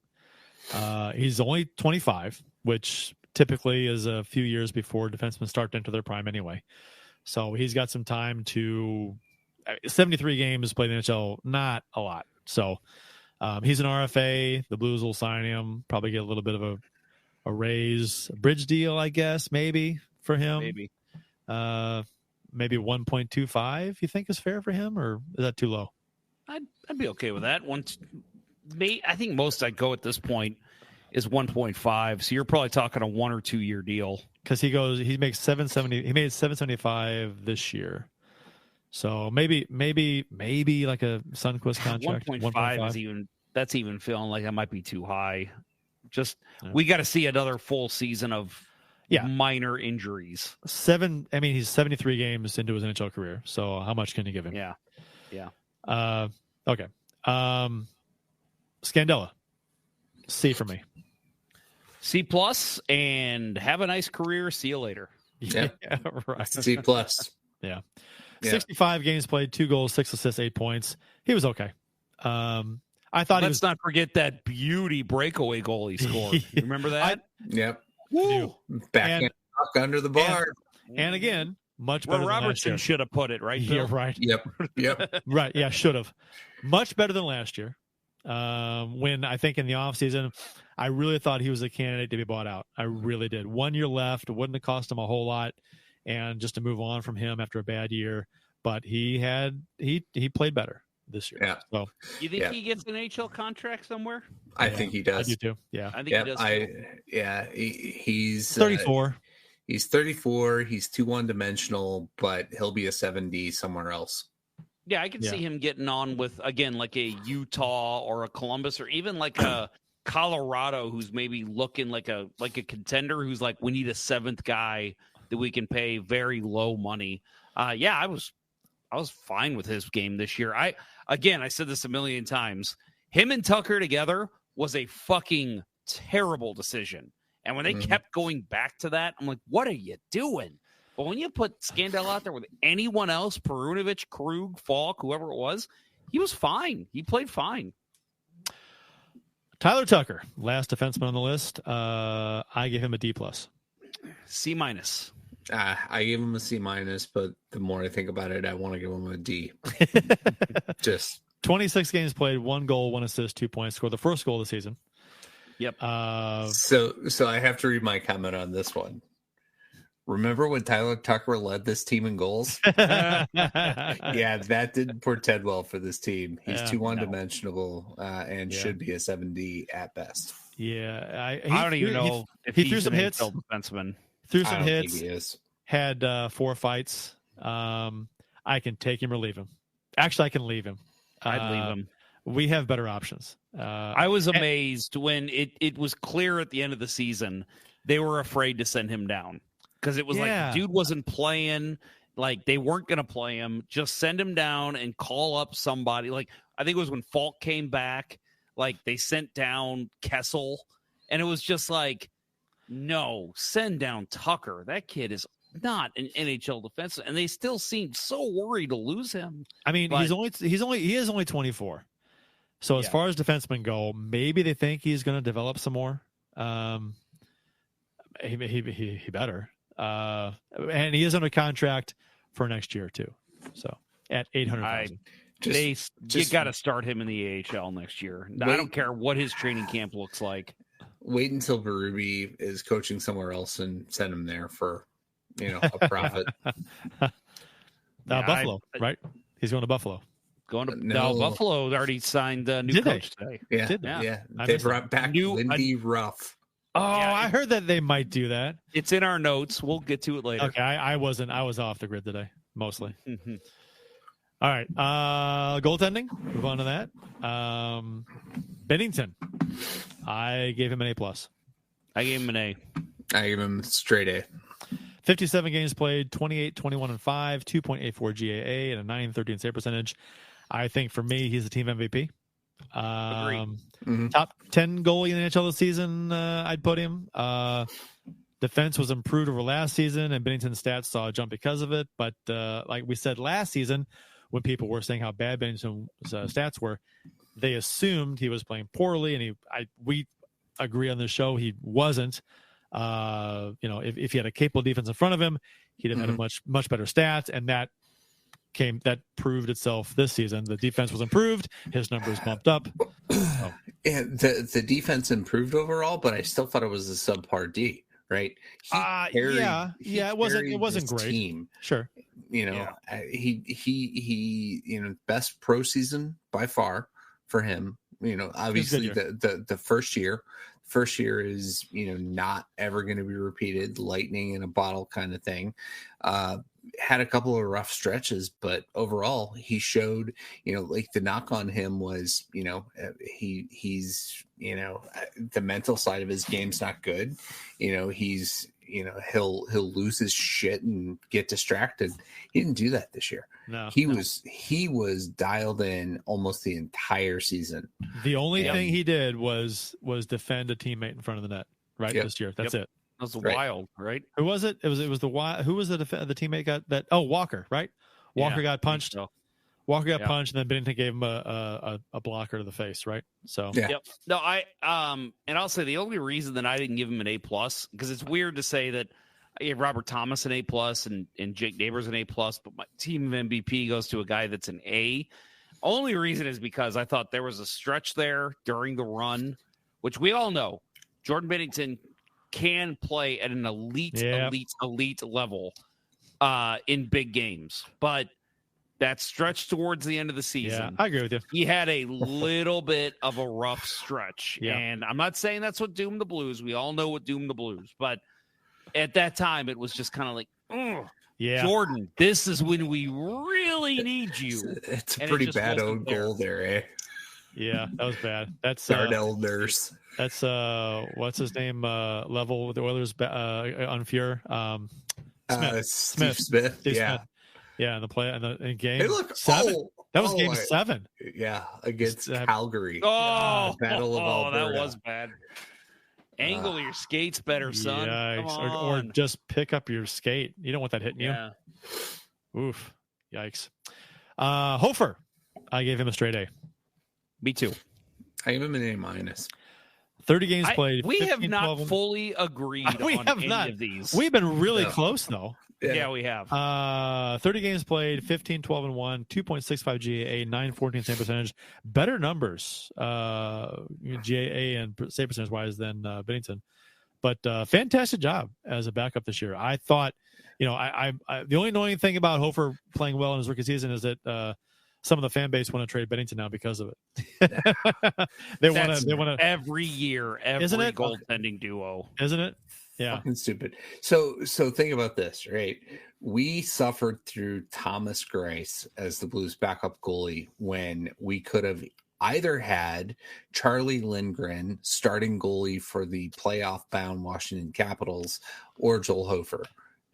He's only 25, which typically is a few years before defensemen start to enter their prime anyway. So he's got some time to 73 games played in the NHL, not a lot. So he's an RFA. The Blues will sign him, probably get a little bit of a raise, a bridge deal, I guess, maybe for him. Maybe 1.25 you think is fair for him, or is that too low? I'd be okay with that. I think most I'd go at this point is 1.5. So you're probably talking a 1 or 2 year deal. Because he makes $770. He made $775 this year. So maybe like a Sundqvist contract. 1.5 is that's even feeling like that might be too high. We got to see another full season of minor injuries. He's 73 games into his NHL career. So how much can you give him? Yeah. Okay. Scandella, C for me. C+, and have a nice career. See you later. Yeah, right. C+. Yeah. 65 games played, 2 goals, 6 assists, 8 points. He was okay. I thought Let's not forget that beauty breakaway goal he scored. You remember that? Yep. Woo! Backhand under the bar. And again, much better than Robertson last year. should have put it, right? Yeah, right. Yep. Right. Yeah, should have. Much better than last year. When I think in the offseason, I really thought he was a candidate to be bought out. I really did. 1 year left. It wouldn't have cost him a whole lot, and just to move on from him after a bad year. But he played better this year. Yeah. So you think he gets an NHL contract somewhere? I think he does. I do too. Yeah. I think he does. He's 34. He's 34. He's too one-dimensional, but he'll be a 7D somewhere else. Yeah, I can see him getting on with, again, like a Utah or a Columbus, or even like a Colorado, who's maybe looking like a contender, who's like, we need a 7th guy that we can pay very low money. I was fine with his game this year. I said this a million times. Him and Tucker together was a fucking terrible decision. And when they kept going back to that, I'm like, what are you doing? But when you put Scandell out there with anyone else, Perunovic, Krug, Falk, whoever it was, he was fine. He played fine. Tyler Tucker, last defenseman on the list. I give him a D+. C-. I gave him a C-, but the more I think about it, I want to give him a D. Just 26 games played, 1 goal, 1 assist, 2 points. Scored the first goal of the season. Yep. So I have to read my comment on this one. Remember when Tyler Tucker led this team in goals? Yeah, that didn't portend well for this team. He's too one-dimensional and should be a 7D at best. Yeah, I don't even know if he threw some hits. Defenseman. Threw some hits. Had 4 fights. I can take him or leave him. Actually, I can leave him. I'd leave him. We have better options. I was amazed when it was clear at the end of the season they were afraid to send him down. Because it was like the dude wasn't playing, like they weren't going to play him. Just send him down and call up somebody. Like I think it was when Falk came back, like they sent down Kessel, and it was just like, no, send down Tucker. That kid is not an NHL defenseman, and they still seemed so worried to lose him. I mean, he is only 24. So as far as defensemen go, maybe they think he's going to develop some more. He better. And he is under contract for next year too. So at $800,000. You got to start him in the AHL next year. I don't care what his training camp looks like. Wait until Berube is coaching somewhere else and send him there for, a profit. Buffalo, right? He's going to Buffalo. Buffalo already signed a new coach today. Yeah. They brought back Lindy Ruff. Oh, I heard that they might do that. It's in our notes. We'll get to it later. Okay, I wasn't. I was off the grid today, mostly. Mm-hmm. All right, goaltending. Move on to that. Bennington. I gave him an A+. I gave him an A. I gave him straight A. 57 games played, 28, 21, and 5, 2.84 GAA, and a 913 save percentage. I think for me, he's the team MVP. Top 10 goalie in the NHL this season, I'd put him. Defense was improved over last season, and Bennington's stats saw a jump because of it. But like we said last season, when people were saying how bad Bennington's stats were, they assumed he was playing poorly, and we agree on the show he wasn't. If he had a capable defense in front of him, he'd have had a much better stats, and that proved itself this season. The defense was improved, his numbers bumped up. And the defense improved overall, but I still thought it was a subpar D, right? It wasn't great. Team. Sure. He best pro season by far for him. Obviously the first year is, not ever going to be repeated, lightning in a bottle kind of thing. Had a couple of rough stretches, but overall he showed, like the knock on him was, he's, the mental side of his game's not good. He'll lose his shit and get distracted. He didn't do that this year. He was dialed in almost the entire season. The only thing he did was defend a teammate in front of the net, right? This year. That's it. That was wild, right? Who was it? It was who was the teammate got that? Oh, Walker, right? Walker got punched. Walker got punched, and then Bennington gave him a blocker to the face, right? So Yep. No, and I'll say the only reason that I didn't give him an A+, because it's weird to say that I gave Robert Thomas an A+ and Jake Neighbors an A+, but my team MVP goes to a guy that's an A. Only reason is because I thought there was a stretch there during the run, which we all know Jordan Bennington can play at an elite level in big games, but that stretch towards the end of the season, I agree with you. He had a little bit of a rough stretch, and I'm not saying that's what doomed the Blues. We all know what doomed the Blues, but at that time, it was just kind of like, Jordan, this is when we really need you. It's a pretty bad own goal there, eh? Yeah, that was bad. That's Darnell Nurse. That's what's his name? Level with the Oilers on Fuhr. Steve Smith. Smith. Yeah, in the play in game. Hey, look, 7. That was game 7. Yeah, against Calgary. Oh, Battle of Alberta. That was bad. Angle your skates better, son. Yikes. Come Or on. just pick up your skate. You don't want that hitting Yeah. you. Oof. Yikes. Hofer. I gave him a straight A. Me too. I give him an A-. 30 games played. We 15, have not 12, fully agreed we on have any not. of these. We've been really close, though. Yeah, we have. 30 games played, 15, 12, and 1, 2.65 GAA, 914 save percentage. Better numbers, GAA and save percentage wise than Binnington. But fantastic job as a backup this year. I thought, I the only annoying thing about Hofer playing well in his rookie season is that some of the fan base want to trade Binnington now because of it. They want to every year, every Isn't it? goaltending duo, isn't it? Yeah, fucking stupid. So think about this, right? We suffered through Thomas Greiss as the Blues backup goalie when we could have either had Charlie Lindgren starting goalie for the playoff-bound Washington Capitals or Joel Hofer,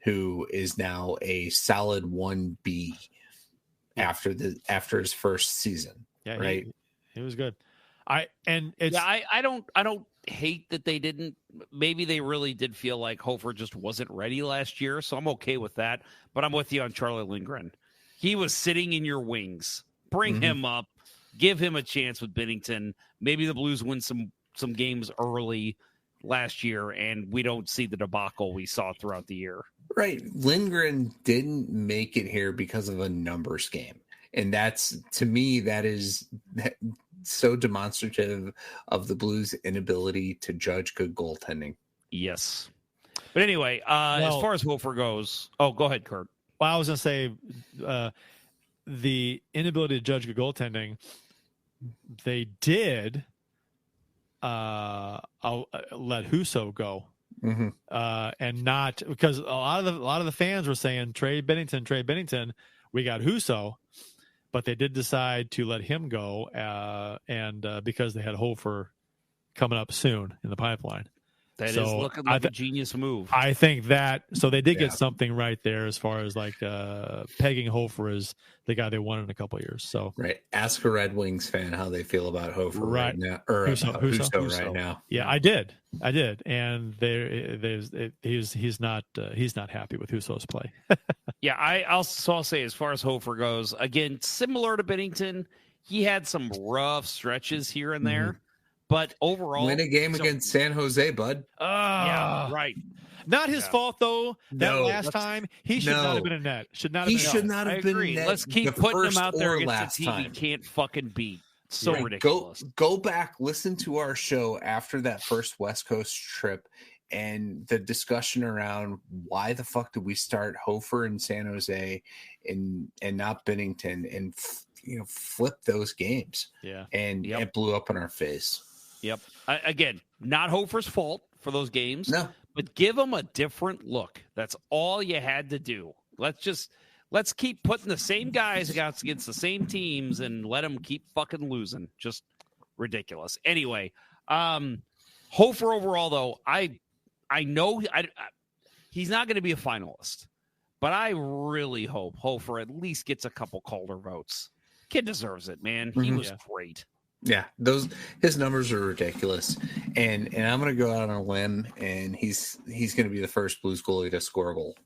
who is now a solid 1B after his first season. Yeah, right. He was good. I don't hate that they didn't. Maybe they really did feel like Hofer just wasn't ready last year, so I'm okay with that. But I'm with you on Charlie Lindgren. He was sitting in your wings. Bring him up. Give him a chance with Binnington. Maybe the Blues win some games early last year, and we don't see the debacle we saw throughout the year. Right. Lindgren didn't make it here because of a numbers game. And that's, to me, that is so demonstrative of the Blues' inability to judge good goaltending. Yes. But anyway, as far as Hofer goes, go ahead, Kurt. Well, I was going to say the inability to judge good goaltending, they did let Husso go. And not because a lot of the fans were saying trade Binnington. We got Husso, but they did decide to let him go, and because they had Hofer coming up soon in the pipeline. That is looking like a genius move. I think that so they did get something right there as far as like pegging Hofer as the guy they wanted in a couple of years. So right, ask a Red Wings fan how they feel about Hofer right now, or Husso right now. Yeah, I did, and he's not happy with Husso's play. Yeah, I'll say as far as Hofer goes, again, similar to Binnington, he had some rough stretches here and there. But overall, win a game against San Jose, bud. Yeah, right. Not his fault though. That last time he should not have been in net. Should not have been in net. Let's keep putting him out there against a team he can't fucking beat. So ridiculous. Go back, listen to our show after that first West Coast trip, and the discussion around why the fuck did we start Hofer in San Jose and not Binnington, and flip those games. Yeah, and it blew up in our face. Yep. Again, not Hofer's fault for those games. No. But give them a different look. That's all you had to do. Let's keep putting the same guys against the same teams and let them keep fucking losing. Just ridiculous. Anyway, Hofer overall, though, I know he's not going to be a finalist, but I really hope Hofer at least gets a couple Calder votes. Kid deserves it, man. He was great. Yeah, his numbers are ridiculous, and I'm going to go out on a limb, and he's going to be the first Blues goalie to score a goal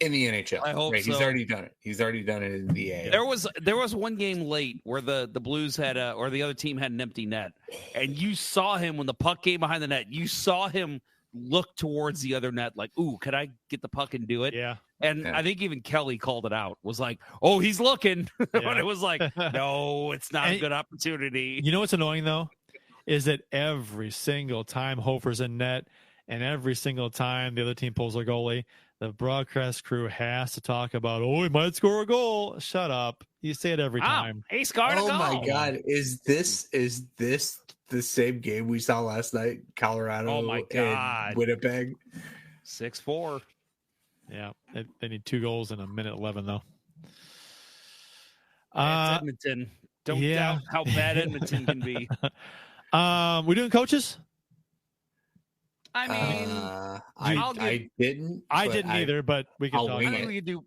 in the NHL. I hope so. He's already done it. He's already done it in the AHL. There was one game late where the Blues had or the other team had an empty net, and you saw him when the puck came behind the net. You saw him look towards the other net, like, "Ooh, could I get the puck and do it?" Yeah. And I think even Kelly called it out, was like, "Oh, he's looking." But it was like, no, it's not a good opportunity. You know what's annoying, though, is that every single time Hofer's in net and every single time the other team pulls a goalie, the broadcast crew has to talk about, he might score a goal. Shut up. You say it every time. He scored a goal. Oh, my God. Is this the same game we saw last night, Colorado and Winnipeg? 6-4. Yeah, they need 2 goals in a minute 11, though. It's Edmonton. Don't doubt how bad Edmonton can be. We doing coaches? I mean, I didn't. I didn't either, but we can talk.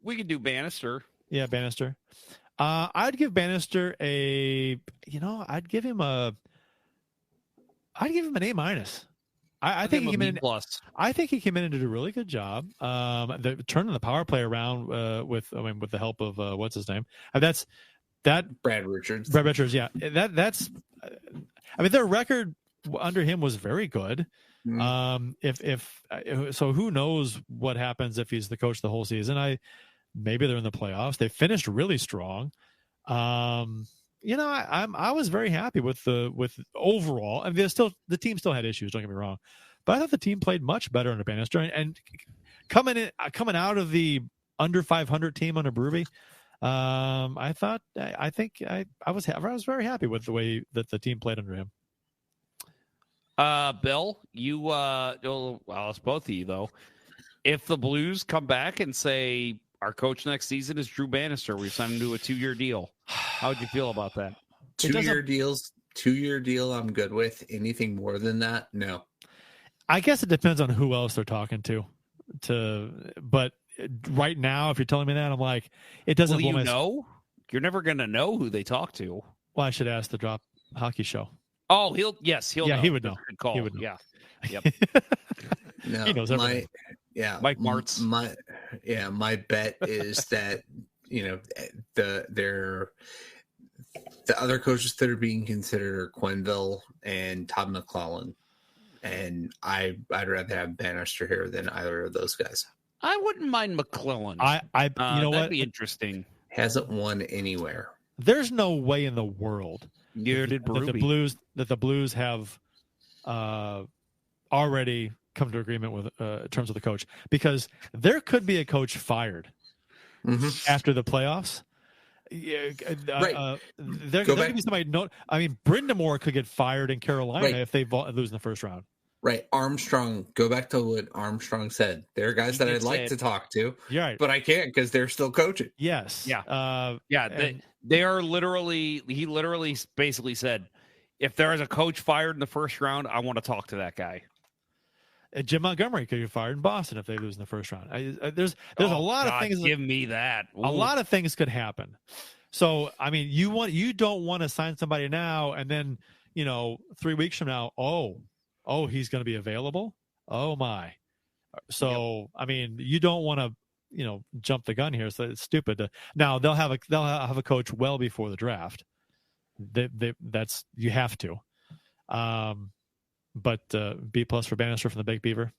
We could do Bannister. Yeah, Bannister. I'd give Bannister I'd give him an A-. I think he came in. Plus. I think he came in and did a really good job. Turning the power play around with the help of what's his name? That's Brad Richards. Brad Richards, yeah. That's. I mean, their record under him was very good. So, who knows what happens if he's the coach the whole season? Maybe they're in the playoffs. They finished really strong. I was very happy with overall. I mean, the team still had issues. Don't get me wrong, but I thought the team played much better under Bannister and coming out of the under 500 team under Berube. I was very happy with the way that the team played under him. Bill, well, it's both of you though. If the Blues come back and say our coach next season is Drew Bannister, we signed him to a 2-year deal, how would you feel about that? 2-year deal, I'm good with. Anything more than that, no. I guess it depends on who else they're talking to. But right now, if you're telling me that, I'm like, it doesn't. Will you know? You're never going to know who they talk to. Well, I should ask the Drop Hockey Show. Oh, he'll know. He would know. Good call. He would know. Yeah. Yep. No, he knows everything. Mike Martz. My bet is that the other coaches that are being considered are Quenneville and Todd McClellan, and I'd rather have Bannister here than either of those guys. I wouldn't mind McClellan. You know what? That'd be interesting. Hasn't won anywhere. There's no way in the world that the Blues have already come to agreement with terms of the coach, because there could be a coach fired after the playoffs. Right. There could be somebody. Brindamore could get fired in Carolina if they lose in the first round. Right. Armstrong, go back to what Armstrong said. There are guys that I'd like to talk to, but I can't because they're still coaching. Yes. Yeah. They are literally, he literally basically said, if there is a coach fired in the first round, I want to talk to that guy. Jim Montgomery could get fired in Boston if they lose in the first round. There's a lot of things. Give me that. Ooh. A lot of things could happen. So, I mean, you don't want to sign somebody now and then, 3 weeks from now, he's going to be available. Oh my. So, I mean, you don't want to, jump the gun here. So it's stupid. Now they'll have a coach well before the draft. That's, you have to. But B+ for Bannister from the Big Beaver.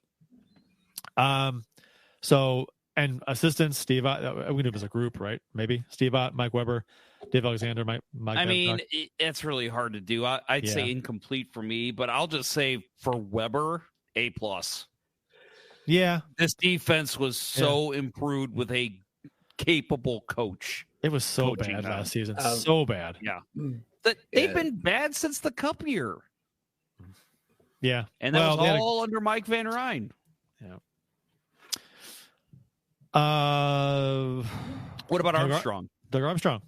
So, and assistants, Steve Ott, we knew it was a group, right? Maybe Steve Ott, Mike Weber, Dave Alexander, Mike. I mean, it's really hard to do. I'd say incomplete for me, but I'll just say for Weber, A+. Yeah. This defense was so improved with a capable coach. It was so bad last season. So bad. Yeah. They've been bad since the Cup year. Yeah. And that was all under Mike Van Ryn. Yeah. What about Armstrong? Doug Armstrong.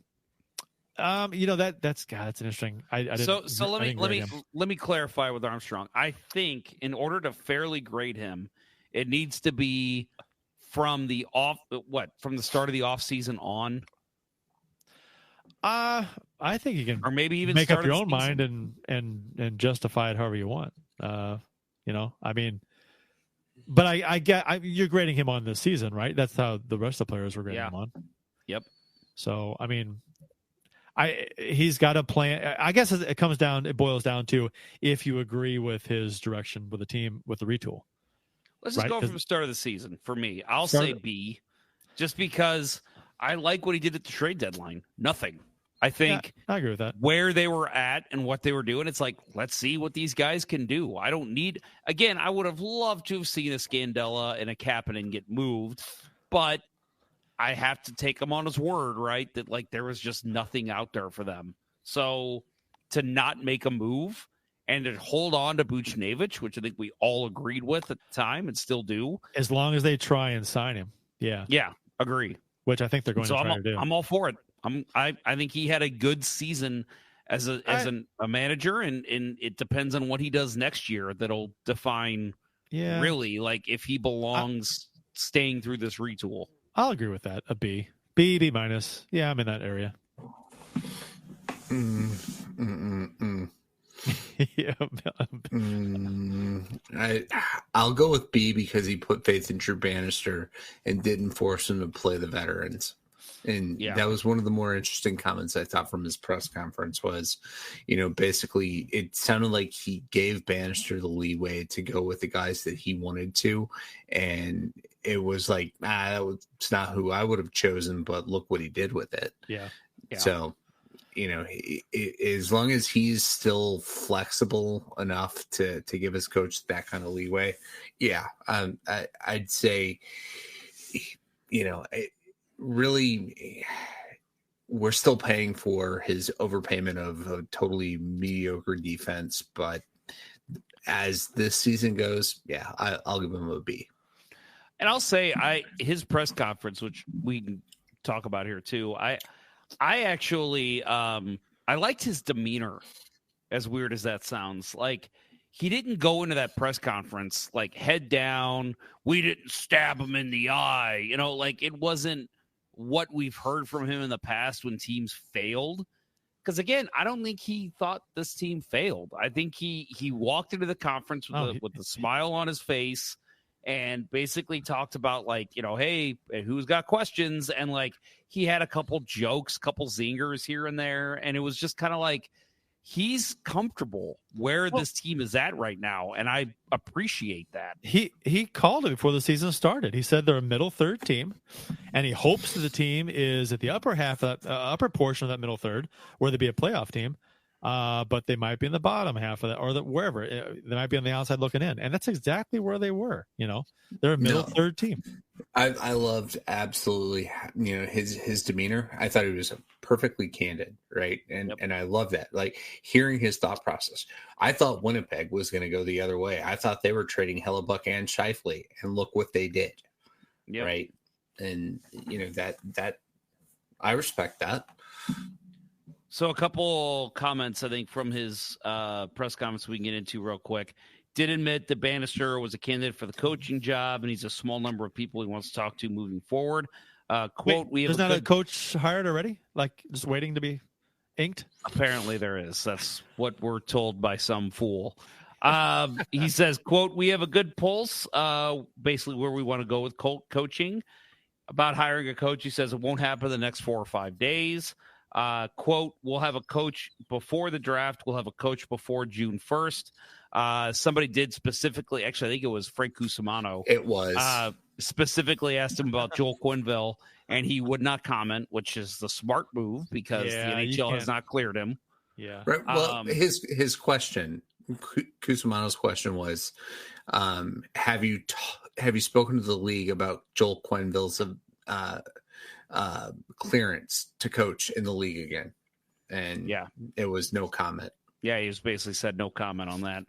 That's interesting. So let me clarify with Armstrong. I think in order to fairly grade him, it needs to be from the start of the off season on. I think you can, or maybe even make up your own mind and justify it however you want. I mean, but I get you're grading him on this season, right? That's how the rest of the players were grading him on. Yep. So I mean, he's got a plan. I guess it boils down to if you agree with his direction with the team with the retool. Let's just go from the start of the season. For me, I'll say B, just because I like what he did at the trade deadline. Nothing. I think I agree with that. Where they were at and what they were doing, it's like, let's see what these guys can do. I don't need, again, I would have loved to have seen a Scandella and a Kapanen get moved, but I have to take him on his word, right? That like there was just nothing out there for them. So to not make a move and to hold on to Buchnevich, which I think we all agreed with at the time and still do. As long as they try and sign him. Yeah. Yeah. Agree. Which I think they're going to try to do. I'm all for it. I think he had a good season as a manager, and it depends on what he does next year that'll define really like if he belongs staying through this retool. I'll agree with that. A B. B minus. Yeah, I'm in that area. Yeah. I'll go with B because he put faith in Drew Bannister and didn't force him to play the veterans. And that was one of the more interesting comments I thought from his press conference was, basically it sounded like he gave Bannister the leeway to go with the guys that he wanted to. And it was like, it's not who I would have chosen, but look what he did with it. Yeah. So, as long as he's still flexible enough to give his coach that kind of leeway, I'd say, really, we're still paying for his overpayment of a totally mediocre defense. But as this season goes, I'll give him a B. And I'll say his press conference, which we can talk about here too. I actually I liked his demeanor, as weird as that sounds. Like, he didn't go into that press conference like head down. We didn't stab him in the eye. Like, it wasn't what we've heard from him in the past when teams failed. Because, again, I don't think he thought this team failed. I think he walked into the conference with a smile on his face and basically talked about, like, hey, who's got questions? And, like, he had a couple jokes, couple zingers here and there. And it was just kind of like, he's comfortable where this team is at right now, and I appreciate that. He called it before the season started. He said they're a middle third team, and he hopes that the team is at the upper half, upper portion of that middle third, where they be a playoff team. But they might be in the bottom half of that, or wherever they might be on the outside looking in, and that's exactly where they were. They're a middle third team. I loved absolutely, his demeanor. I thought he was perfectly candid, right? And I love that. Like, hearing his thought process. I thought Winnipeg was going to go the other way. I thought they were trading Hellebuck and Scheifele, and look what they did, right? And that I respect that. So a couple comments, I think, from his press conference we can get into real quick. Did admit that Bannister was a candidate for the coaching job, and he's a small number of people he wants to talk to moving forward. Quote, Wait, there's not a coach hired already? Like, just waiting to be inked? Apparently there is. That's what we're told by some fool. He says, quote, we have a good pulse, basically where we want to go with coaching. About hiring a coach, he says it won't happen in the next 4 or 5 days. Quote, we'll have a coach before the draft. We'll have a coach before June 1st. Somebody did specifically, actually, I think it was Frank Cusimano. It was. Specifically asked him about Joel Quenneville, and he would not comment, which is the smart move because the NHL has not cleared him. Yeah. Right. Well, his question, Cusimano's question was, have you spoken to the league about Joel Quenneville's clearance to coach in the league again? And it was no comment. Yeah, he was basically said no comment on that.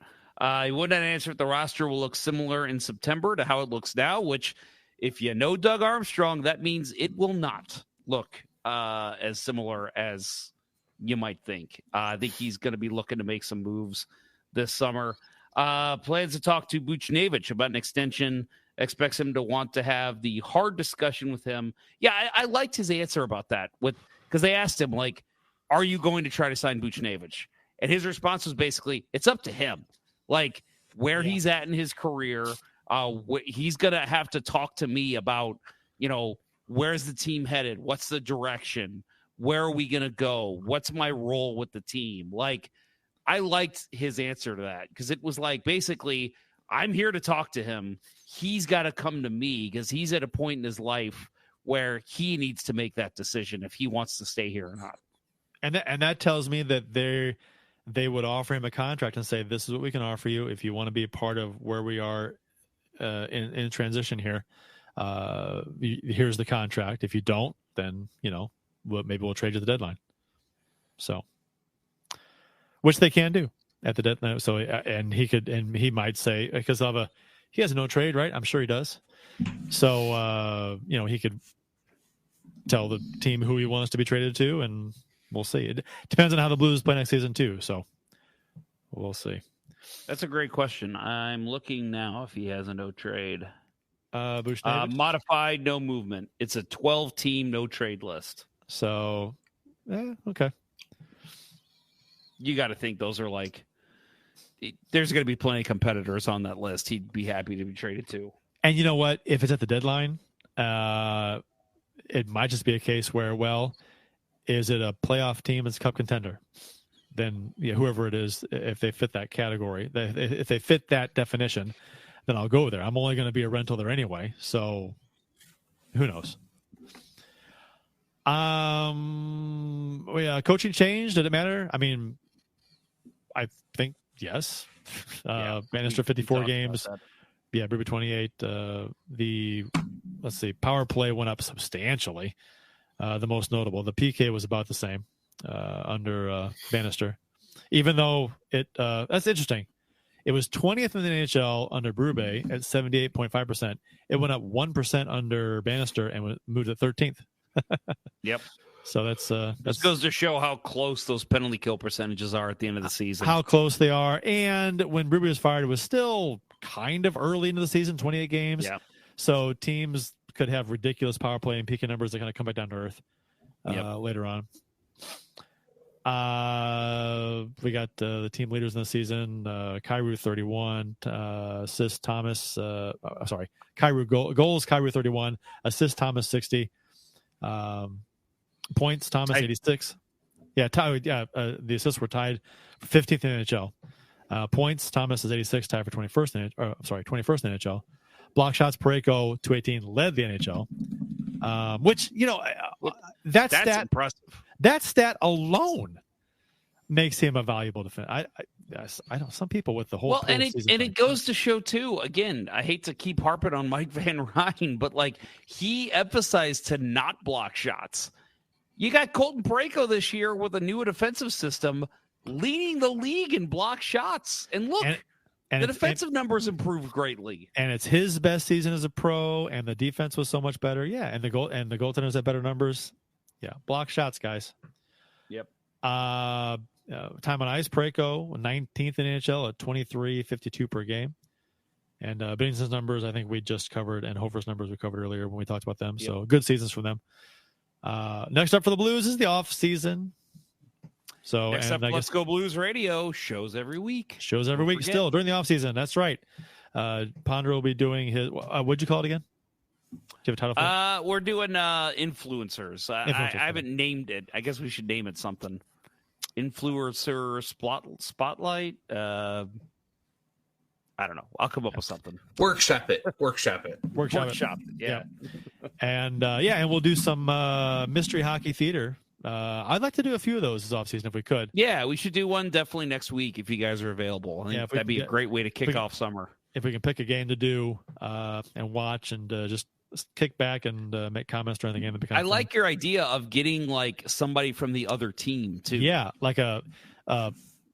He would not answer if the roster will look similar in September to how it looks now, which, if you know Doug Armstrong, that means it will not look as similar as you might think. I think he's going to be looking to make some moves this summer. Plans to talk to Buchnevich about an extension. Expects him to want to have the hard discussion with him. Yeah, I liked his answer about that because they asked him, like, are you going to try to sign Buchnevich? And his response was basically, it's up to him. Like, where he's at in his career, he's going to have to talk to me about, where's the team headed? What's the direction? Where are we going to go? What's my role with the team? Like, I liked his answer to that because it was like, basically, I'm here to talk to him. He's got to come to me because he's at a point in his life where he needs to make that decision if he wants to stay here or not. And that tells me that they would offer him a contract and say, this is what we can offer you if you want to be a part of where we are in transition here. Here's the contract. If you don't, then, maybe we'll trade you the deadline. So, which they can do at the deadline. So, and he might say, because he has a no trade, right? I'm sure he does. So, he could tell the team who he wants to be traded to, and we'll see. It depends on how the Blues play next season too. So we'll see. That's a great question. I'm looking now if he has a no trade. Modified, no movement. It's a 12-team no trade list. So, okay. You got to think those are like there's going to be plenty of competitors on that list. He'd be happy to be traded to. And you know what? If it's at the deadline, it might just be a case where, well, is it a playoff team that's cup contender? Then whoever it is, if they fit that category, if they fit that definition, then I'll go there. I'm only going to be a rental there anyway, so who knows? Coaching change, did it matter? I mean, I think yes. Bannister 54 games. Yeah, Bruby 28. Power play went up substantially. The most notable. The PK was about the same under Bannister. Even though that's interesting. It was 20th in the NHL under Brube at 78.5%. It went up 1% under Bannister and moved to 13th. Yep. So that's this goes to show how close those penalty kill percentages are at the end of the season. How close they are. And when Brube was fired, it was still kind of early into the season, 28 games. Yeah. So teams could have ridiculous power play and PK numbers that kind of come back down to earth later on. We got the team leaders in the season. Kyrou 31, assist Thomas. Kyrou goals. Kyrou 31, assist Thomas 60. Points Thomas 86. The assists were tied for 15th in the NHL. Points Thomas is 86, tied for 21st in NHL. Block shots Parayko 218 led the NHL. Which that's impressive. That stat alone makes him a valuable defender. I know some people with the whole and it goes to show too. Again, I hate to keep harping on Mike Van Ryn, but like he emphasized to not block shots. You got Colton Parayko this year with a new defensive system, leading the league in block shots. And look, the defensive numbers improved greatly. And it's his best season as a pro, and the defense was so much better. Yeah, and the goaltenders had better numbers. Yeah, block shots, guys. Yep. Time on ice, Parayko 19th in NHL at 23.52 per game. And Binnington's numbers, I think we just covered, and Hofer's numbers we covered earlier when we talked about them. Yep. So good seasons from them. Next up for the Blues is the off season. So next up, Let's Go Blues Radio shows every week. Still during the off season. That's right. Ponder will be doing his. What'd you call it again? Do you have a title for it? We're doing influencers. I haven't named it. I guess we should name it something. Influencer spotlight. I don't know. I'll come up with something. Workshop it. Yeah. And and we'll do some mystery hockey theater. I'd like to do a few of those this offseason if we could. Yeah, we should do one definitely next week if you guys are available. I think that'd be a great way to kick off summer. If we can pick a game to do and watch and just kick back and make comments during the game. I like your idea of getting like somebody from the other team too. Yeah, like a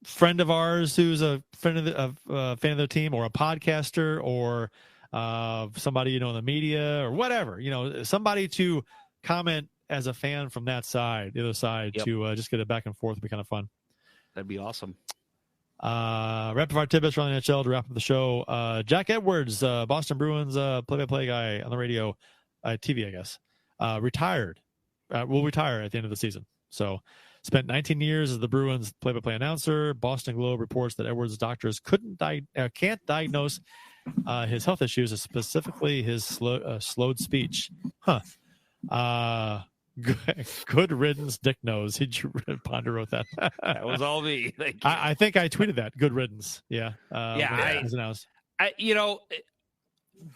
friend of ours who's a friend of fan of the team, or a podcaster, or somebody in the media or whatever. Somebody to comment as a fan from that side, the other side, to just get it back and forth. Would be kind of fun. That'd be awesome. Rapid fire tidbits around the NHL to wrap up the show. Jack Edwards, Boston Bruins play-by-play guy on the radio, TV, I guess, retired. Will retire at the end of the season. So spent 19 years as the Bruins play-by-play announcer. Boston Globe reports that Edwards' doctors can't diagnose his health issues, specifically his slowed speech. Good riddance, Dick knows. Ponder wrote that. That was all me. I think I tweeted that. Good riddance. Yeah.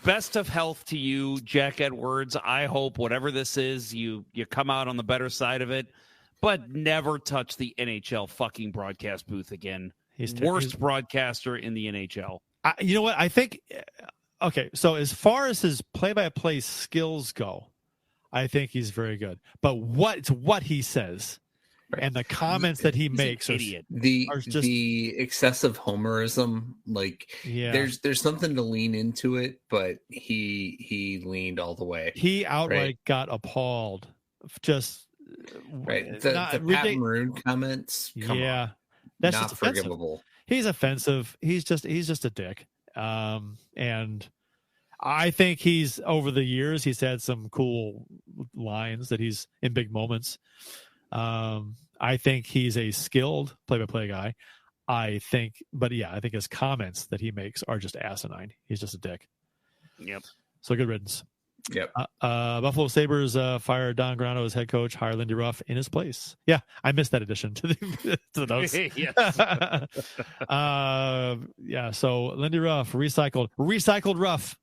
Best of health to you, Jack Edwards. I hope whatever this is, you come out on the better side of it, but never touch the NHL fucking broadcast booth again. He's worst broadcaster in the NHL. You know what? I think, okay, so as far as his play-by-play skills go, I think he's very good. But what he says and the comments that he makes are just the excessive homerism. There's something to lean into it, but he leaned all the way. He outright got appalled. Just the Pat Maroon comments. That's not just forgivable. He's offensive. He's just a dick. And I think he's, over the years, he's had some cool lines that he's in big moments. I think he's a skilled play-by-play guy. I think his comments that he makes are just asinine. He's just a dick. Yep. So good riddance. Yep. Buffalo Sabres fired Don Granato as head coach, hire Lindy Ruff in his place. Yeah, I missed that addition to the notes. Yes. So Lindy Ruff, recycled Ruff.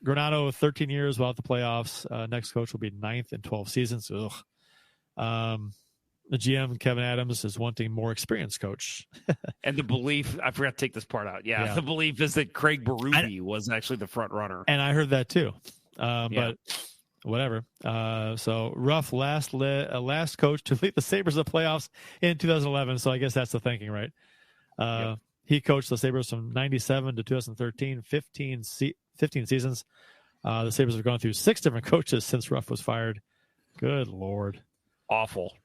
Granato, 13 years without the playoffs. Next coach will be 9th in 12 seasons. Ugh. The GM, Kevin Adams, is wanting more experienced coach. And the belief, I forgot to take this part out. Yeah. The belief is that Craig Berube was actually the front runner. And I heard that too. But whatever. So Ruff, last coach to lead the Sabres to the playoffs in 2011. So I guess that's the thinking, right? He coached the Sabres from 97 to 2013, 15 seasons. The Sabres have gone through 6 different coaches since Ruff was fired. Good Lord. Awful.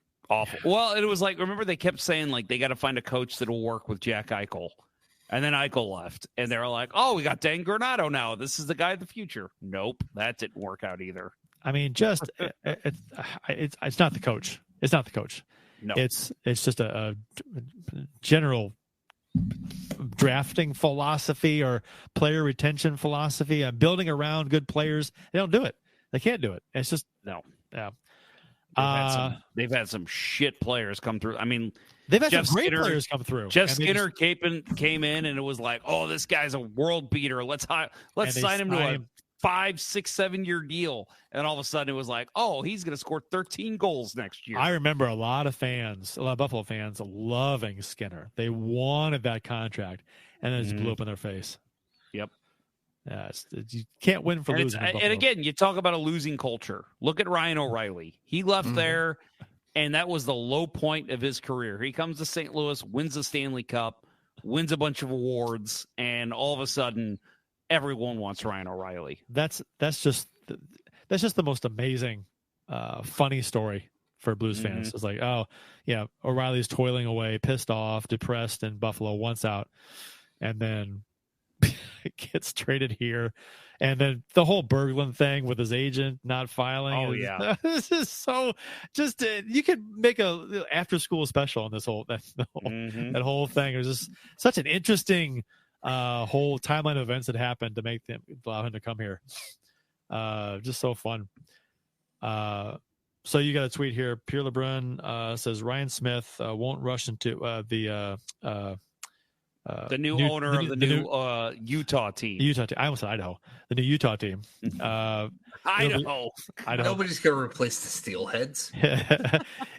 Well, it was like, remember they kept saying like they got to find a coach that will work with Jack Eichel. And then Eichel left. And they were like, oh, we got Dan Granato now. This is the guy of the future. Nope, that didn't work out either. I mean, just it's not the coach. It's not the coach. No. It's just a general drafting philosophy or player retention philosophy. Building around good players. They don't do it. They can't do it. It's just no. Yeah. They've had some shit players come through. I mean, they've had some great players come through. Jeff Skinner came in, and it was like, oh, this guy's a world beater. Let's sign him to a 5, 6, 7 year deal. And all of a sudden, it was like, oh, he's going to score 13 goals next year. I remember a lot of Buffalo fans loving Skinner. They wanted that contract, and then it just blew up in their face. Yep. Yeah, you can't win for losing. And again, you talk about a losing culture. Look at Ryan O'Reilly. He left there, and that was the low point of his career. He comes to St. Louis, wins the Stanley Cup, wins a bunch of awards, and all of a sudden, everyone wants Ryan O'Reilly. That's just the most amazing, funny story for Blues fans. It's like, oh yeah, O'Reilly's toiling away, pissed off, depressed in Buffalo, once out, and then gets traded here, and then the whole Berglund thing with his agent not filing. Oh yeah, this is so just you could make a after school special on this whole that whole thing. It was just such an interesting whole timeline of events that happened to make them allow him to come here. Just so fun. So you got a tweet here. Pierre LeBrun says Ryan Smith won't rush into the new owner of the new Utah team. Utah team. I almost said Idaho. The new Utah team. Idaho. Nobody's going to replace the Steelheads.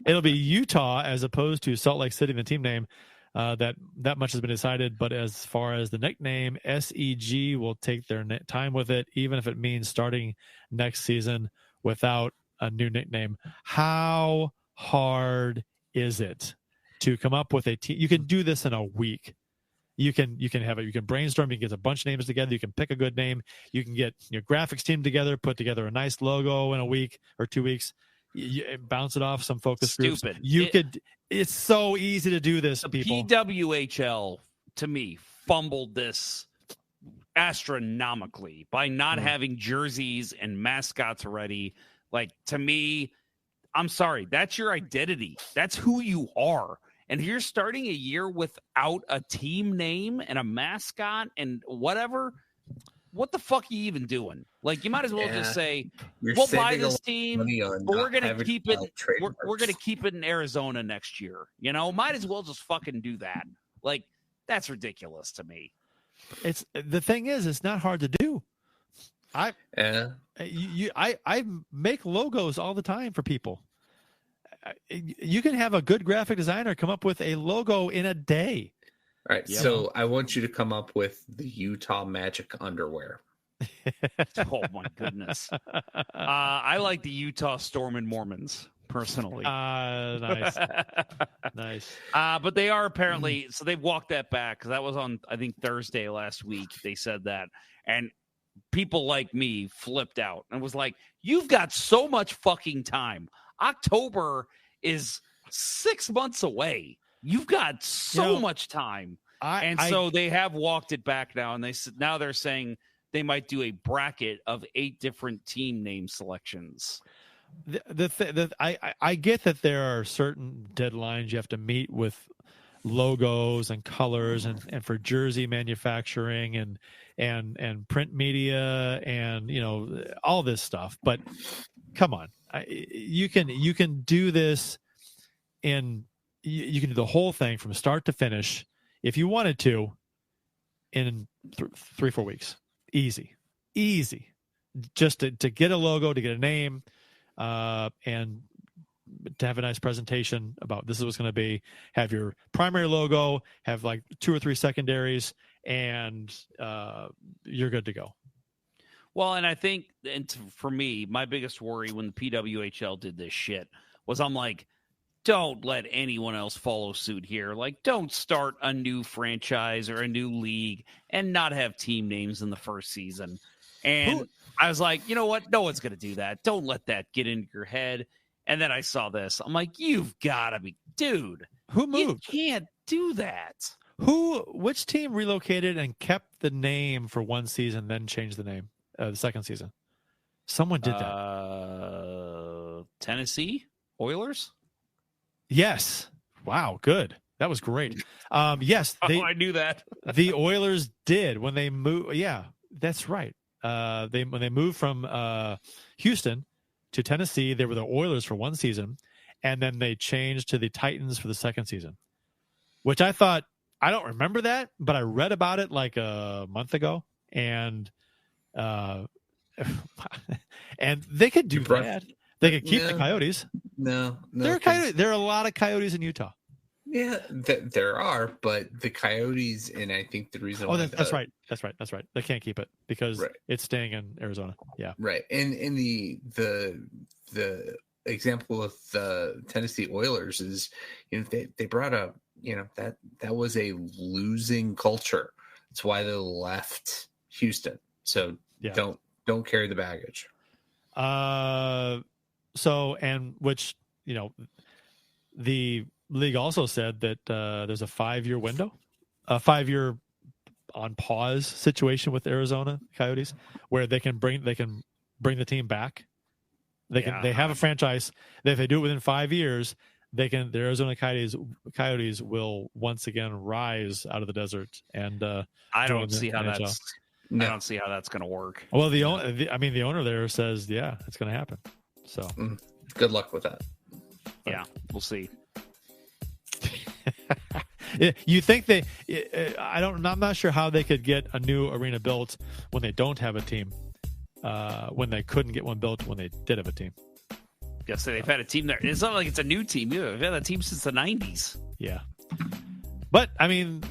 It'll be Utah as opposed to Salt Lake City, the team name. That much has been decided. But as far as the nickname, SEG will take their time with it, even if it means starting next season without a new nickname. How hard is it to come up with a team? You can do this in a week. You can have it. You can brainstorm. You can get a bunch of names together. You can pick a good name. You can get your graphics team together, put together a nice logo in a week or 2 weeks. You bounce it off some focus groups. It's so easy to do this, people. PWHL, to me, fumbled this astronomically by not having jerseys and mascots ready. Like, to me, I'm sorry, that's your identity. That's who you are. And if you're starting a year without a team name and a mascot and whatever, what the fuck are you even doing? Like, you might as well just say, we'll buy this team, but we're going to keep it. We're going to keep it in Arizona next year. You know, might as well just fucking do that. Like, that's ridiculous to me. It's the thing is, it's not hard to do. I make logos all the time for people. You can have a good graphic designer come up with a logo in a day. All right. So I want you to come up with the Utah Magic underwear. Oh my goodness. I like the Utah Storm and Mormons personally. Nice. Nice. But they are apparently, so they've walked that back. Cause that was on, I think, Thursday last week. They said that. And people like me flipped out and was like, you've got so much fucking time. October is 6 months away. You've got so much time. So they have walked it back now, and now they're saying they might do a bracket of 8 different team name selections. I get that there are certain deadlines you have to meet with logos and colors and for jersey manufacturing and print media and, all this stuff. But come on, you can do this you can do the whole thing from start to finish if you wanted to in 3-4 weeks. Easy. Just to get a logo, to get a name, and to have a nice presentation about this is what's going to be. Have your primary logo, have like 2 or 3 secondaries, and you're good to go. Well, and I think, for me, my biggest worry when the PWHL did this shit was I'm like, don't let anyone else follow suit here. Like, don't start a new franchise or a new league and not have team names in the first season. And I was like, you know what? No one's going to do that. Don't let that get into your head. And then I saw this. I'm like, you've got to be, dude. Who moved? You can't do that. Which team relocated and kept the name for one season, then changed the name the second season? Someone did that. Tennessee Oilers? Yes. Wow. Good. That was great. Yes. I knew that. The Oilers did when they moved. Yeah, that's right. When they moved from Houston to Tennessee, they were the Oilers for one season, and then they changed to the Titans for the second season, which I thought, I don't remember that, but I read about it like a month ago, and and they could do that. They could keep the Coyotes. No, there are a lot of Coyotes in Utah. Yeah, there are, but the Coyotes, and I think the reason. Oh, that's right. They can't keep it because it's staying in Arizona. Yeah, right. And in the example of the Tennessee Oilers is, they brought up, that was a losing culture. That's why they left Houston. So don't carry the baggage. The league also said that there's a 5-year window, a 5-year on pause situation with Arizona Coyotes, where they can bring the team back. They have a franchise. If they do it within 5 years, the Arizona Coyotes will once again rise out of the desert. And I don't see how that's going to work. Well, the owner there says, yeah, it's going to happen. So good luck with that. Yeah, we'll see. You think I'm not sure how they could get a new arena built when they don't have a team, when they couldn't get one built when they did have a team. Yeah, so they've had a team there. It's not like it's a new team. They've had a team since the 90s. Yeah. But, I mean,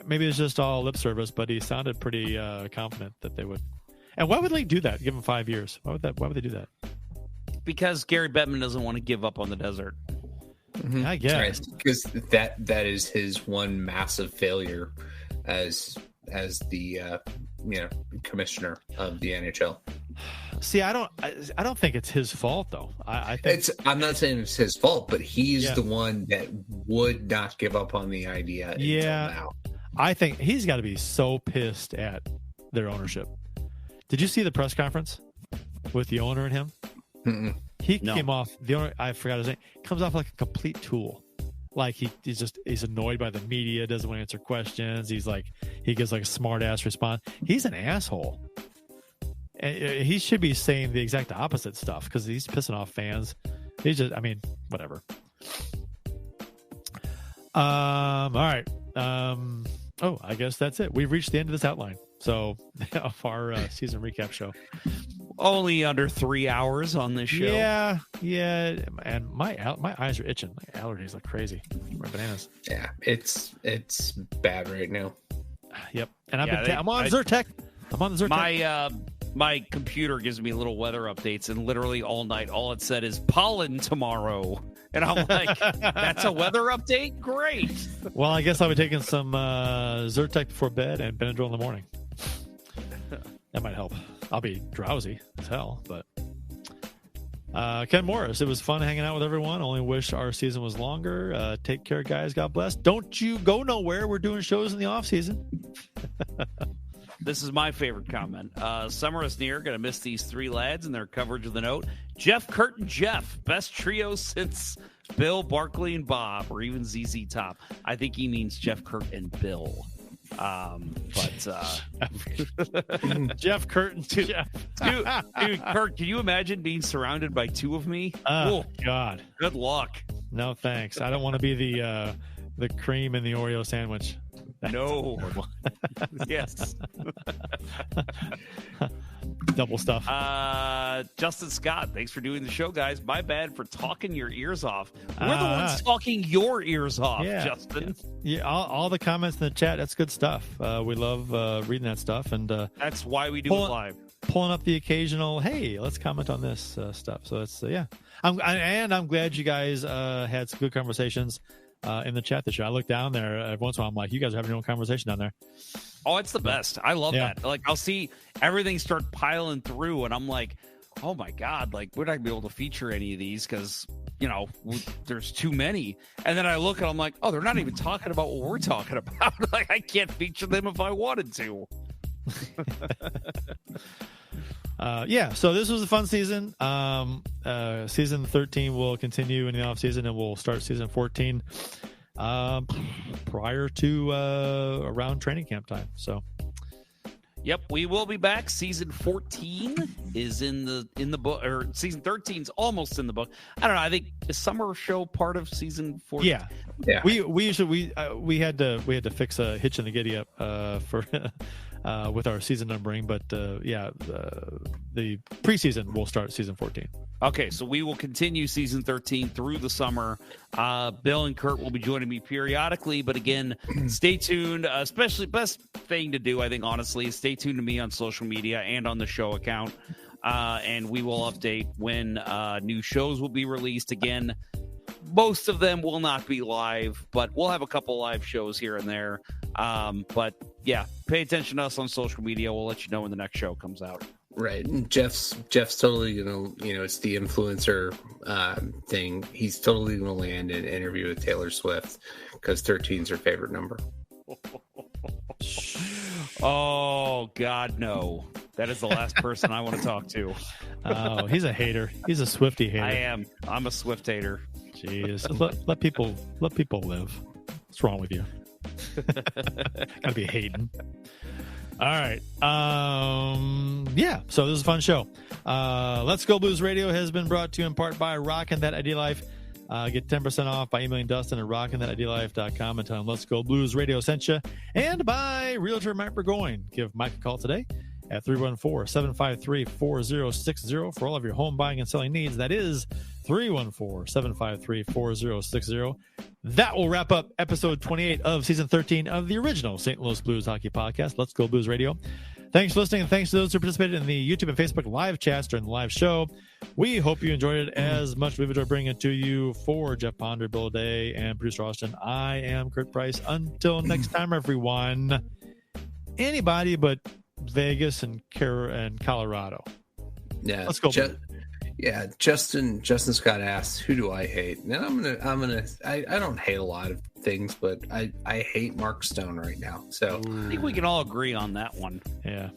maybe it's just all lip service, but he sounded pretty confident that they would. And why would they do that? Give him 5 years. Why would they do that? Because Gary Bettman doesn't want to give up on the desert. Mm-hmm. I guess. Right. Because that is his one massive failure as the commissioner of the NHL. See, I don't think it's his fault though. I think I'm not saying it's his fault, but he's the one that would not give up on the idea until now. I think he's got to be so pissed at their ownership. Did you see the press conference with the owner and him? Mm-mm. He came off, the owner, I forgot his name, comes off like a complete tool. Like he's annoyed by the media, doesn't want to answer questions. He gives like a smart ass response. He's an asshole. And he should be saying the exact opposite stuff because he's pissing off fans. Whatever. All right. I guess that's it. We've reached the end of this outline. So of our season recap show. Only under 3 hours on this show. Yeah. And my eyes are itching. My allergies look crazy. My bananas. Yeah, it's bad right now. Yep. And I'm on Zyrtec. I'm on the Zyrtec. My computer gives me little weather updates, and literally all night, all it said is pollen tomorrow. And I'm like, that's a weather update? Great. Well, I guess I'll be taking some Zyrtec before bed and Benadryl in the morning. That might help. I'll be drowsy as hell, but Ken Morris, it was fun hanging out with everyone. Only wish our season was longer. Take care, guys. God bless. Don't you go nowhere. We're doing shows in the off season. This is my favorite comment. Summer is near. Going to miss these three lads and their coverage of the note. Jeff, Kurt, and Jeff. Best trio since Bill, Barkley, and Bob, or even ZZ Top. I think he means Jeff, Kurt, and Bill. Jeff, Kurt, and Jeff. Dude, Kurt, can you imagine being surrounded by two of me? Oh, God. Good luck. No, thanks. I don't want to be the cream in the Oreo sandwich. No. Yes. Double stuff. Justin Scott, thanks for doing the show, guys. My bad for talking your ears off. We're the ones talking your ears off, Justin. Yeah, all the comments in the chat, that's good stuff. We love reading that stuff. And that's why we do it live. Pulling up the occasional, hey, let's comment on this stuff. So it's, I'm glad you guys had some good conversations in the chat this year. I look down there every once in a while. I'm like, you guys are having your own conversation down there. Oh, it's the best. I love that. Like, I'll see everything start piling through, and I'm like, oh my God, like, we're not gonna be able to feature any of these because, there's too many. And then I look and I'm like, oh, they're not even talking about what we're talking about. Like, I can't feature them if I wanted to. So this was a fun season. Season 13 will continue in the off season, and we'll start season 14 prior to around training camp time. So yep, we will be back. Season 14 is in the book, or season 13 is almost in the book. I don't know. I think is summer show part of season 14. Yeah. We had to fix a hitch in the giddy up for with our season numbering, but the preseason will start season 14. Okay, so we will continue season 13 through the summer. Bill and Kurt will be joining me periodically, but again, stay tuned. Especially, best thing to do, I think, honestly, is stay tuned to me on social media and on the show account, and we will update when new shows will be released. Again, most of them will not be live, but we'll have a couple live shows here and there. But yeah, pay attention to us on social media. We'll let you know when the next show comes out. Right. And Jeff's totally it's the influencer thing. He's totally gonna land an interview with Taylor Swift because 13's her favorite number. Oh God, no. That is the last person I want to talk to. Oh, he's a hater. He's a Swiftie hater. I am. I'm a Swift hater. Jeez. Let people live. What's wrong with you? Gotta be hating. All right. So this is a fun show. Let's Go Blues Radio has been brought to you in part by Rockin' That Idea Life. Get 10% off by emailing Dustin at rockinthatidlife.com and tell him Let's Go Blues Radio sent you. And by Realtor Mike Burgoyne. Give Mike a call today at 314-753-4060 for all of your home buying and selling needs. That is 314-753-4060. That will wrap up episode 28 of season 13 of the original St. Louis Blues Hockey Podcast, Let's Go Blues Radio. Thanks for listening, and thanks to those who participated in the YouTube and Facebook live chats during the live show. We hope you enjoyed it as much as we've enjoyed bringing it to you. For Jeff Ponder, Bill Day, and Bruce Austin, I am Kurt Price. Until next time, everyone, anybody but Vegas and Colorado. Yeah, let's go. Justin Scott asks, who do I hate? And I don't hate a lot of things, but I hate Mark Stone right now. So I think we can all agree on that one. Yeah.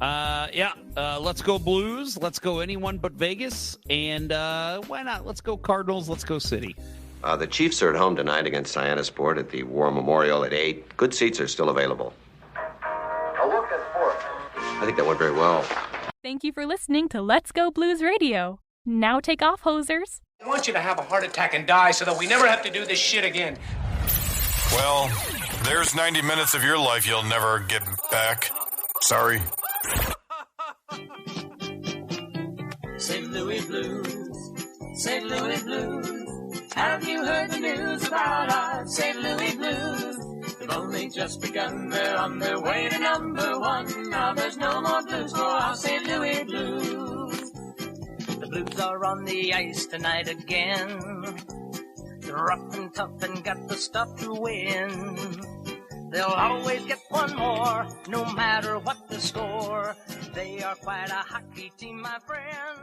Let's go Blues. Let's go anyone but Vegas. And why not? Let's go Cardinals. Let's go City. The Chiefs are at home tonight against Cyanosport at the War Memorial at 8. Good seats are still available. A look at sports. I think that went very well. Thank you for listening to Let's Go Blues Radio. Now take off, hosers. I want you to have a heart attack and die so that we never have to do this shit again. Well, there's 90 minutes of your life you'll never get back. Sorry. St. Louis Blues, St. Louis Blues. Have you heard the news about our St. Louis Blues? They've only just begun, they're on their way to number one. Now there's no more blues for our St. Louis Blues. The Blues are on the ice tonight again. They're rough and tough and got the stuff to win. They'll always get one more, no matter what the score. They are quite a hockey team, my friend.